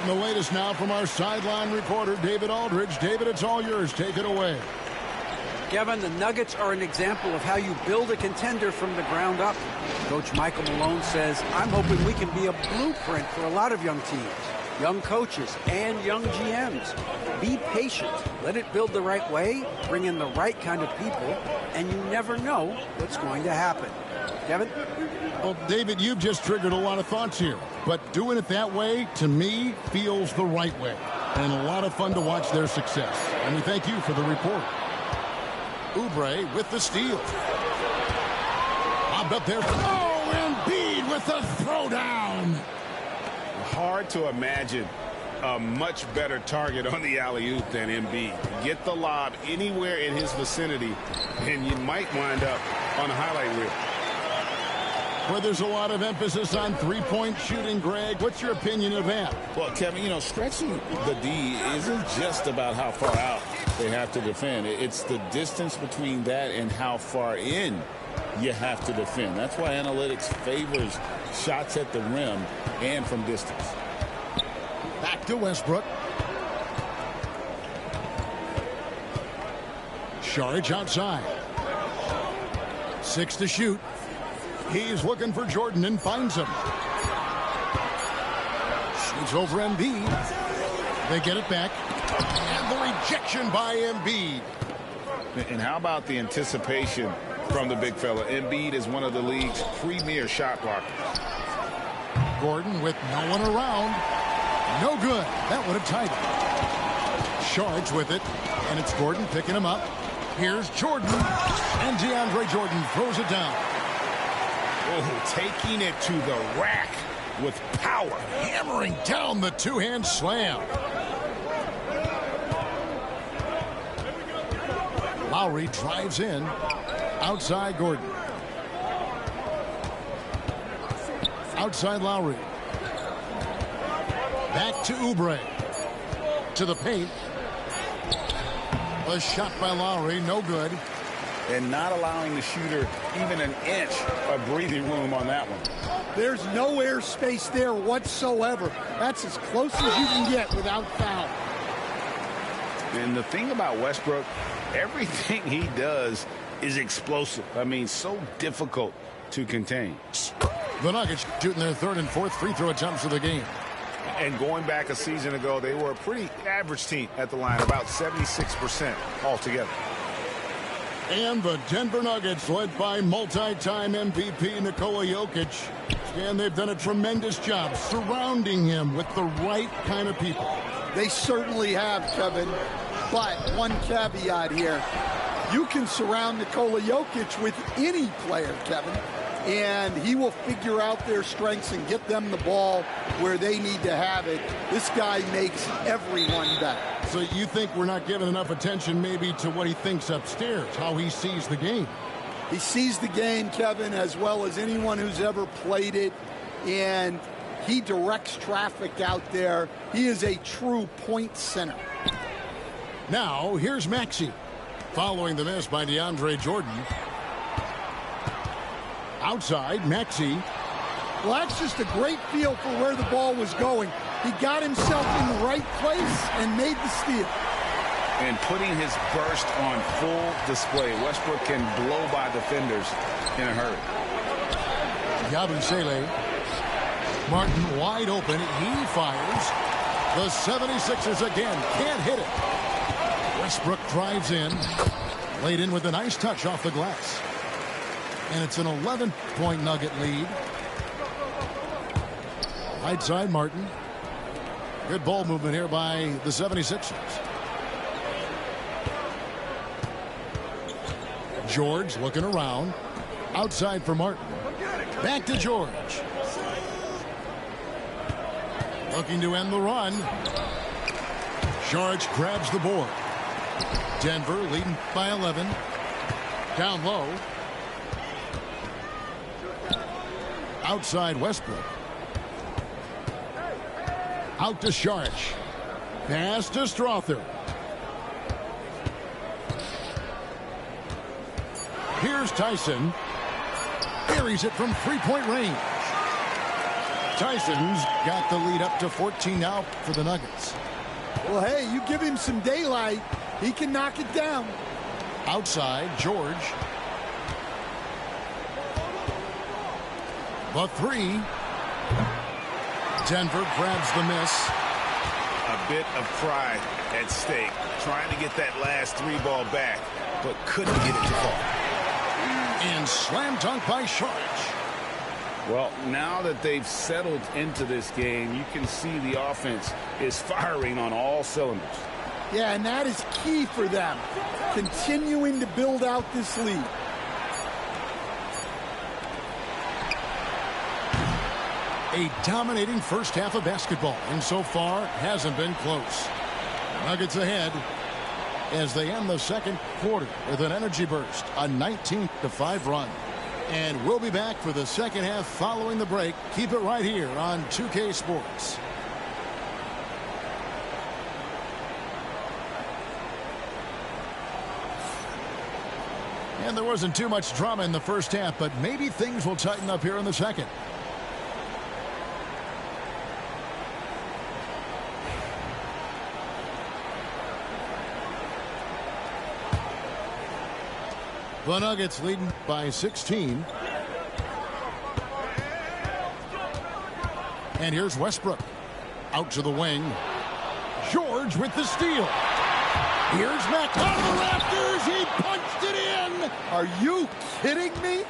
And the latest now from our sideline reporter, David Aldridge. David, it's all yours. Take it away. Kevin, the Nuggets are an example of how you build a contender from the ground up. Coach Michael Malone says, I'm hoping we can be a blueprint for a lot of young teams. young coaches, and young GMs. Be patient. Let it build the right way, bring in the right kind of people, and you never know what's going to happen. Kevin? Well, David, you've just triggered a lot of thoughts here. But doing it that way, to me, feels the right way. And a lot of fun to watch their success. And we thank you for the report. Oubre with the steal. Bobbed up there. Oh, Embiid with the throwdown. Hard to imagine a much better target on the alley-oop than Embiid. Get the lob anywhere in his vicinity, and you might wind up on a highlight reel. Where there's a lot of emphasis on three-point shooting, Greg. What's your opinion of that? Well, Kevin, you know, stretching the D isn't just about how far out they have to defend. It's the distance between that and how far in you have to defend. That's why analytics favors shots at the rim and from distance. Back to Westbrook. Saric outside. 6 to shoot. He's looking for Jordan and finds him. Shoots over Embiid. They get it back. And the rejection by Embiid. And how about the anticipation from the big fella? Embiid is one of the league's premier shot blockers. Gordon with no one around. No good. That would have tied it. Saric with it. And it's Gordon picking him up. Here's Jordan. And DeAndre Jordan throws it down. Oh, taking it to the rack with power. Hammering down the two-hand slam. Lowry drives in. Outside Gordon. Outside Lowry. Back to Oubre. To the paint. A shot by Lowry. No good. And not allowing the shooter even an inch of breathing room on that one. There's no air space there whatsoever. That's as close as you can get without foul. And the thing about Westbrook, everything he does is explosive. I mean, so difficult to contain. The Nuggets shooting their third and fourth free throw attempts of the game. And going back a season ago, they were a pretty average team at the line, about 76% altogether. And the Denver Nuggets, led by multi-time MVP Nikola Jokic. And they've done a tremendous job surrounding him with the right kind of people. They certainly have, Kevin. But one caveat here. You can surround Nikola Jokic with any player, Kevin, and he will figure out their strengths and get them the ball where they need to have it. This guy makes everyone better. So you think we're not giving enough attention maybe to what he thinks upstairs, how he sees the game? He sees the game, Kevin, as well as anyone who's ever played it, and he directs traffic out there. He is a true point center. Now, here's Maxey. Following the miss by DeAndre Jordan. Outside, Maxey. Well, that's just a great feel for where the ball was going. He got himself in the right place and made the steal. And putting his burst on full display. Westbrook can blow by defenders in a hurry. Yabusele. Martin wide open. He fires. The 76ers again can't hit it. Westbrook drives in. Laid in with a nice touch off the glass. And it's an 11-point Nugget lead. Right side, Martin. Good ball movement here by the 76ers. George looking around. Outside for Martin. Back to George. Looking to end the run. George grabs the board. Denver leading by 11. Down low. Outside Westbrook. Out to Saric. Pass to Strother. Here's Tyson. Buries it from three-point range. Tyson's got the lead up to 14 now for the Nuggets. Well, hey, you give him some daylight, he can knock it down. Outside, George. The three. Denver grabs the miss. bit of pride at stake, trying to get that last 3 ball back, but couldn't get it to fall. And slam dunk by Saric. Well, now that they've settled into this game, you can see the offense is firing on all cylinders. Yeah, and that is key for them, continuing to build out this lead. A dominating first half of basketball, and so far hasn't been close. Nuggets ahead as they end the second quarter with an energy burst, a 19-5 run. And we'll be back for the second half following the break. Keep it right here on 2K Sports. And there wasn't too much drama in the first half, but maybe things will tighten up here in the second. The Nuggets leading by 16. And here's Westbrook. Out to the wing. George with the steal. Here's Mac out of the rafters. He punched it in. Are you kidding me?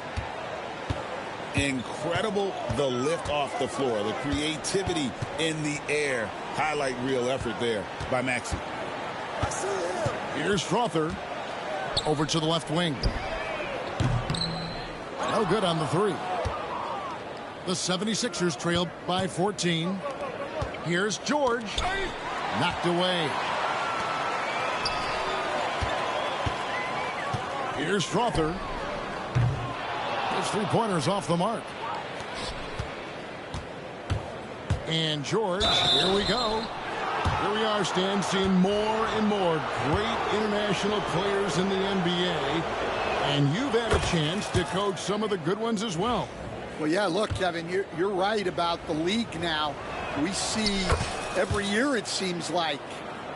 Incredible, the lift off the floor, the creativity in the air. Highlight real effort there by Maxey. Here's Strother. Over to the left wing. No good on the 3. The 76ers trailed by 14. Here's George. Knocked away. Here's Strother. His 3-pointers off the mark. And George, here we go. Here we are, Stan, seeing more and more great international players in the NBA. And you've had a chance to coach some of the good ones as well. Well, yeah, look, Kevin, you're right about the league now. We see every year, it seems like,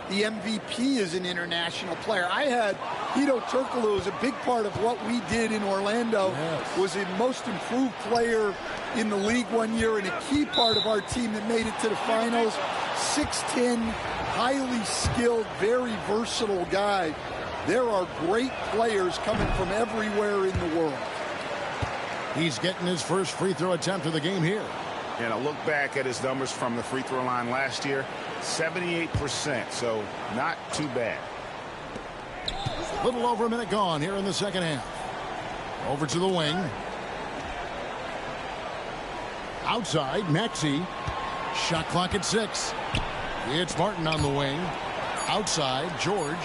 the MVP is an international player. I had Hedo Turkoglu was a big part of what we did in Orlando. Yes. Was a most improved player in the league one year and a key part of our team that made it to the finals. 6'10", highly skilled, very versatile guy. There are great players coming from everywhere in the world. He's getting his first free throw attempt of the game here. And I look back at his numbers from the free throw line last year, 78%, so not too bad. A little over a minute gone here in the second half. Over to the wing. Outside, Maxey. Shot clock at 6. It's Martin on the wing. Outside, George.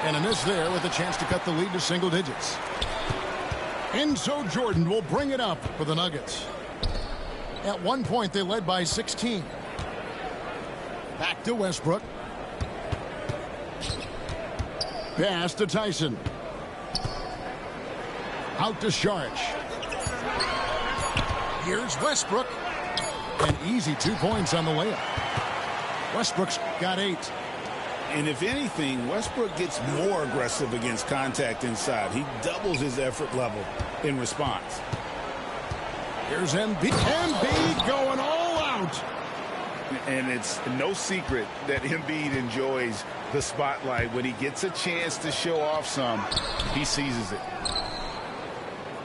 And a miss there with a chance to cut the lead to single digits. And so Jordan will bring it up for the Nuggets. At one point, they led by 16. Back to Westbrook. Pass to Tyson. Out to Saric. Here's Westbrook. An easy 2 points on the layup. Westbrook's got 8. And if anything, Westbrook gets more aggressive against contact inside. He doubles his effort level in response. Here's Embiid. Embiid going all out. And it's no secret that Embiid enjoys the spotlight. When he gets a chance to show off some, he seizes it.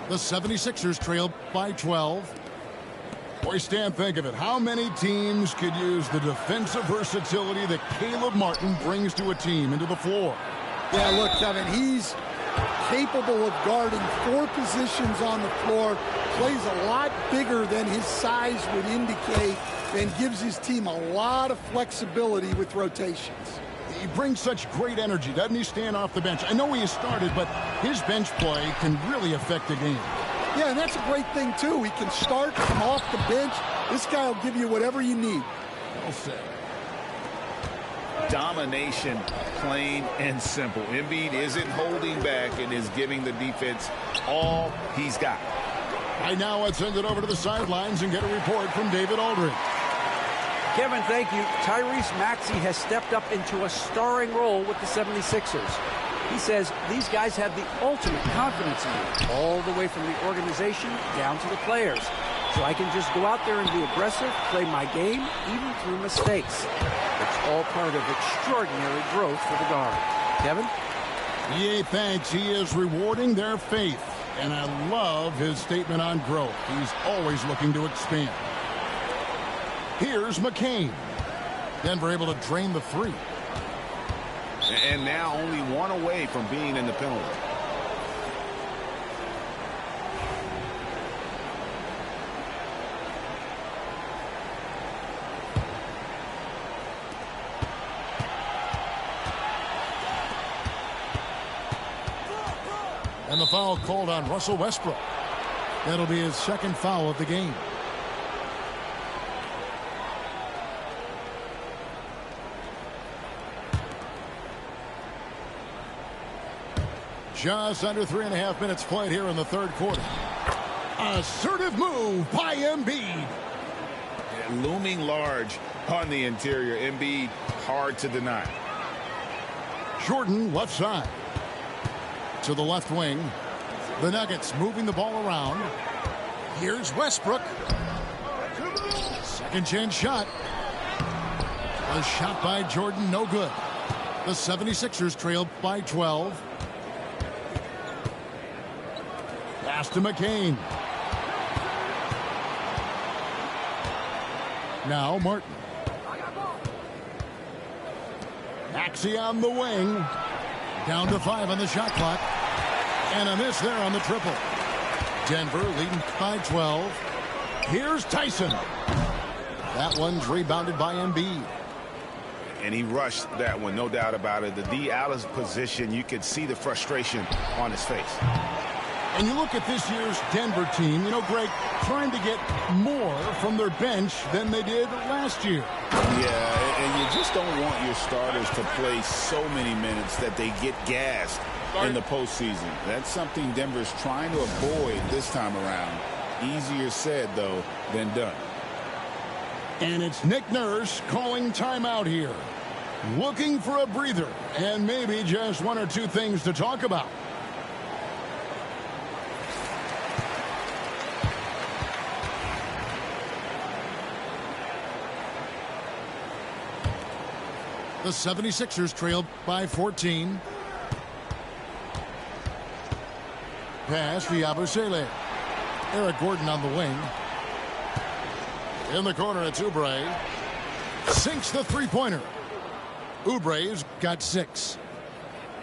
The 76ers trail by 12. Boy, Stan, think of it. How many teams could use the defensive versatility that Caleb Martin brings to a team into the floor? Yeah, look, Kevin, he's capable of guarding 4 positions on the floor, plays a lot bigger than his size would indicate, and gives his team a lot of flexibility with rotations. He brings such great energy, doesn't he, Stan, off the bench? I know he has started, but his bench play can really affect the game. Yeah, and that's a great thing, too. He can start, come off the bench. This guy will give you whatever you need. Well said. Domination, plain and simple. Embiid isn't holding back and is giving the defense all he's got. Right now, let's send it over to the sidelines and get a report from David Aldridge. Kevin, thank you. Tyrese Maxey has stepped up into a starring role with the 76ers. He says these guys have the ultimate confidence in him, all the way from the organization down to the players. So I can just go out there and be aggressive, play my game, even through mistakes. It's all part of extraordinary growth for the guard. Kevin? EA thanks he is rewarding their faith. And I love his statement on growth. He's always looking to expand. Here's McCain. Denver able to drain the three. And now only one away from being in the penalty. And the foul called on Russell Westbrook. That'll be his second foul of the game. Just under 3.5 minutes played here in the third quarter. Assertive move by Embiid. And looming large on the interior. Embiid hard to deny. Jordan left side. To the left wing. The Nuggets moving the ball around. Here's Westbrook. Second chance shot. A shot by Jordan, no good. The 76ers trail by 12. Pass to McCain. Now Martin. Maxey on the wing. Down to 5 on the shot clock. And a miss there on the triple. Denver leading by 12. Here's Tyson. That one's rebounded by Embiid. And he rushed that one, no doubt about it. The D. Alice position, you could see the frustration on his face. And you look at this year's Denver team, you know, Greg, trying to get more from their bench than they did last year. Yeah, and you just don't want your starters to play so many minutes that they get gassed in the postseason. That's something Denver's trying to avoid this time around. Easier said, though, than done. And it's Nick Nurse calling timeout here. Looking for a breather and maybe just one or two things to talk about. The 76ers trailed by 14. Pass to Yabusele. Eric Gordon on the wing. In the corner, it's Oubre. Sinks the three-pointer. Oubre's got 6.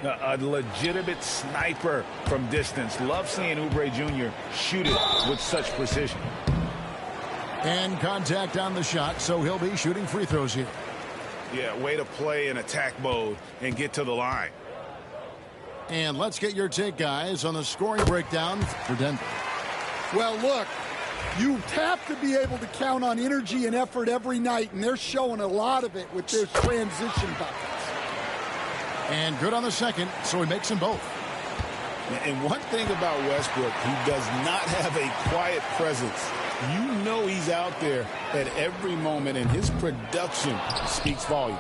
A legitimate sniper from distance. Love seeing Oubre Jr. shoot it with such precision. And contact on the shot, so he'll be shooting free throws here. Yeah, way to play in attack mode and get to the line. And let's get your take, guys, on the scoring breakdown for Denver. Well, look, you have to be able to count on energy and effort every night, and they're showing a lot of it with their transition buckets. And good on the second, so he makes them both. And one thing about Westbrook, he does not have a quiet presence. You know he's out there at every moment, and his production speaks volumes.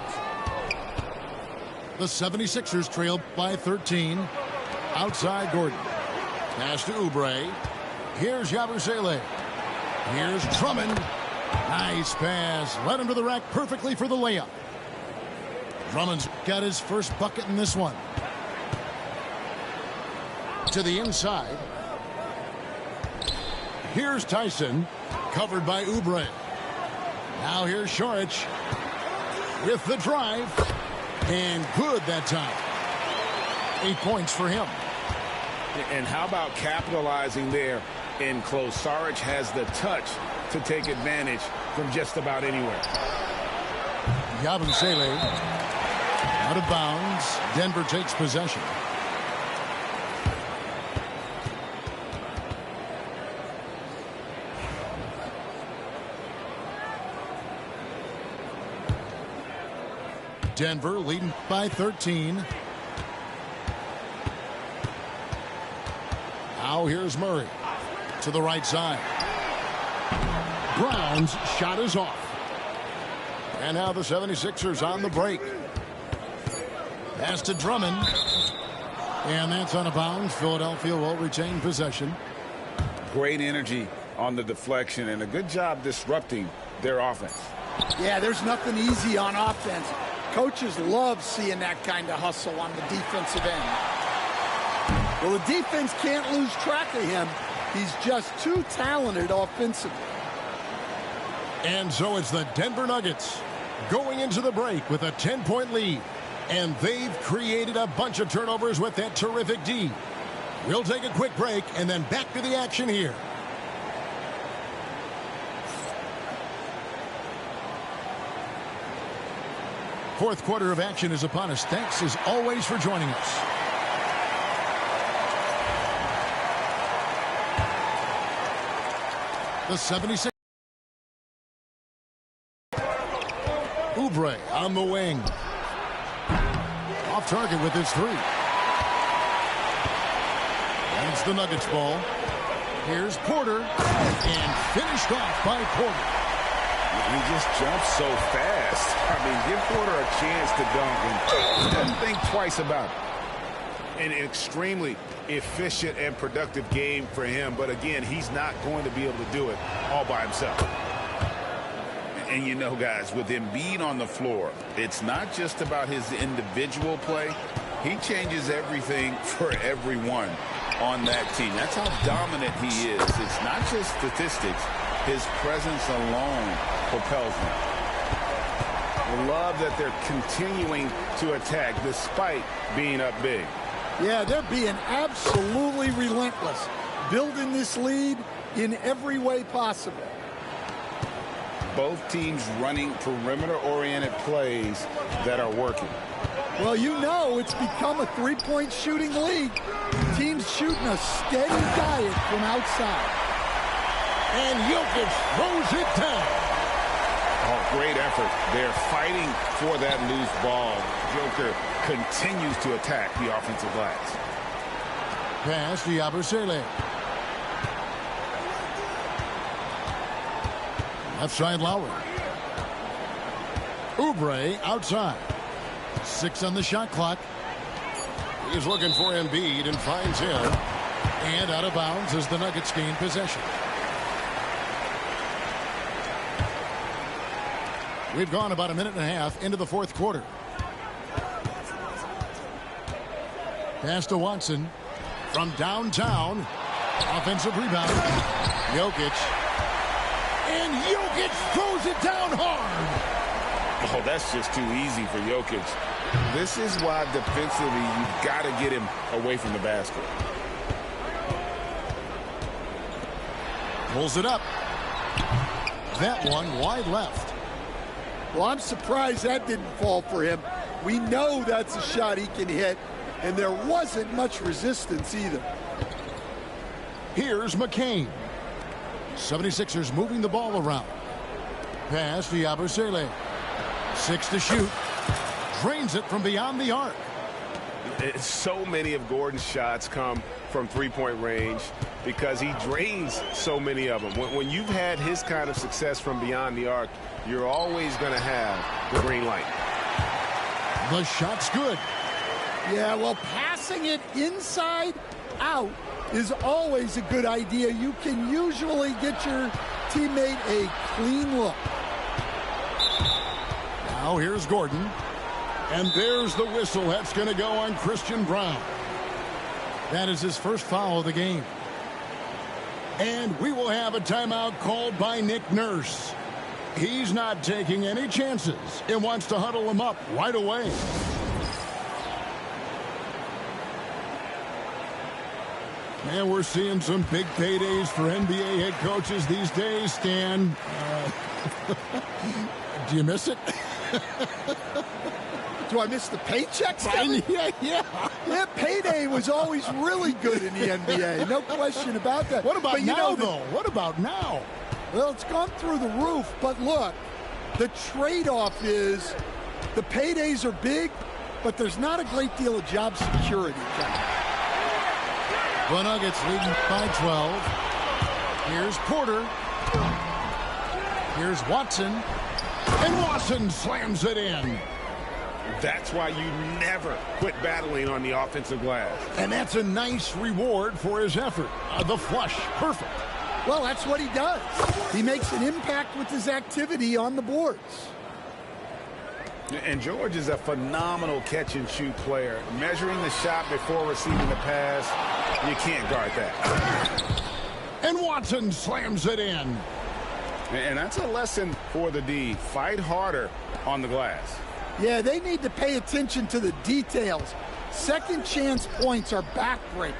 The 76ers trail by 13. Outside Gordon. Pass to Oubre. Here's Yabusele. Here's Drummond. Nice pass. Led him to the rack perfectly for the layup. Drummond's got his first bucket in this one. To the inside. Here's Tyson. Covered by Oubre. Now here's Saric. With the drive. And good that time. 8 points for him. And how about capitalizing there in close? Saric has the touch to take advantage from just about anywhere. Yabusele out of bounds. Denver takes possession. Denver leading by 13. Now here's Murray to the right side. Brown's shot is off. And now the 76ers on the break. Pass to Drummond. And that's out of bounds. Philadelphia will retain possession. Great energy on the deflection, and a good job disrupting their offense. Yeah, there's nothing easy on offense. Coaches love seeing that kind of hustle on the defensive end. Well, the defense can't lose track of him. He's just too talented offensively. And so it's the Denver Nuggets going into the break with a 10-point lead. And they've created a bunch of turnovers with that terrific D. We'll take a quick break and then back to the action here. Fourth quarter of action is upon us. Thanks as always for joining us. The 76. Oubre on the wing. Off target with his three. And it's the Nuggets ball. Here's Porter. And finished off by Porter. He just jumps so fast. I mean, give Porter a chance to dunk and he doesn't think twice about it. An extremely efficient and productive game for him. But again, he's not going to be able to do it all by himself. And you know, guys, with Embiid on the floor, it's not just about his individual play. He changes everything for everyone on that team. That's how dominant he is. It's not just statistics. His presence alone propels him. I love that they're continuing to attack despite being up big. Yeah, they're being absolutely relentless, building this lead in every way possible. Both teams running perimeter-oriented plays that are working. Well, you know it's become a three-point shooting league. Teams shooting a steady diet from outside. And Jokic throws it down. Oh, great effort. They're fighting for that loose ball. Joker continues to attack the offensive glass. Pass to Yabusele. Left side Lowry. Oubre outside. 6 on the shot clock. He's looking for Embiid and finds him. And out of bounds as the Nuggets gain possession. We've gone about a minute and a half into the fourth quarter. Pass to Watson from downtown. Offensive rebound. Jokic. And Jokic throws it down hard. Oh, that's just too easy for Jokic. This is why defensively you've got to get him away from the basket. Pulls it up. That one wide left. Well, I'm surprised that didn't fall for him. We know that's a shot he can hit, and there wasn't much resistance either. Here's McCain. 76ers moving the ball around. Pass to Yabusele. 6 to shoot. Drains it from beyond the arc. So many of Gordon's shots come from three-point range because he drains so many of them. When you've had his kind of success from beyond the arc, you're always going to have the green light. The shot's good. Yeah, well, passing it inside out is always a good idea. You can usually get your teammate a clean look. Now here's Gordon. And there's the whistle. That's going to go on Christian Braun. That is his first foul of the game. And we will have a timeout called by Nick Nurse. He's not taking any chances and wants to huddle him up right away. Man, we're seeing some big paydays for NBA head coaches these days, Stan. Do you miss it? Do I miss the paychecks, Kevin? Yeah, payday was always really good in the NBA. No question about that. What about now, though? What about now? Well, it's gone through the roof, but look, the trade-off is the paydays are big, but there's not a great deal of job security. The Nuggets leading by 12. Here's Porter. Here's Watson. And Watson slams it in. That's why you never quit battling on the offensive glass. And that's a nice reward for his effort. The flush, perfect. Well, that's what he does. He makes an impact with his activity on the boards. And George is a phenomenal catch-and-shoot player. Measuring the shot before receiving the pass, you can't guard that. And Watson slams it in. And that's a lesson for the D. Fight harder on the glass. Yeah, they need to pay attention to the details. Second chance points are backbreakers.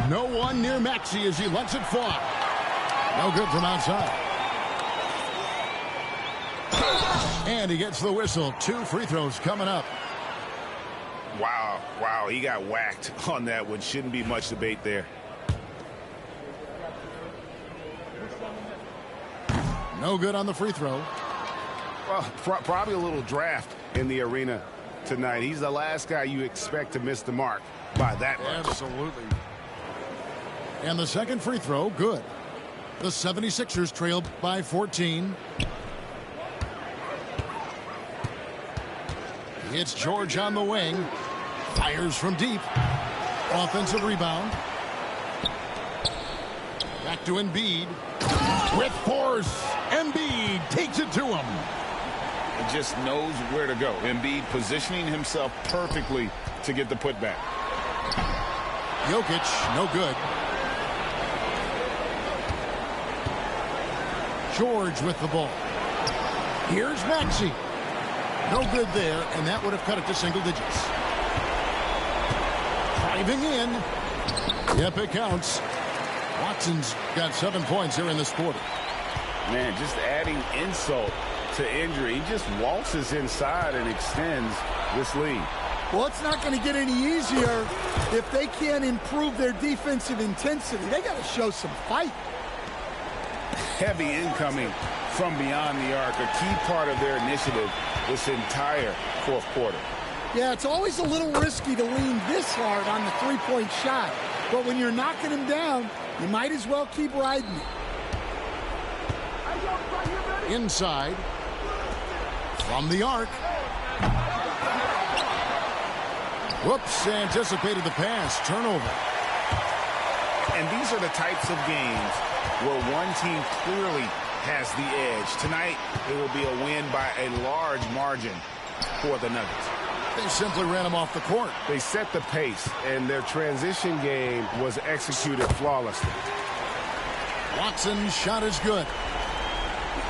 No one near Maxey as he lets it fly. No good from outside. And he gets the whistle. 2 free throws coming up. Wow, he got whacked on that one. Shouldn't be much debate there. No good on the free throw. Well, probably a little draft in the arena tonight. He's the last guy you expect to miss the mark by that much. Absolutely. And the second free throw, good. The 76ers trail by 14. It's George on the wing. Fires from deep. Offensive rebound. Back to Embiid. With force. Embiid takes it to him. He just knows where to go. Embiid positioning himself perfectly to get the putback. Jokic, no good. George with the ball. Here's Maxey. No good there, and that would have cut it to single digits. Driving in. Yep, it counts. Watson's got 7 points here in this quarter. Man, just adding insult to injury. He just waltzes inside and extends this lead. Well, it's not going to get any easier if they can't improve their defensive intensity. They got to show some fight. Heavy incoming from beyond the arc, a key part of their initiative this entire fourth quarter. Yeah, it's always a little risky to lean this hard on the three-point shot. But when you're knocking him down, you might as well keep riding it. Inside. From the arc. Whoops, anticipated the pass. Turnover. And these are the types of games where one team clearly has the edge. Tonight, it will be a win by a large margin for the Nuggets. They simply ran him off the court. They set the pace, and their transition game was executed flawlessly. Watson's shot is good.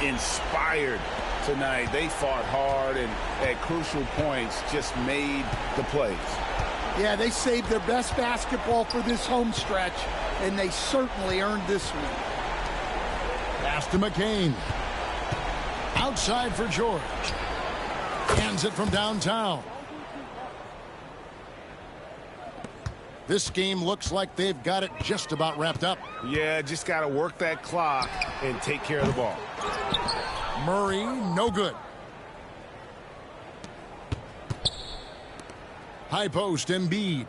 Inspired tonight. They fought hard and at crucial points just made the plays. Yeah, they saved their best basketball for this home stretch, and they certainly earned this one. Pass to McCain. Outside for George. Hands it from downtown. This game looks like they've got it just about wrapped up. Yeah, just got to work that clock and take care of the ball. Murray, no good. High post, Embiid.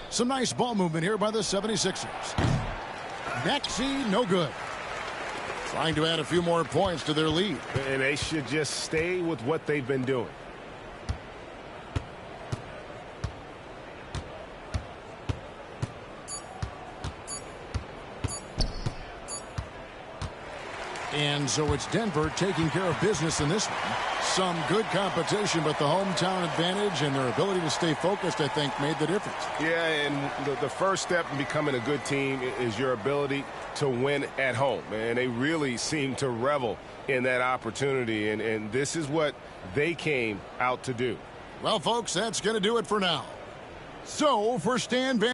Some nice ball movement here by the 76ers. Maxey, no good. Trying to add a few more points to their lead. And they should just stay with what they've been doing. And so it's Denver taking care of business in this one. Some good competition, but the hometown advantage and their ability to stay focused, I think, made the difference. Yeah, and the first step in becoming a good team is your ability to win at home. And they really seem to revel in that opportunity. And this is what they came out to do. Well, folks, that's going to do it for now. So, for Stan Van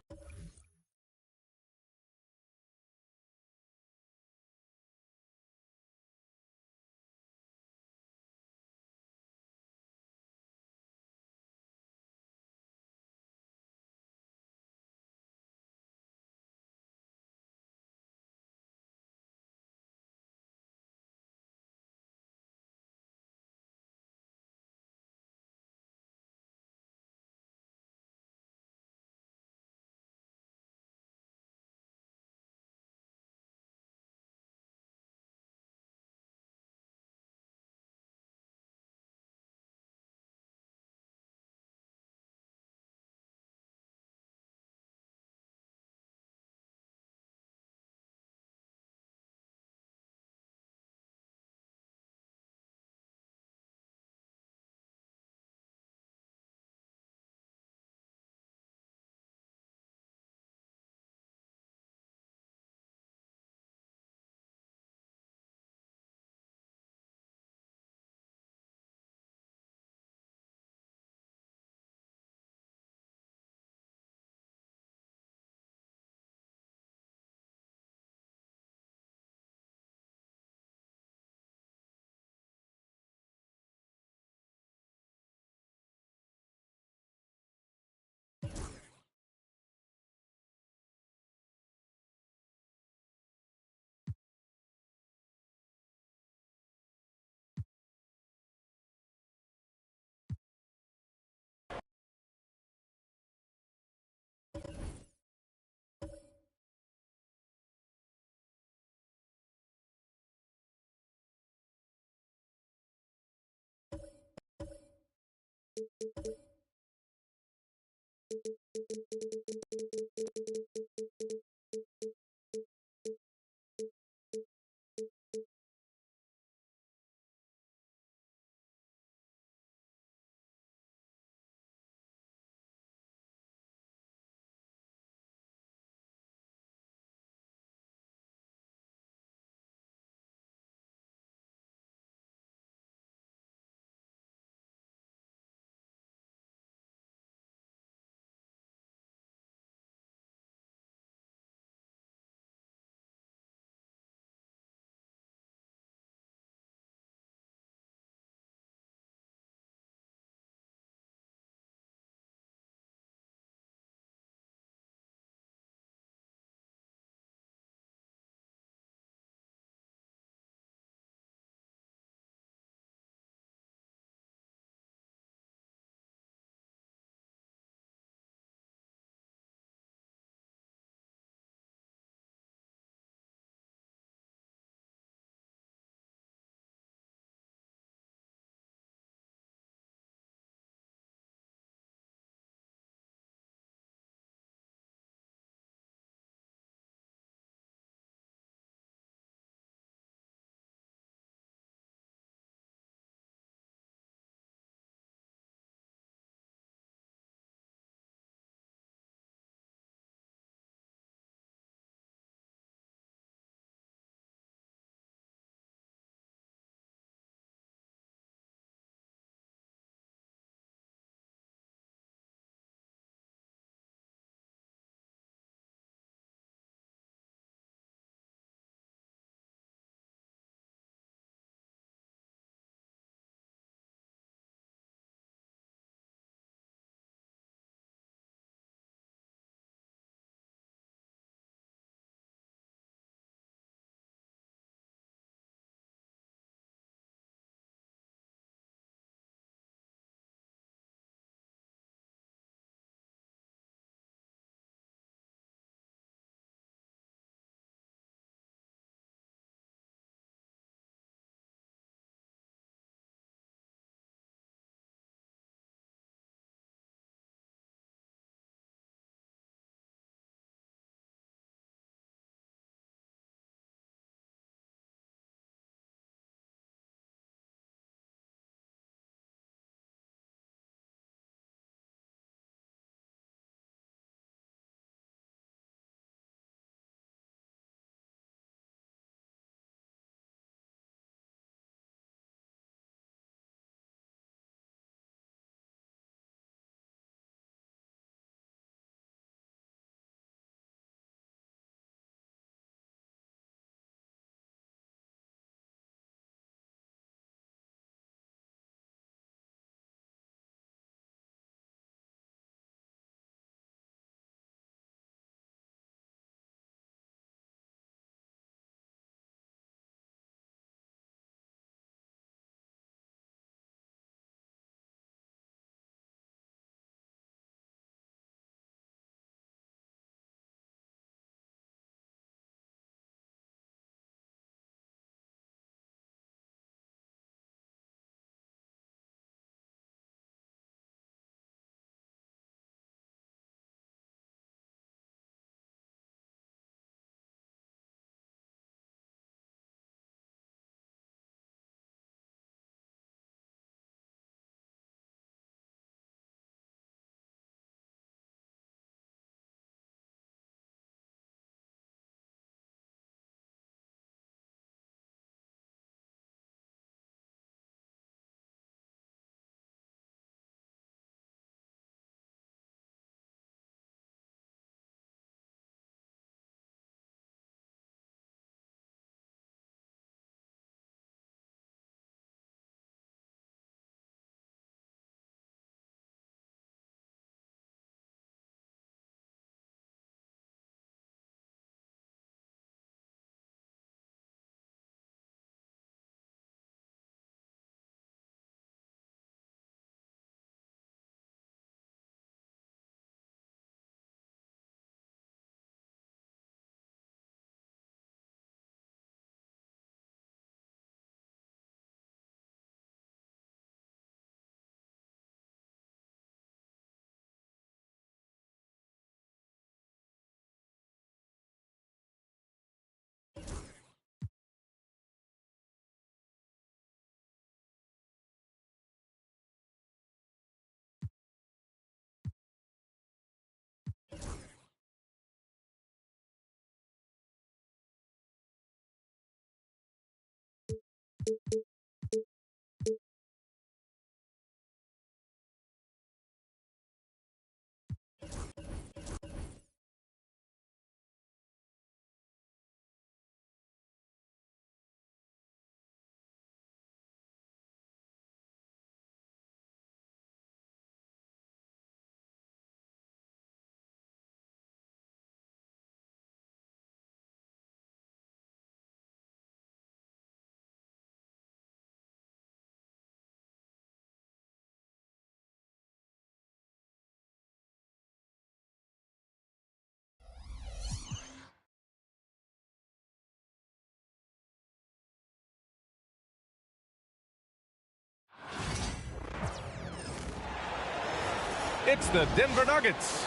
It's the Denver Nuggets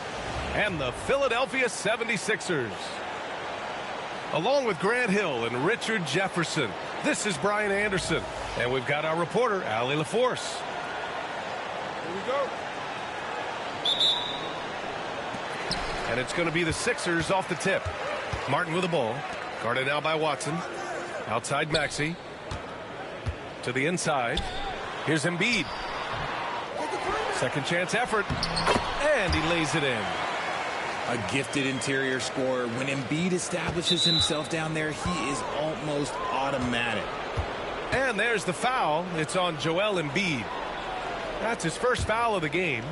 and the Philadelphia 76ers. Along with Grant Hill and Richard Jefferson, this is Brian Anderson. And we've got our reporter, Allie LaForce. Here we go. And it's going to be the Sixers off the tip. Martin with the ball. Guarded now by Watson. Outside Maxey. To the inside. Here's Embiid. Second chance effort. And he lays it in. A gifted interior scorer. When Embiid establishes himself down there, he is almost automatic. And there's the foul. It's on Joel Embiid. That's his first foul of the game.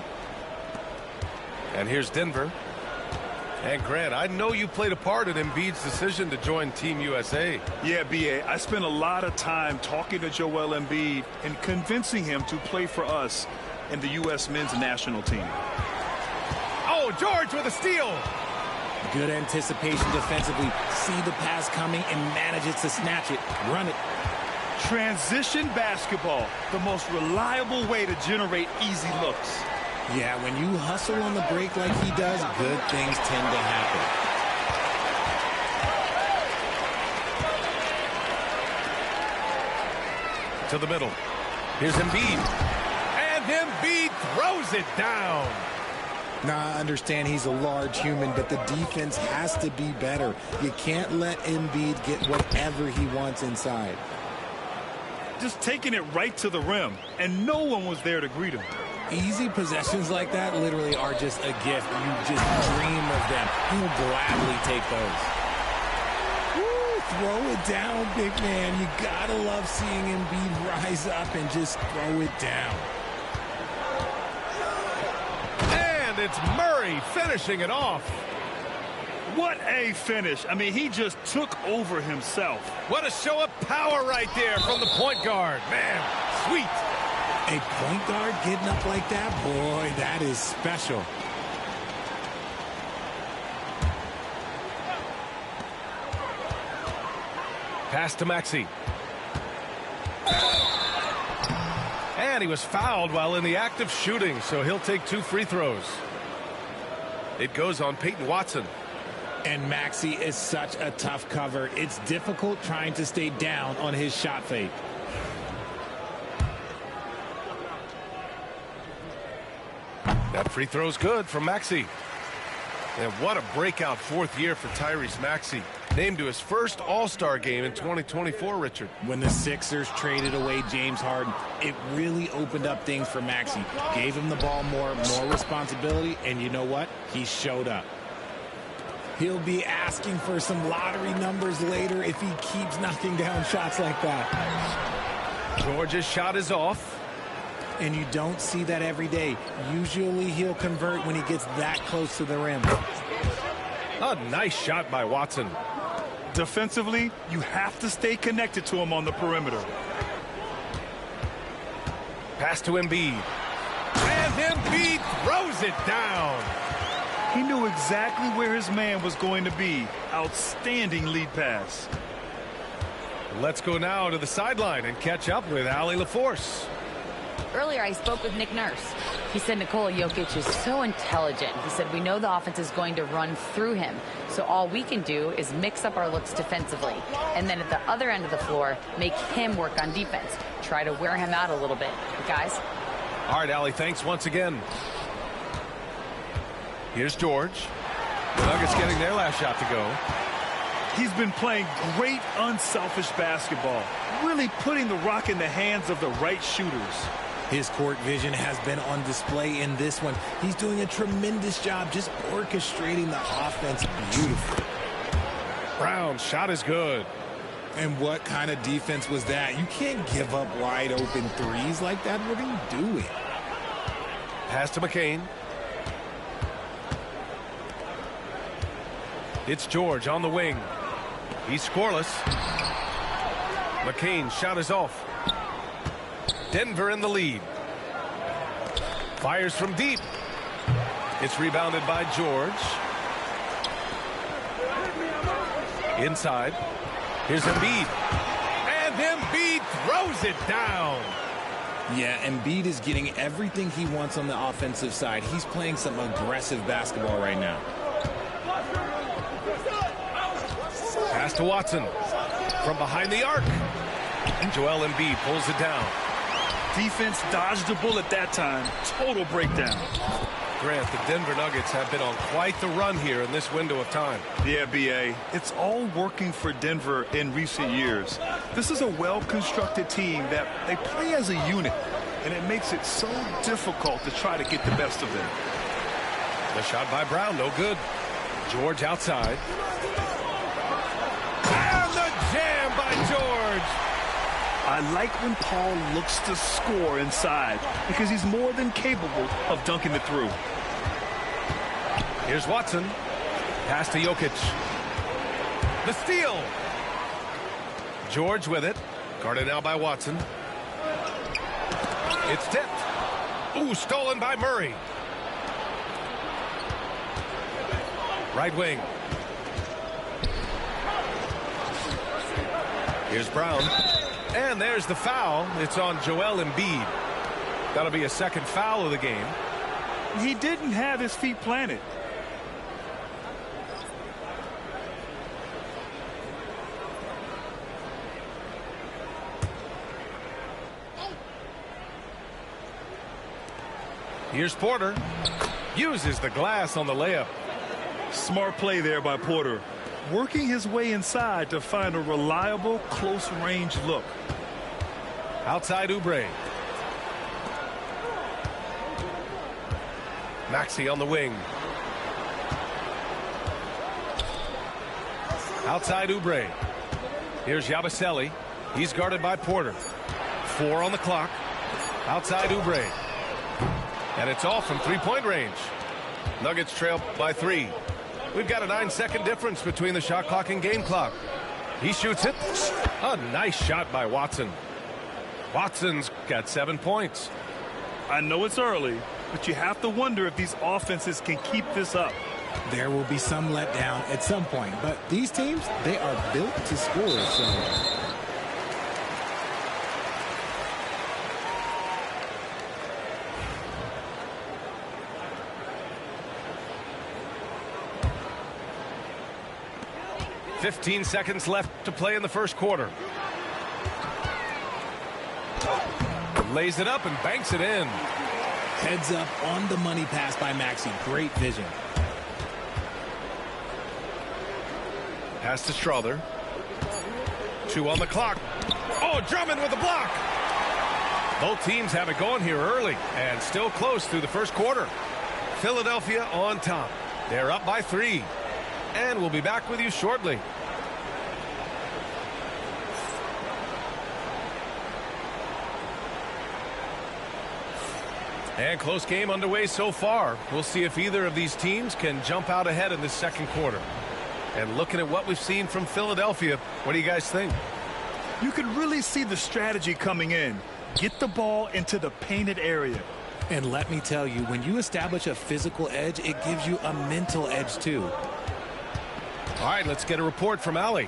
And here's Denver. And Grant, I know you played a part in Embiid's decision to join Team USA. Yeah, B.A., I spent a lot of time talking to Joel Embiid and convincing him to play for us in the U.S. men's national team. Oh, George with a steal. Good anticipation defensively. See the pass coming and manages to snatch it. Run it. Transition basketball, the most reliable way to generate easy looks. Yeah, when you hustle on the break like he does, good things tend to happen. To the middle. Here's Embiid. And Embiid throws it down. Now, I understand he's a large human, but the defense has to be better. You can't let Embiid get whatever he wants inside. Just taking it right to the rim, and no one was there to greet him. Easy possessions like that literally are just a gift. You just dream of them. He'll gladly take those. Woo, throw it down, big man. You gotta love seeing Embiid rise up and just throw it down. And it's Murray finishing it off. What a finish. I mean, he just took over himself. What a show of power right there from the point guard. Man, sweet. A point guard getting up like that, boy, that is special. Pass to Maxey. And he was fouled while in the act of shooting, so he'll take 2 free throws. It goes on Peyton Watson. And Maxey is such a tough cover. It's difficult trying to stay down on his shot fake. That free throw's good from Maxey. And what a breakout 4th year for Tyrese Maxey. Named to his first All-Star game in 2024, Richard. When the Sixers traded away James Harden, it really opened up things for Maxey. Gave him the ball more responsibility, and you know what? He showed up. He'll be asking for some lottery numbers later if he keeps knocking down shots like that. George's shot is off. And you don't see that every day. Usually he'll convert when he gets that close to the rim. A nice shot by Watson. Defensively, you have to stay connected to him on the perimeter. Pass to Embiid. And Embiid throws it down. He knew exactly where his man was going to be. Outstanding lead pass. Let's go now to the sideline and catch up with Allie LaForce. Earlier, I spoke with Nick Nurse. He said Nikola Jokic is so intelligent. He said we know the offense is going to run through him. So all we can do is mix up our looks defensively. And then at the other end of the floor, make him work on defense. Try to wear him out a little bit. Guys? All right, Allie, thanks once again. Here's George. The Nuggets getting their last shot to go. He's been playing great unselfish basketball, really putting the rock in the hands of the right shooters. His court vision has been on display in this one. He's doing a tremendous job just orchestrating the offense beautifully. Brown's shot is good. And what kind of defense was that? You can't give up wide open threes like that. What are you doing? Pass to McCain. It's George on the wing. He's scoreless. McCain's shot is off. Denver in the lead. Fires from deep. It's rebounded by George. Inside. Here's Embiid. And Embiid throws it down. Yeah, Embiid is getting everything he wants on the offensive side. He's playing some aggressive basketball right now. Pass to Watson from behind the arc. And Joel Embiid pulls it down. Defense dodged a bullet that time. Total breakdown. Grant, the Denver Nuggets have been on quite the run here in this window of time. Yeah, B.A. It's all working for Denver in recent years. This is a well-constructed team that they play as a unit, and it makes it so difficult to try to get the best of them. The shot by Brown, no good. George outside. And the jam by George. I like when Paul looks to score inside because he's more than capable of dunking it through. Here's Watson. Pass to Jokic. The steal. George with it. Guarded now by Watson. It's tipped. Ooh, stolen by Murray. Right wing. Here's Brown. And there's the foul. It's on Joel Embiid. That'll be a second foul of the game. He didn't have his feet planted. Here's Porter. Uses the glass on the layup. Smart play there by Porter. Working his way inside to find a reliable close-range look. Outside Oubre. Maxey on the wing. Outside Oubre. Here's Yabusele. He's guarded by Porter. 4 on the clock. Outside Oubre. And it's off from three-point range. Nuggets trail by 3. We've got a 9-second difference between the shot clock and game clock. He shoots it. A nice shot by Watson. Watson's got 7 points. I know it's early, but you have to wonder if these offenses can keep this up. There will be some letdown at some point, but these teams, they are built to score. So 15 seconds left to play in the first quarter. Lays it up and banks it in. Heads up on the money pass by Maxey. Great vision. Pass to Strother. 2 on the clock. Oh, Drummond with a block. Both teams have it going here early and still close through the first quarter. Philadelphia on top. They're up by 3. And we'll be back with you shortly. And close game underway so far. We'll see if either of these teams can jump out ahead in this second quarter. And looking at what we've seen from Philadelphia, what do you guys think? You can really see the strategy coming in. Get the ball into the painted area. And let me tell you, when you establish a physical edge, it gives you a mental edge too. All right, let's get a report from Allie.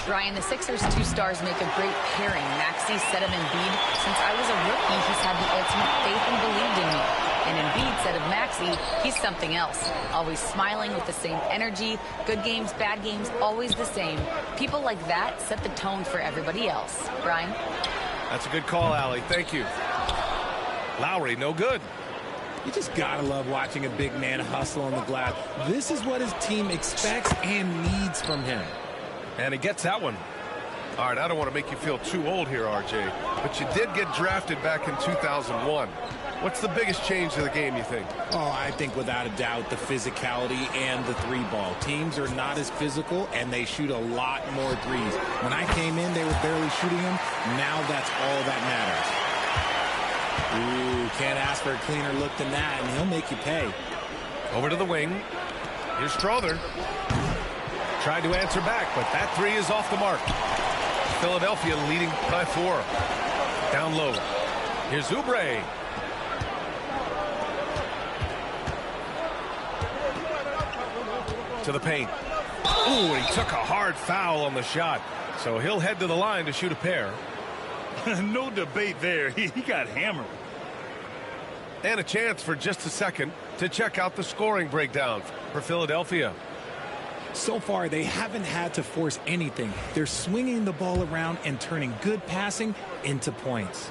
Brian, the Sixers' 2 stars make a great pairing. Maxey said of Embiid, since I was a rookie, he's had the ultimate faith and believed in me. And Embiid said of Maxey, he's something else. Always smiling with the same energy. Good games, bad games, always the same. People like that set the tone for everybody else. Brian? That's a good call, Allie. Thank you. Lowry, no good. You just gotta love watching a big man hustle on the glass. This is what his team expects and needs from him. And he gets that one. All right, I don't want to make you feel too old here, RJ, but you did get drafted back in 2001. What's the biggest change to the game, you think? Oh, I think without a doubt the physicality and the three ball. Teams are not as physical, and they shoot a lot more threes. When I came in, they were barely shooting them. Now that's all that matters. Ooh, can't ask for a cleaner look than that, and he'll make you pay. Over to the wing. Here's Strother. Tried to answer back, but that three is off the mark. Philadelphia leading by 4. Down low. Here's Oubre. To the paint. Ooh, he took a hard foul on the shot. So he'll head to the line to shoot a pair. No debate there. He got hammered. And a chance for just a second to check out the scoring breakdown for Philadelphia. So far, they haven't had to force anything. They're swinging the ball around and turning good passing into points.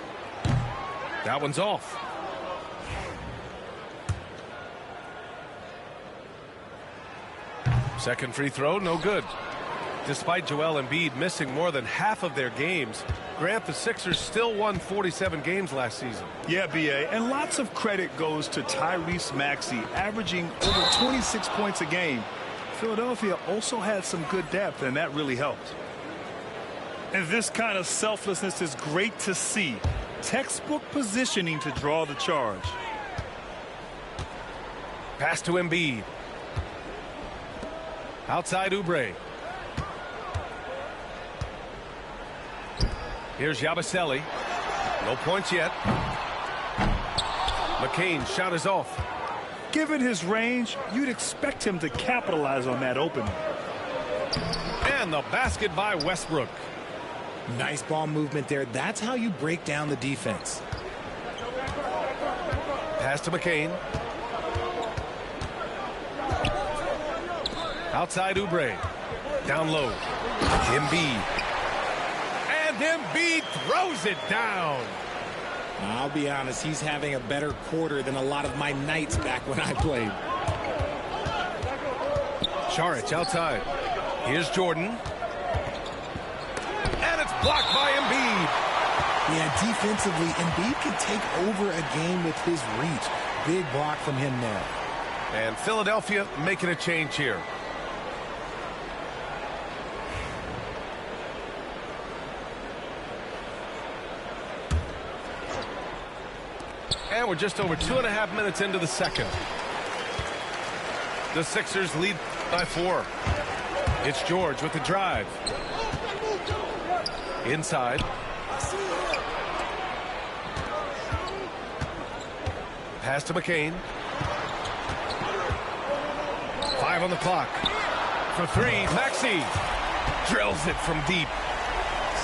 That one's off. Second free throw, no good. Despite Joel Embiid missing more than half of their games, Grant, the Sixers still won 47 games last season. Yeah, B.A., and lots of credit goes to Tyrese Maxey, averaging over 26 points a game. Philadelphia also had some good depth, and that really helped. And this kind of selflessness is great to see. Textbook positioning to draw the charge. Pass to Embiid. Outside Oubre. Here's Yabusele. No points yet. McCain's shot is off. Given his range, you'd expect him to capitalize on that opening. And the basket by Westbrook. Nice ball movement there. That's how you break down the defense. Pass to McCain. Outside Oubre. Down low. Embiid. And Embiid throws it down. I'll be honest, he's having a better quarter than a lot of my nights back when I played. Saric outside. Here's Jordan. And it's blocked by Embiid. Yeah, defensively, Embiid can take over a game with his reach. Big block from him there. And Philadelphia making a change here. And we're just over 2.5 minutes into the second. The Sixers lead by 4. It's George with the drive. Inside. Pass to McCain. 5 on the clock. For 3, Maxey drills it from deep.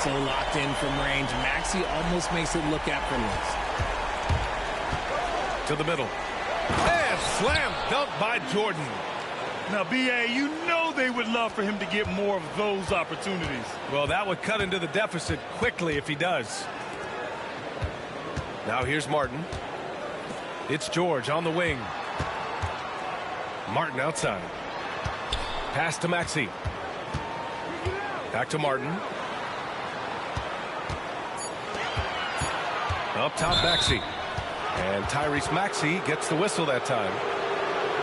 So locked in from range. Maxey almost makes it look effortless. To the middle. And slam dunk by Jordan. Now, B.A., you know they would love for him to get more of those opportunities. Well, that would cut into the deficit quickly if he does. Now here's Martin. It's George on the wing. Martin outside. Pass to Maxey. Back to Martin. Up top, Maxey. And Tyrese Maxey gets the whistle that time.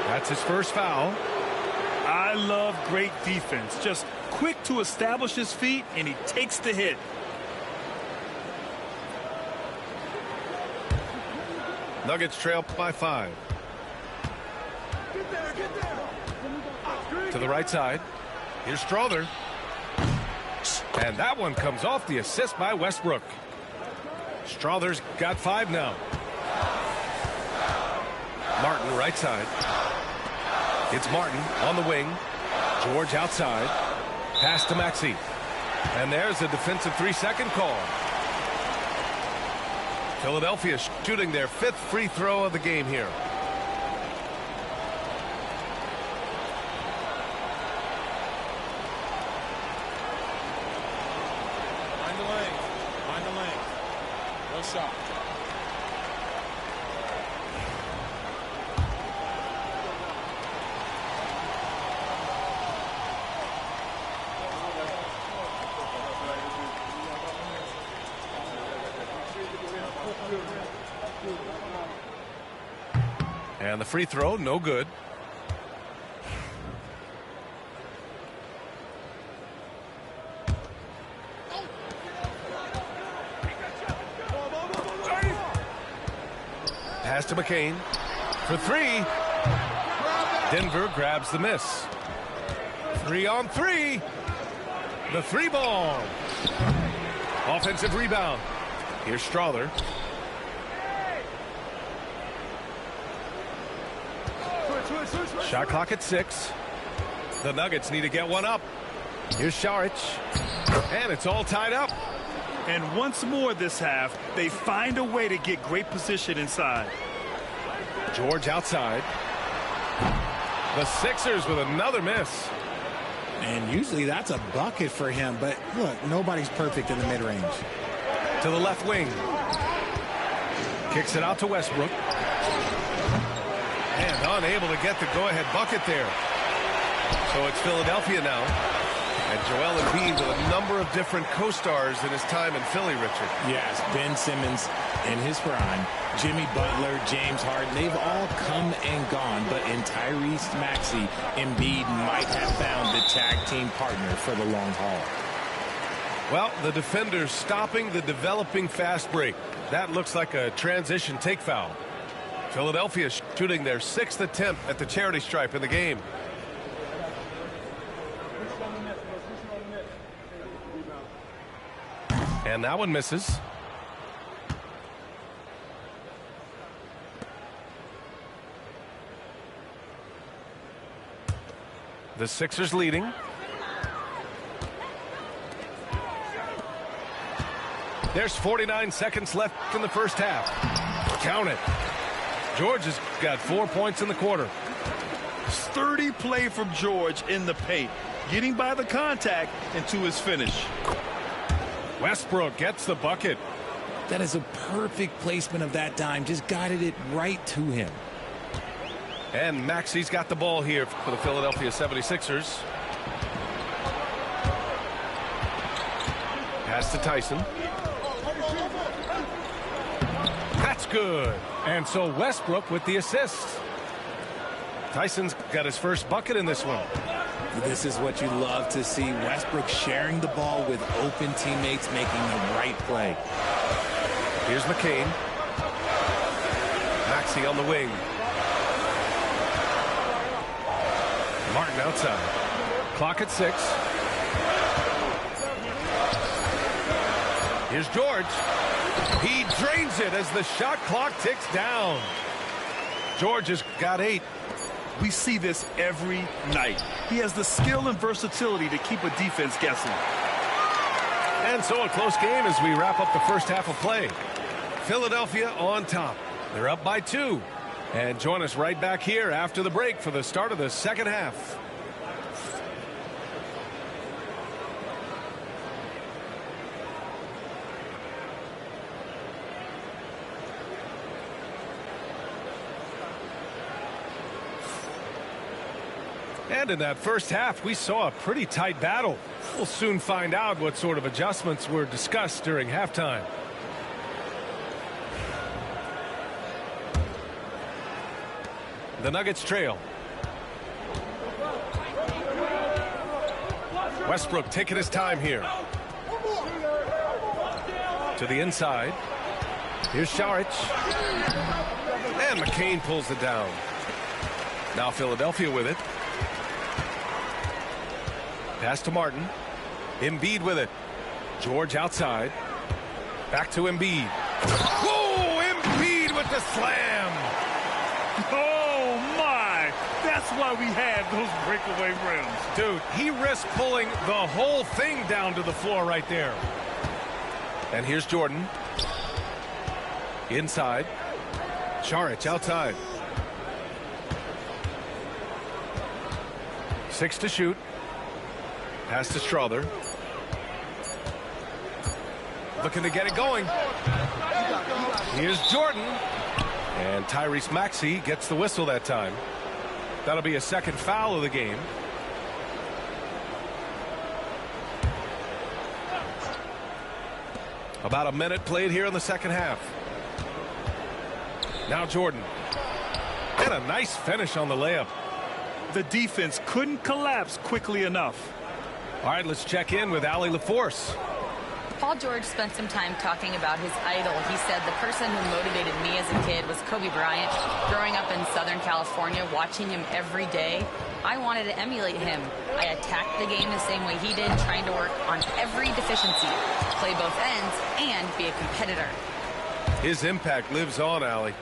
That's his first foul. I love great defense. Just quick to establish his feet, and he takes the hit. Nuggets trail by 5. To the right side. Here's Strother. And that one comes off the assist by Westbrook. Strother's got 5 now. Martin right side. It's Martin on the wing. George outside. Pass to Maxey. And there's a defensive 3-second call. Philadelphia shooting their 5th free throw of the game here. Find the lane. Find the lane. No shot. And the free throw, no good. Pass to McCain for three. Denver grabs the miss. 3-on-3. The three ball. Offensive rebound. Here's Strawther. Shot clock at 6. The Nuggets need to get one up. Here's Šarić. And it's all tied up. And once more this half, they find a way to get great position inside. George outside. The Sixers with another miss. And usually that's a bucket for him. But look, nobody's perfect in the mid-range. To the left wing. Kicks it out to Westbrook. And unable to get the go-ahead bucket there. So it's Philadelphia now. And Joel Embiid with a number of different co-stars in his time in Philly, Richard. Yes, Ben Simmons in his prime, Jimmy Butler, James Harden, they've all come and gone. But in Tyrese Maxey, Embiid might have found the tag team partner for the long haul. Well, the defenders stopping the developing fast break. That looks like a transition take foul. Philadelphia shooting their 6th attempt at the charity stripe in the game. And that one misses. The Sixers leading. There's 49 seconds left in the first half. Count it. George has got 4 points in the quarter. Sturdy play from George in the paint, getting by the contact and to his finish. Westbrook gets the bucket. That is a perfect placement of that dime. Just guided it right to him. And Maxey's got the ball here for the Philadelphia 76ers. Pass to Tyson. That's good. And so Westbrook with the assist. Tyson's got his first bucket in this one. This is what you love to see. Westbrook sharing the ball with open teammates, making the right play. Here's McCain. Maxey on the wing. Martin outside. Clock at 6. Here's George. He drains it as the shot clock ticks down. George has got 8. We see this every night. He has the skill and versatility to keep a defense guessing. And so a close game as we wrap up the first half of play. Philadelphia on top. They're up by 2. And join us right back here after the break for the start of the second half. And in that first half, we saw a pretty tight battle. We'll soon find out what sort of adjustments were discussed during halftime. The Nuggets trail. Westbrook taking his time here. To the inside. Here's Šarić. And McCain pulls it down. Now Philadelphia with it. Pass to Martin. Embiid with it. George outside. Back to Embiid. Whoa! Embiid with the slam. Oh, my. That's why we have those breakaway rims. Dude, he risked pulling the whole thing down to the floor right there. And here's Jordan. Inside. Šarić outside. 6 to shoot. Pass to Strawther. Looking to get it going. Here's Jordan. And Tyrese Maxey gets the whistle that time. That'll be a second foul of the game. About a minute played here in the second half. Now Jordan. And a nice finish on the layup. The defense couldn't collapse quickly enough. All right, let's check in with Allie LaForce. Paul George spent some time talking about his idol. He said, the person who motivated me as a kid was Kobe Bryant. Growing up in Southern California, watching him every day, I wanted to emulate him. I attacked the game the same way he did, trying to work on every deficiency, play both ends, and be a competitor. His impact lives on, Allie.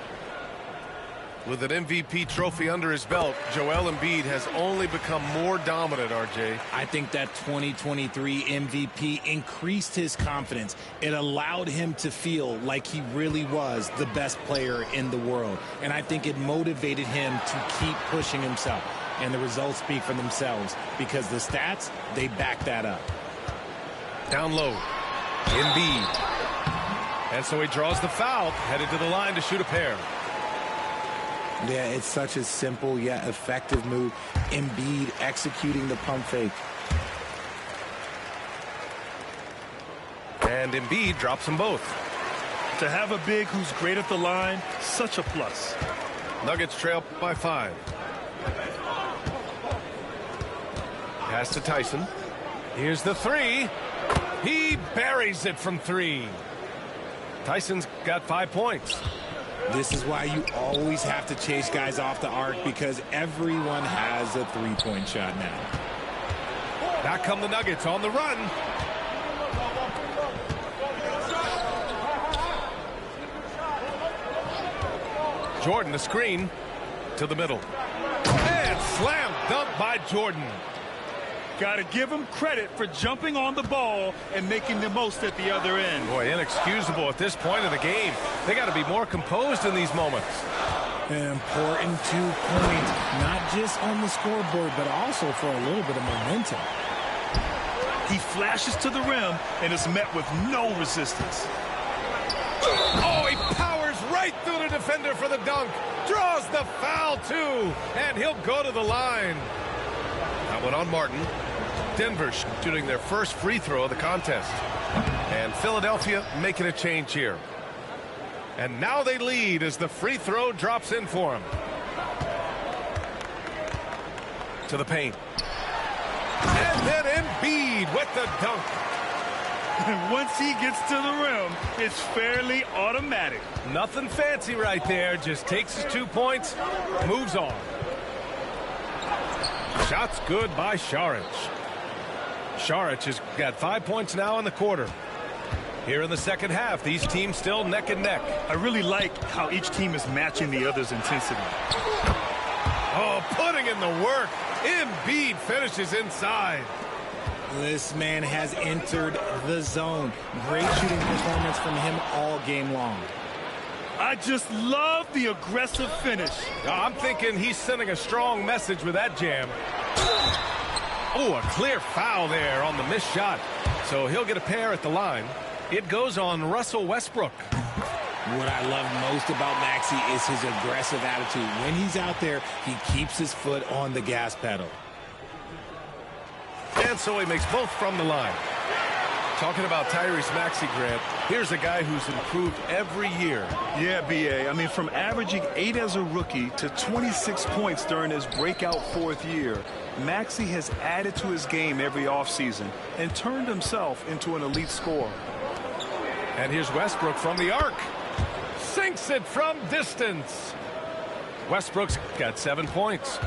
With an MVP trophy under his belt, Joel Embiid has only become more dominant, RJ. I think that 2023 MVP increased his confidence. It allowed him to feel like he really was the best player in the world. And I think it motivated him to keep pushing himself. And the results speak for themselves because the stats, they back that up. Down low, Embiid. And so he draws the foul, headed to the line to shoot a pair. Yeah, it's such a simple yet effective move. Embiid executing the pump fake. And Embiid drops them both. To have a big who's great at the line, such a plus. Nuggets trail by 5. Pass to Tyson. Here's the 3. He buries it from 3. Tyson's got 5 points. This is why you always have to chase guys off the arc because everyone has a three-point shot now. Back come the Nuggets on the run. Jordan, the screen to the middle. And slam dunk by Jordan. Got to give him credit for jumping on the ball and making the most at the other end. Boy, inexcusable at this point of the game. They got to be more composed in these moments. An important 2 points, not just on the scoreboard, but also for a little bit of momentum. He flashes to the rim and is met with no resistance. Oh, he powers right through the defender for the dunk. Draws the foul, too. And he'll go to the line. That one on Martin. Denver shooting their first free throw of the contest. And Philadelphia making a change here. And now they lead as the free throw drops in for him. To the paint. And then Embiid with the dunk. Once he gets to the rim, it's fairly automatic. Nothing fancy right there. Just takes his 2 points, moves on. Shots good by Šarić. Šarić has got 5 points now in the quarter. Here in the second half, these teams still neck and neck. I really like how each team is matching the other's intensity. Oh, putting in the work. Embiid finishes inside. This man has entered the zone. Great shooting performance from him all game long. I just love the aggressive finish. I'm thinking he's sending a strong message with that jam. Oh, a clear foul there on the missed shot. So he'll get a pair at the line. It goes on Russell Westbrook. What I love most about Maxey is his aggressive attitude. When he's out there, he keeps his foot on the gas pedal. And so he makes both from the line. Talking about Tyrese Maxey, Grant, here's a guy who's improved every year. Yeah, B.A. I mean, from averaging 8 as a rookie to 26 points during his breakout 4th year, Maxey has added to his game every offseason and turned himself into an elite scorer. And here's Westbrook from the arc. Sinks it from distance. Westbrook's got 7 points.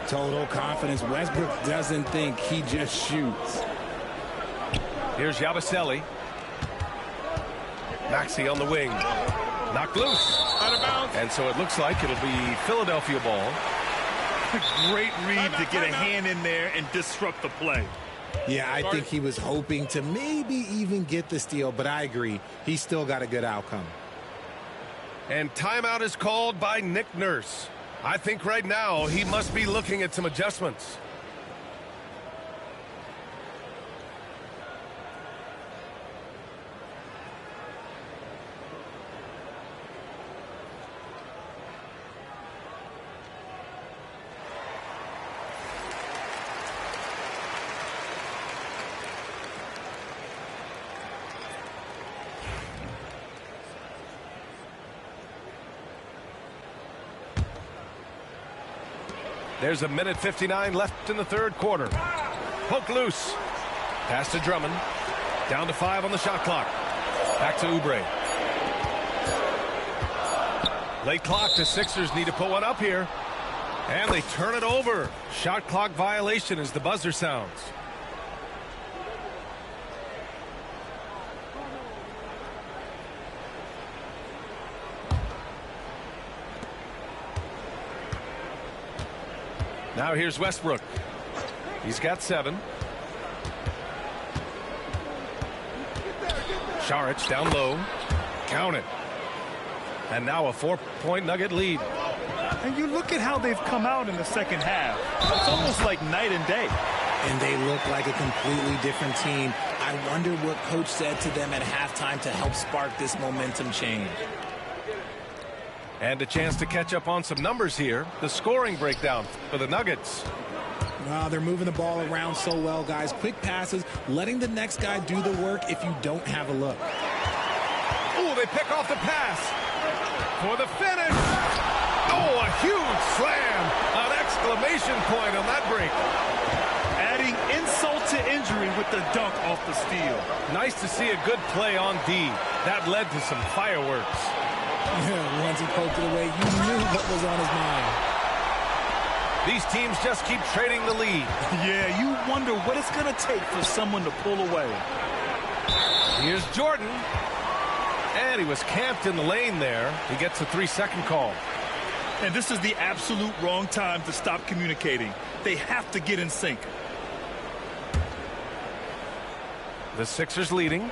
Total confidence. Westbrook doesn't think, he just shoots. Here's Yabusele. Maxey on the wing. Knocked loose. Out of bounds. And so it looks like it'll be Philadelphia ball. Great read to get a hand in there and disrupt the play. Yeah, I think he was hoping to maybe even get the steal, but I agree. He still got a good outcome. And timeout is called by Nick Nurse. I think right now he must be looking at some adjustments. There's a minute 59 left in the third quarter. Poke loose. Pass to Drummond. Down to 5 on the shot clock. Back to Oubre. Late clock. The Sixers need to put one up here. And they turn it over. Shot clock violation as the buzzer sounds. Now here's Westbrook. He's got 7. Saric down low. Count it. And now a 4-point Nugget lead. And you look at how they've come out in the second half. It's almost like night and day. And they look like a completely different team. I wonder what coach said to them at halftime to help spark this momentum change. And a chance to catch up on some numbers here. The scoring breakdown for the Nuggets. Wow, they're moving the ball around so well, guys. Quick passes, letting the next guy do the work if you don't have a look. Oh, they pick off the pass for the finish. Oh, a huge slam. An exclamation point on that break. Adding insult to injury with the dunk off the steal. Nice to see a good play on D. That led to some fireworks. Yeah, once he poked it away, you knew what was on his mind. These teams just keep trading the lead. Yeah, you wonder what it's going to take for someone to pull away. Here's Jordan. And he was camped in the lane there. He gets a 3-second call. And this is the absolute wrong time to stop communicating. They have to get in sync. The Sixers leading.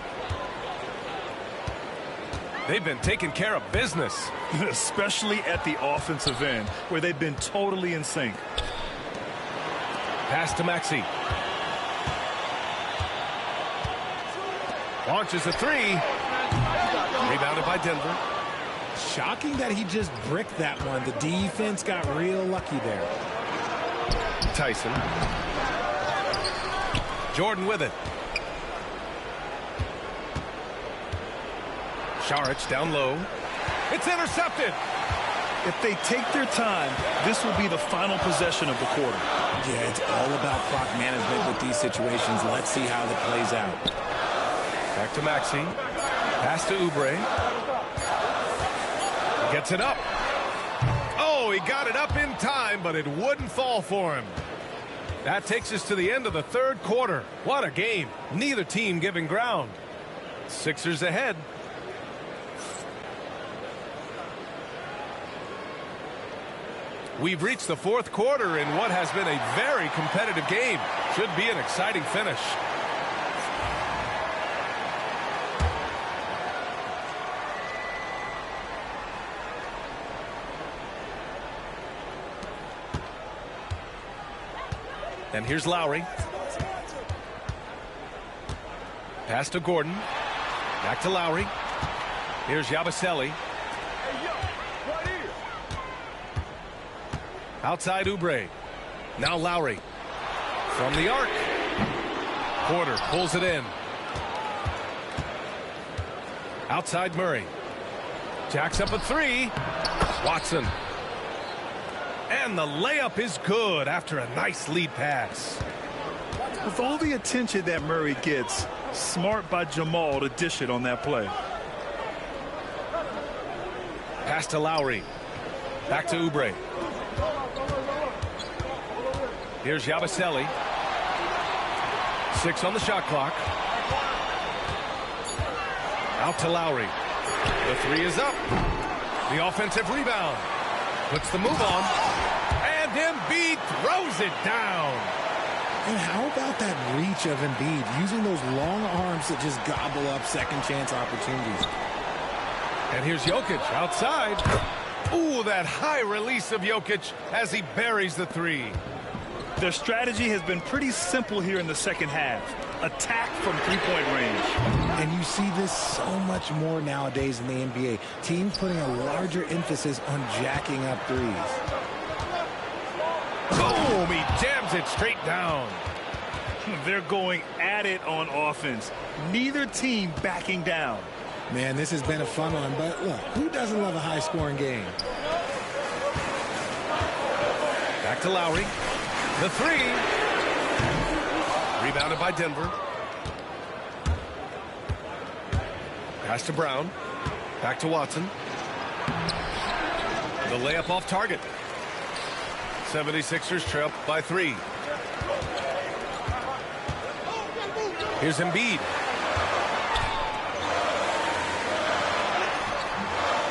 They've been taking care of business. Especially at the offensive end, where they've been totally in sync. Pass to Maxey. Launches a 3. Rebounded by Denver. Shocking that he just bricked that one. The defense got real lucky there. Tyson. Jordan with it. Saric down low. It's intercepted. If they take their time, this will be the final possession of the quarter. Yeah, it's all about clock management with these situations. Let's see how that plays out. Back to Maxey. Pass to Oubre. Gets it up. Oh, he got it up in time, but it wouldn't fall for him. That takes us to the end of the third quarter. What a game. Neither team giving ground. Sixers ahead. We've reached the fourth quarter in what has been a very competitive game. Should be an exciting finish. And here's Lowry. Pass to Gordon. Back to Lowry. Here's Yabusele. Outside Oubre. Now Lowry. From the arc. Porter pulls it in. Outside Murray. Jacks up a 3. Watson. And the layup is good after a nice lead pass. With all the attention that Murray gets, smart by Jamal to dish it on that play. Pass to Lowry. Back to Oubre. Here's Yabusele. 6 on the shot clock. Out to Lowry. The 3 is up. The offensive rebound. Puts the move on. And Embiid throws it down. And how about that reach of Embiid, using those long arms to just gobble up second chance opportunities. And here's Jokic outside. Ooh, that high release of Jokic as he buries the 3. Their strategy has been pretty simple here in the second half. Attack from three-point range. And you see this so much more nowadays in the NBA. Teams putting a larger emphasis on jacking up threes. Boom! He jams it straight down. They're going at it on offense. Neither team backing down. Man, this has been a fun one, but look, who doesn't love a high-scoring game? Back to Lowry. The three. Rebounded by Denver. Pass to Brown. Back to Watson. The layup off target. 76ers trail by 3. Here's Embiid.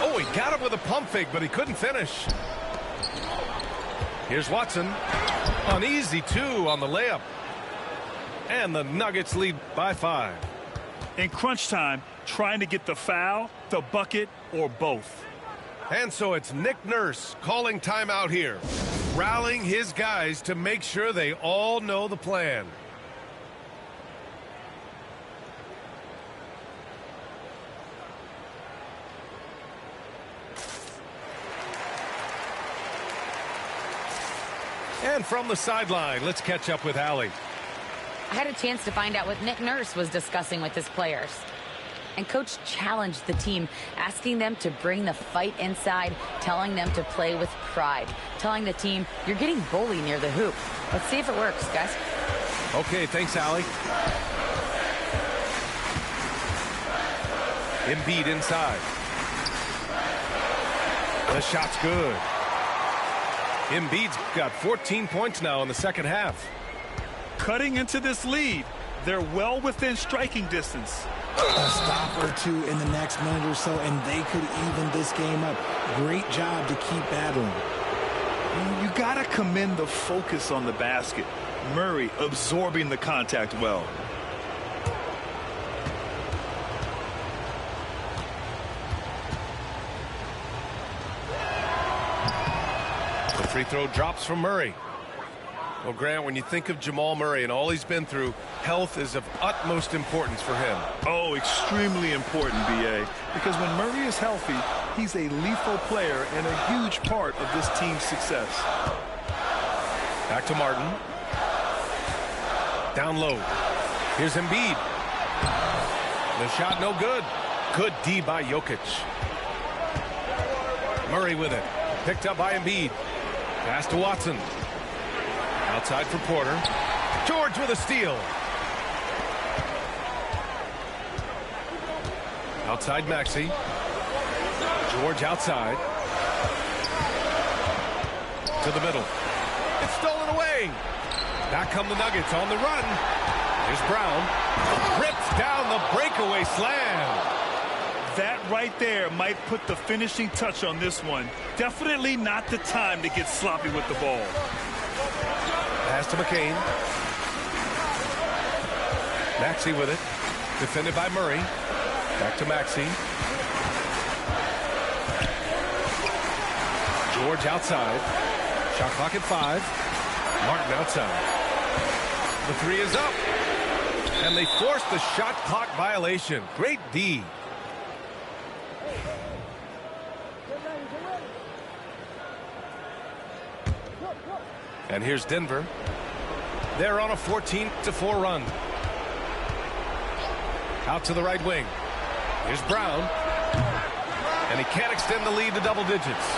Oh, he got it with a pump fake, but he couldn't finish. Here's Watson. An easy 2 on the layup. And the Nuggets lead by 5. In crunch time, trying to get the foul, the bucket, or both. And so it's Nick Nurse calling timeout here, rallying his guys to make sure they all know the plan. And from the sideline, let's catch up with Allie. I had a chance to find out what Nick Nurse was discussing with his players. And Coach challenged the team, asking them to bring the fight inside, telling them to play with pride, telling the team, you're getting bullied near the hoop. Let's see if it works, guys. Okay, thanks, Allie. Embiid inside. The shot's good. Embiid's got 14 points now in the second half. Cutting into this lead, they're well within striking distance. A stop or two in the next minute or so, and they could even this game up. Great job to keep battling. You got to commend the focus on the basket. Murray absorbing the contact well. The free throw drops from Murray. Well, Grant, when you think of Jamal Murray and all he's been through, health is of utmost importance for him. Oh, extremely important, B.A., because when Murray is healthy, he's a lethal player and a huge part of this team's success. Back to Martin. Down low. Here's Embiid. The shot no good. Good D by Jokic. Murray with it. Picked up by Embiid. Pass to Watson. Outside for Porter. George with a steal. Outside Maxey. George outside. To the middle. It's stolen away. Back come the Nuggets on the run. Here's Brown. Rips down the breakaway slam. That right there might put the finishing touch on this one. Definitely not the time to get sloppy with the ball. Pass to McCain. Maxey with it. Defended by Murray. Back to Maxey. George outside. Shot clock at 5. Martin outside. The three is up. And they forced the shot clock violation. Great D. And here's Denver. They're on a 14-4 run. Out to the right wing. Here's Brown. And he can't extend the lead to double digits.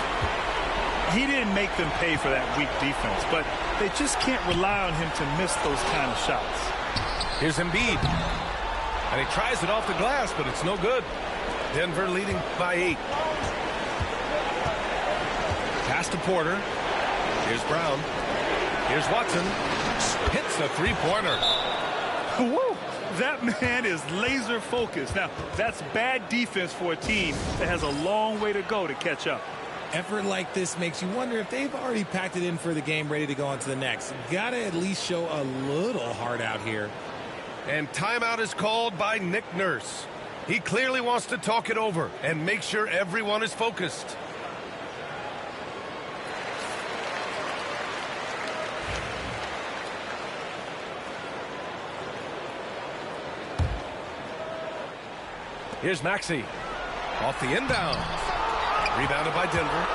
He didn't make them pay for that weak defense, but they just can't rely on him to miss those kind of shots. Here's Embiid. And he tries it off the glass, but it's no good. Denver leading by 8. Pass to Porter. Here's Brown. Here's Watson. Hits the three-pointer. Woo! That man is laser focused. Now, that's bad defense for a team that has a long way to go to catch up. Effort like this makes you wonder if they've already packed it in for the game, ready to go on to the next. Gotta at least show a little heart out here. And timeout is called by Nick Nurse. He clearly wants to talk it over and make sure everyone is focused. Here's Maxey. Off the inbound. Rebounded by Denver.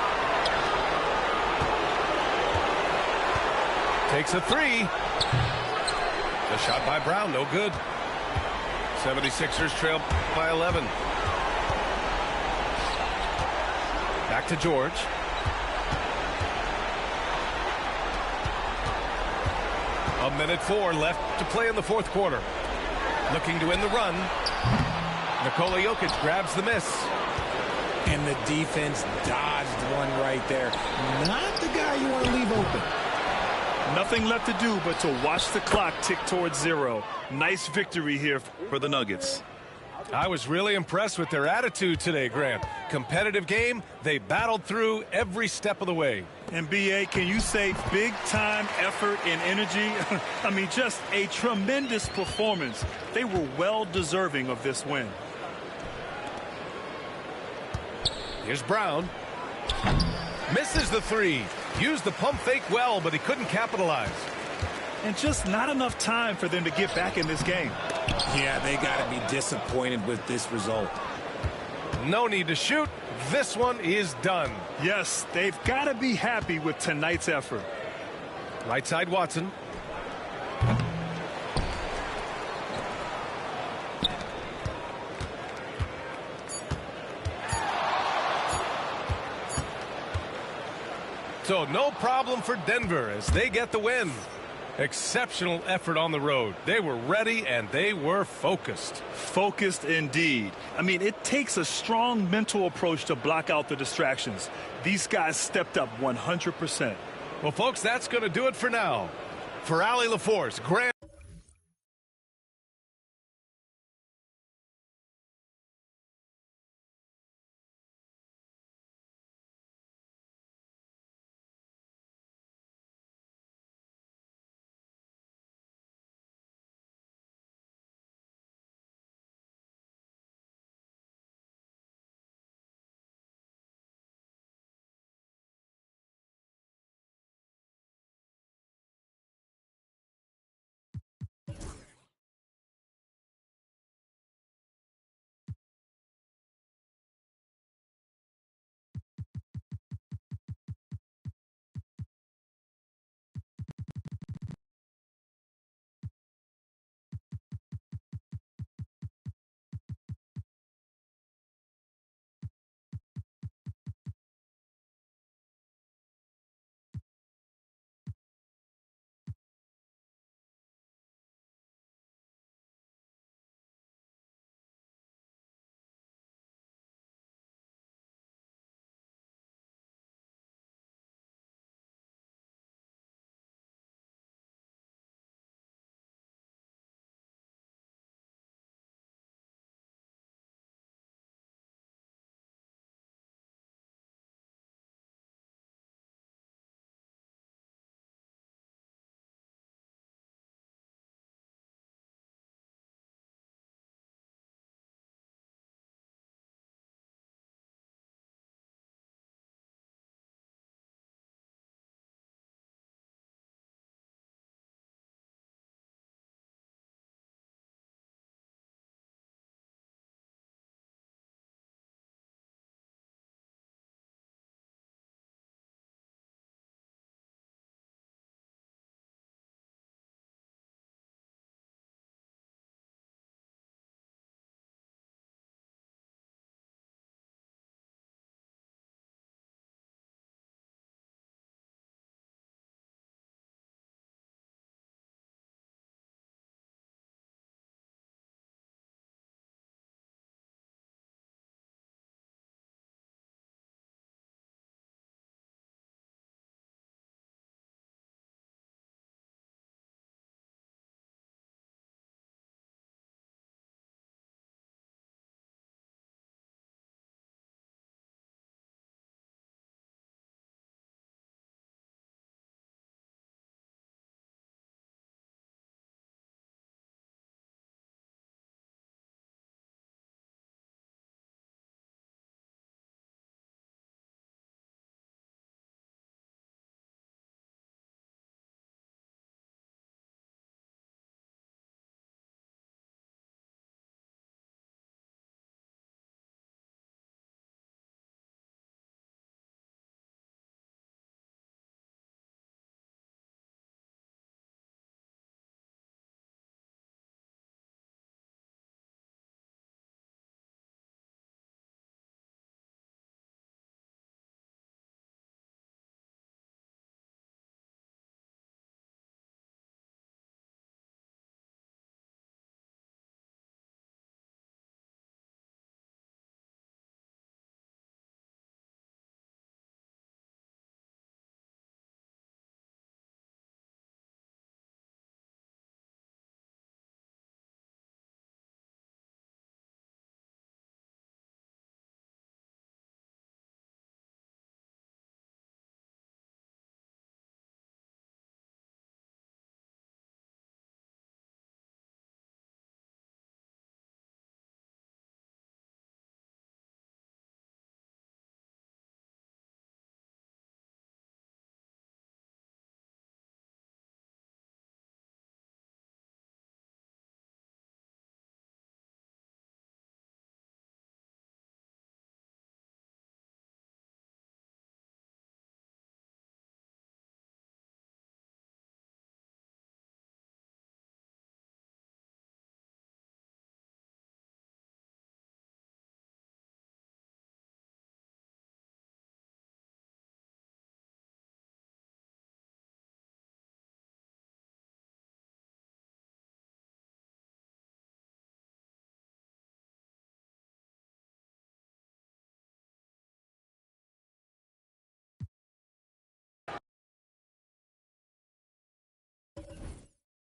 Takes a 3. The shot by Brown, no good. 76ers trail by 11. Back to George. 1:04 left to play in the fourth quarter. Looking to win the run. Nikola Jokic grabs the miss. And the defense dodged one right there. Not the guy you want to leave open. Nothing left to do but to watch the clock tick towards 0. Nice victory here for the Nuggets. I was really impressed with their attitude today, Grant. Competitive game. They battled through every step of the way. And B.A., can you say big time effort and energy? I mean, just a tremendous performance. They were well deserving of this win. Here's Brown. Misses the three. Used the pump fake well, but he couldn't capitalize. And just not enough time for them to get back in this game. Yeah, they got to be disappointed with this result. No need to shoot. This one is done. Yes, they've got to be happy with tonight's effort. Right side, Watson. So no problem for Denver as they get the win. Exceptional effort on the road. They were ready and they were focused. Focused indeed. I mean, it takes a strong mental approach to block out the distractions. These guys stepped up 100%. Well, folks, that's going to do it for now. For Allie LaForce, Grant.